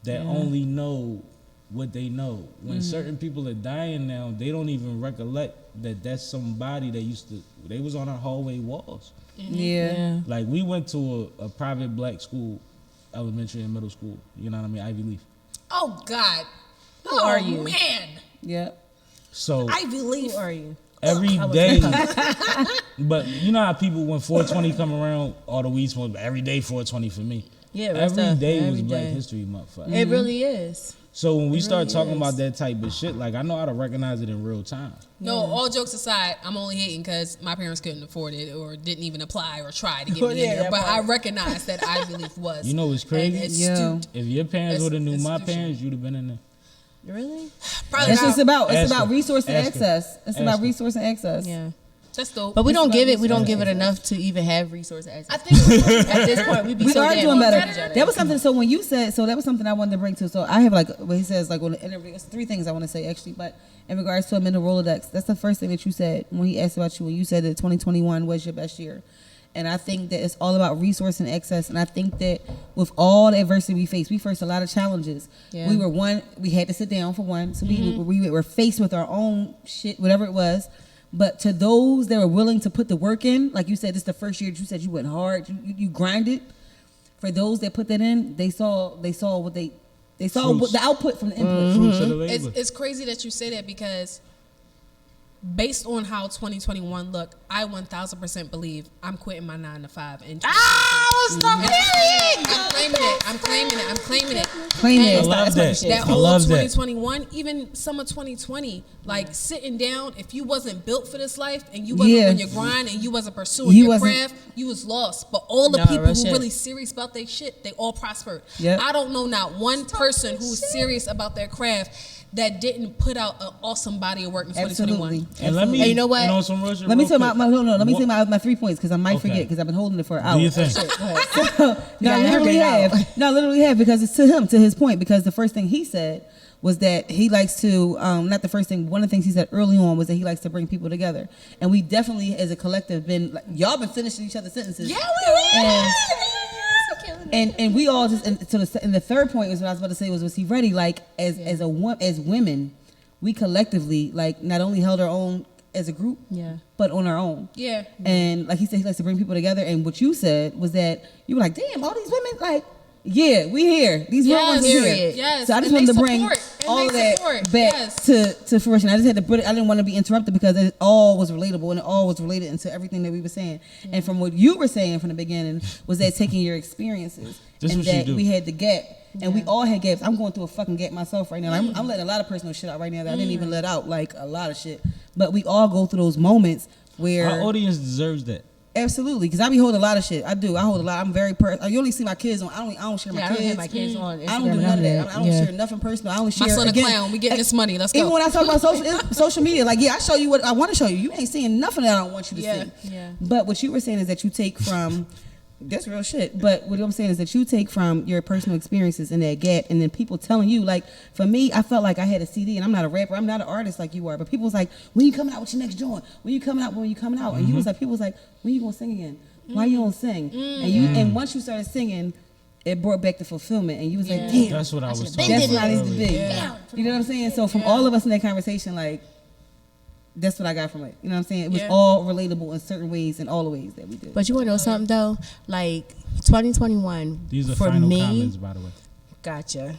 that only know what they know. When certain people are dying now, they don't even recollect that that's somebody that they was on our hallway walls. Like we went to a private black school, elementary and middle school. You know what I mean? Ivy Leaf. Oh God. Who are you? Man. Yeah. So Ivy Leaf. Who are you? Every day, but you know how people when 420 come around, all the weed smoke. Every day 420 for me. Yeah, every day was Black History Month. It really is. So when we start talking about that type of shit, like I know how to recognize it in real time. No, all jokes aside, I'm only hating because my parents couldn't afford it or didn't even apply or try to get me in there. But I recognize that Ivy Leaf was. You know what's crazy? If your parents would have knew my parents, you'd have been in there. Really? Probably. It's about resource and access. It's about resource and access. Yeah. That's dope. But we don't give it enough to even have resource access. I think at this point we are doing better. That was something. So when you said, that was something I wanted to bring to. So I have what he says on the interview. It's 3 things I want to say actually. But in regards to a mental Rolodex, that's the first thing that you said when he asked about you. When you said that 2021 was your best year. And I think that it's all about resource and access. And I think that with all the adversity we faced a lot of challenges. Yeah. We had to sit down for one. So we were faced with our own shit, whatever it was. But to those that were willing to put the work in, like you said, this is the first year you said you went hard, you grinded. For those that put that in, they saw what the output from the input. It's crazy that you say that because based on how 2021 looked, I 1000% believe I'm quitting my 9 to 5 and I'm claiming it. I love that. That whole 2021, even summer 2020, like sitting down, if you wasn't built for this life and you wasn't on your grind and you wasn't pursuing your craft, you was lost. But all the people who really serious about their shit, they all prospered. Yep. I don't know not one person who's serious about their craft that didn't put out an awesome body of work in 2021. And let me, And you know what? Some real shit Let me real say quick. let me say my 3 points because I might Okay. forget because I've been holding it for an hour. Do you think? No, I literally have. No, I literally have because it's to him, to his point. Because the first thing he said was that he likes to, not the first thing, one of the things he said early on was that he likes to bring people together. And we definitely, as a collective, been, like, y'all been finishing each other's sentences. Yeah, we have. And we all just, and the third point was what I was about to say was he ready? Like, as women, we collectively, like, not only held our own as a group, but on our own. Yeah. And like he said, he likes to bring people together. And what you said was that you were like, damn, all these women, like, yeah, we here. These real ones are here. Yes. So I just And wanted to they bring support. all And of they that support. back Yes. to fruition. I just had to put it, I didn't want to be interrupted because it all was relatable and it all was related into everything that we were saying. And from what you were saying from the beginning was that taking your experiences This and what she that do. we had the gap. And we all had gaps. I'm going through a fucking gap myself right now. I'm letting a lot of personal shit out right now that I didn't even let out, like a lot of shit. But we all go through those moments where Our audience deserves that. absolutely, because I be holding a lot of shit. I do. I hold a lot. I'm very you only see my kids on. I don't share my I kids. don't have my kids on Instagram. I don't do none of that. I don't share nothing personal. I only share. My son again, a clown. We getting this money. Let's go. Even when I talk about social media, like I show you what I want to show you. You ain't seeing nothing that I don't want you to see. Yeah. But what you were saying is that you take from. That's real shit. But what I'm saying is that you take from your personal experiences in that gap, and then people telling you, like, for me, I felt like I had a CD, and I'm not a rapper, I'm not an artist like you are, but people was like, when you coming out with your next joint? When you coming out? And you was like, people was like, when you gonna sing again? Why you don't sing? And once you started singing, it brought back the fulfillment, and you was like, damn, That's what I was talking that's about. what I need to be. Yeah. You know what I'm saying? So from all of us in that conversation, like, that's what I got from it. You know what I'm saying? It was Yeah. all relatable in certain ways, in all the ways that we did. But you want to know something though? Like 2021 These are for final me. comments, by the way. Gotcha.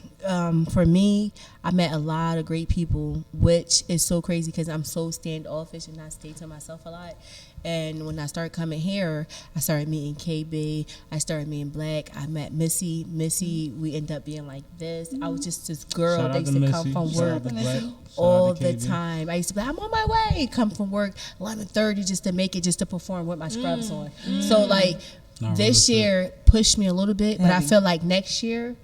For me, I met a lot of great people, which is so crazy because I'm so standoffish and I stay to myself a lot. And when I started coming here, I started meeting KB. I started meeting Black. I met Missy. We ended up being like this. I was just this girl Shout that out used to to come Missy. from Shout work out to Black. Shout all out to the KB. time. I used to be like, I'm on my way. Come from work 11:30 just to make it, just to perform with my scrubs on. So like Not this realistic. year pushed me a little bit, but I Heavy. feel like next year.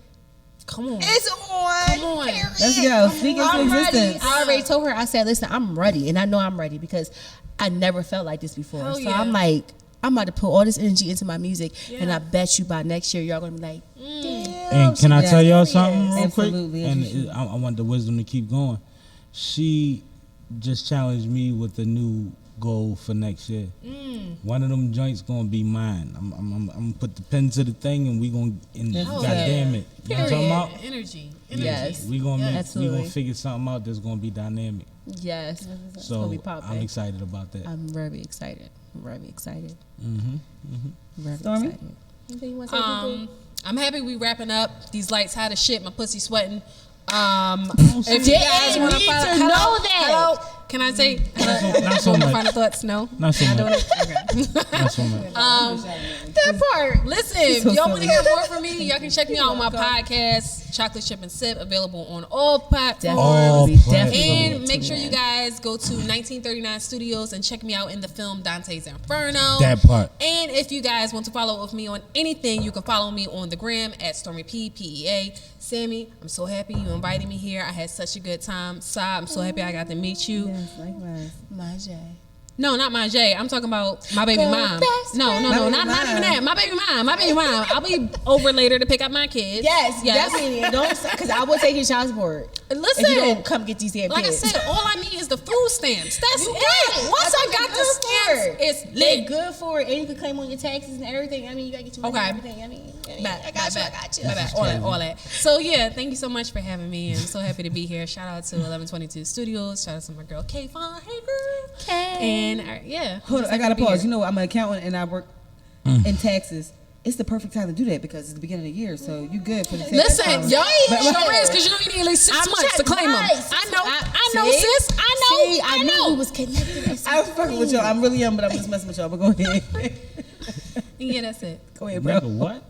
Come on. It's on. Come on. Let's go. Speak into I'm ready. existence. I already told her. I said, "Listen, I'm ready," and I know I'm ready because I never felt like this before. Hell so yeah. I'm like, I'm about to put all this energy into my music, and Yeah. I bet you by next year y'all gonna be like, And can I Yeah. tell y'all something real Absolutely, quick? as And you should. I want the wisdom to keep going. She just challenged me with a new goal for next year. One of them joints gonna be mine. I'm gonna put the pen to the thing, and we gonna. And Hell God yeah. damn it, you know what I'm talking about? Energy. Yes. We gonna make, we Absolutely. gonna figure something out that's gonna be dynamic. "Yes, it's So gonna be popping." I'm excited about that. I'm very excited. Very excited. Mm-hmm. Very Stormy? excited. Anything you want to say, Boo-boo? I'm happy we wrapping up. These lights hot as shit. My pussy sweating. If you guys want need to know that. Hello? Can I say? Not so much. Final thoughts? No. Not so doing much. it? Okay. Not so much. That part. Listen, if So y'all want to silly. hear more from me, y'all can check me out on my podcast, Chocolate Chip and Sip, available on all platforms. All Definitely. And make sure you guys go to 1939 Studios and check me out in the film Dante's Inferno. That part. And if you guys want to follow up with me on anything, you can follow me on the gram at Stormy PEA. Sammie, I'm so happy you invited me here. I had such a good time. Sa, I'm so happy I got to meet you. Yes, likewise. Ma Jay. No, not my Jay. I'm talking about my baby mom. No, not even that. My baby mom. I'll be over later to pick up my kids. Yes, definitely. Don't, because I will take your child support. Listen, if you don't come get these damn like kids. I said, all I need is the food stamps. That's You it. got it. Once That's I what got you're the good stamps, for. it's They're lit. good for it, and you can claim on your taxes and everything. I mean, you gotta get your money Okay. and everything. I mean, Back, I got you. all that. So yeah, thank you so much for having me. I'm so happy to be here. Shout out to 1122 Studios. Shout out to my girl K Fon. Hey girl. And yeah. Hold on, just I gotta happy to be pause. here. You know, I'm an accountant and I work in taxes. It's the perfect time to do that because it's the beginning of the year, so you good for the tax Listen, time. y'all But- sure is because you know you need at least 6 months to claim them. Right. I know, sis. I knew know. it was connected. I'm fucking with y'all. I'm really young, but I'm just messing with y'all. But go ahead. Yeah, that's it. Go ahead, bro. Nigga, what?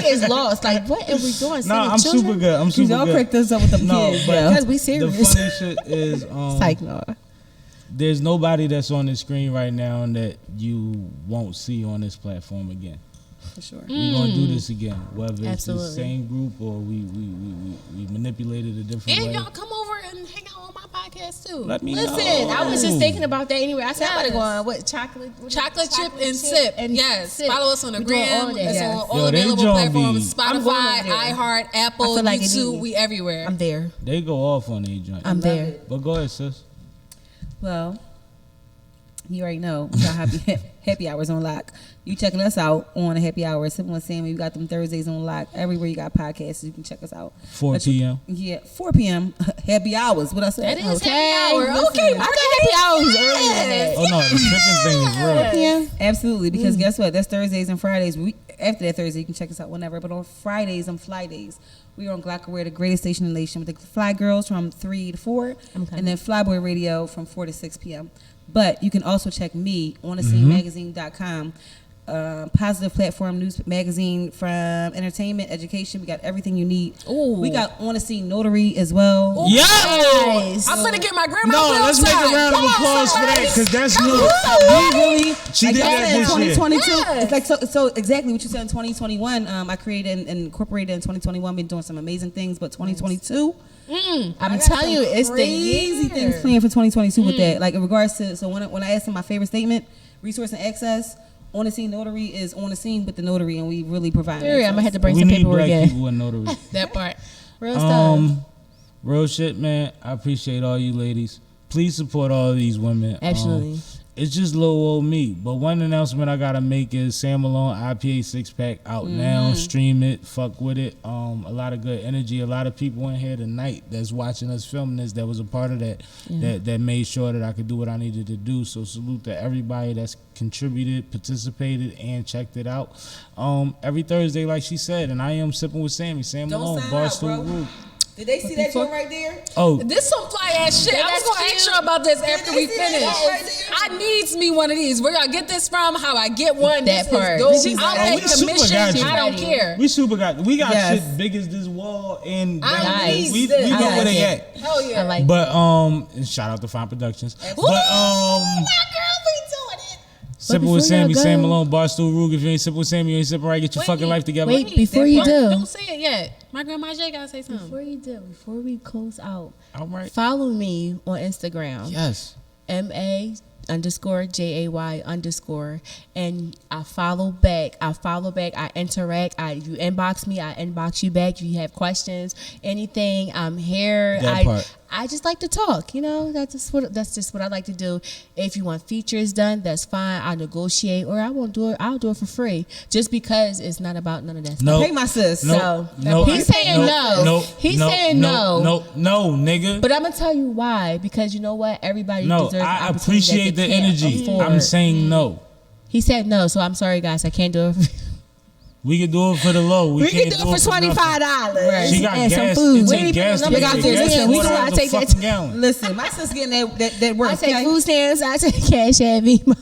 He is lost. Like, what are we doing? No, Sending I'm children? super good. I'm super Y'all good. cracked us up with the No, kids, but- bro. Because we The serious. funny shit is, Psych, no. there's nobody that's on the screen right now that you won't see on this platform again. For sure. We're gonna do this again, whether it's the Absolutely. same group or we manipulated a different And way. y'all come over and hang out on my podcast too. Let me Listen, know. I was just thinking about that anyway. I said I better go Yes. on what chocolate Chocolate chip and sip. Yes. sip. Follow us on the We're doing all gram. of that. It's Yes. on all Yo, they available join platforms. me. I'm going Spotify, over there. iHeart, Apple, I feel like it YouTube. need- We everywhere. I'm there. They go off on their joint. I'm there. But go ahead, sis. Well, you already know we got happy hours on lock. You checking us out on a happy hour. Sippin with Sammie. We got them Thursdays on lock. Everywhere you got podcasts, you can check us out. 4 p.m. Yeah, 4 p.m. Happy hours. What I said? That is Okay, happy hour. listen, Okay, I got happy hours earlier than that. Oh no, the tripping thing is real. Yeah. Absolutely, because guess what? That's Thursdays and Fridays. After that Thursday, you can check us out whenever. But on Fridays and Fly Days, we are on Glocawear, the greatest station in the nation, with the Fly Girls from 3 to 4, and then Flyboy Radio from 4 to 6 p.m. But you can also check me on thescenemagazine.com. Positive platform news magazine from entertainment, education. We got everything you need. Ooh. We got On the Scene Notary as well. Nice. I'm gonna get my grandma. No, let's make a round of applause for that because that's new. Really, She did that in this year. 2022. Yes. It's like so exactly what you said in 2021. I created and incorporated in 2021. Been doing some amazing things, but 2022. I'm telling you, it's the crazy year. things planned for 2022 with that. Like in regards to when I asked him my favorite statement, resource and access. On the Scene Notary is on the scene with the notary, and we really provide. Theory, I'm gonna have to bring We some need paperwork black in. people in notary. That part. Real stuff. Real shit, man. I appreciate all you ladies. Please support all these women. Absolutely. It's just little old me. But one announcement I gotta make is Sam Malone IPA 6-pack out now. Stream it. Fuck with it. A lot of good energy. A lot of people in here tonight that's watching us filming this that was a part of that. That made sure that I could do what I needed to do. So salute to everybody that's contributed, participated, and checked it out. Every Thursday, like she said, and I am sipping with Sammie. Sam Malone, Barstool Group. Did they see that joint right there? Oh, This some fly ass shit. I was gonna ask you about this after we finish. I needs me one of these. Where y'all get this from? How I get one? That This part. Is She's I'll ready. pay We super commission. got you. I don't care. we super we got Yes. shit big as this wall and I need we this. know I where like they it. at. Hell yeah. I like But and shout out to Fine Productions. But my girl be doing it. sipping before with Sammie, y'all Sam go- Malone, Barstool Rug. If you ain't sipping with Sammie, you ain't sipping right. Get your fucking life together. Wait, before you do, Don't say it yet. My grandma Jay gotta say something. before we close out, All right. follow me on Instagram. Yes. MA_JAY_ and I follow back. I interact. You inbox me, I inbox you back. If you have questions, anything, I'm here. That part. I just like to talk, that's just what I like to do. If you want features done, that's fine. I'll negotiate, or I won't do it. I'll do it for free, just because it's not about none of that stuff. No. Pay my sis. So, no. he's saying no. No. He's no, saying no. No, nigga. But I'm gonna tell you why, because you know what? Everybody No, deserves the I opportunity appreciate that the they can't energy. afford. I'm saying no. He said no, so I'm sorry, guys. I can't do it. We can do it for the low. We can can't do it for nothing. $25. She got and gas. some food. It We take ain't gas putting to them get out the there. gas. Listen, we $4 know I a take that. fucking gallon. Listen, my sis getting that work. I take okay? food stamps. I take cash at Venmo.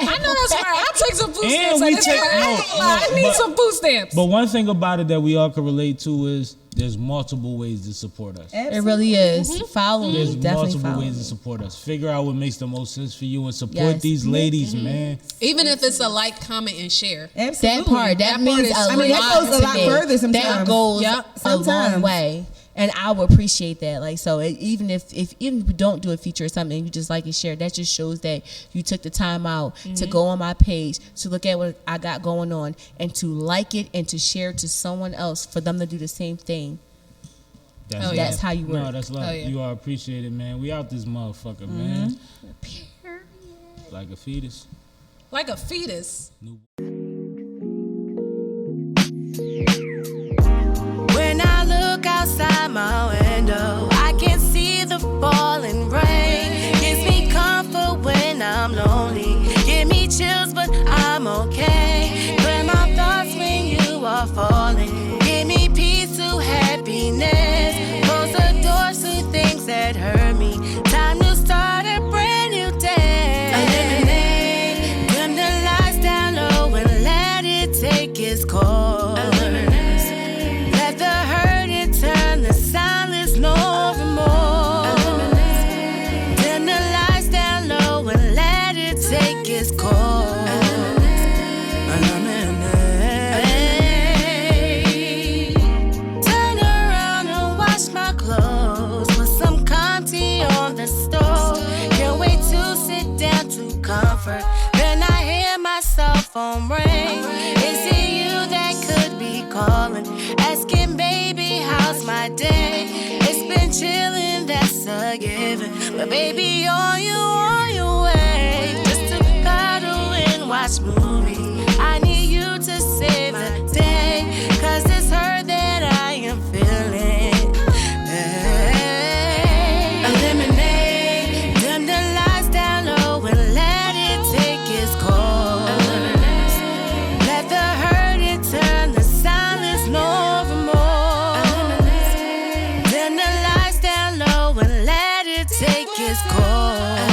I know that's right. I take some food And stamps. we Like, this take- right. I ain't gonna lie. I no, need but- some food stamps. But one thing about it that we all can relate to is there's multiple ways to support us. It really is. Mm-hmm. Follow There's me. Definitely multiple follow ways to me. support us. Figure out what makes the most sense for you and support Yes. these ladies, man. Even if it's a like, comment, and share. Absolutely. That part. That That means part is- a I lot. mean, that goes a to lot me. further That sometimes. goes Yep. a long Sometimes. way. And I would appreciate that. Like, so even if you don't do a feature or something, you just like it share, that just shows that you took the time out to go on my page, to look at what I got going on, and to like it and to share it to someone else for them to do the same thing. That's, Oh, love. yeah. That's how you work. No, that's love. Oh, yeah. You are appreciated, man. We out this motherfucker, man. Like a fetus. Like a fetus. When I look outside my window, I can see the falling rain. Gives me comfort when I'm lonely. Give me chills, but I'm okay. Clear my thoughts when you are falling. Give me peace to happiness. Close the doors to things that hurt me. Time to start a brand new day. Eliminate, dim the lights down low and let it take its course. Let the hurt and turn the silence no remorse. Dim the lights down low and let it take its course. Turn around and watch my comfort. Then I hear my cell phone ring. Is it you that could be calling? Asking, baby, how's my day? It's been chillin', that's a given. But baby, are you on your way? Just to cuddle and watch movies. I need you to save the day, 'cause it's her that I am feeling. Hey. Eliminate, dim the lights down low and let it take its course. Let the hurt turn the silence no more. Dim the lights down low and let it take its course.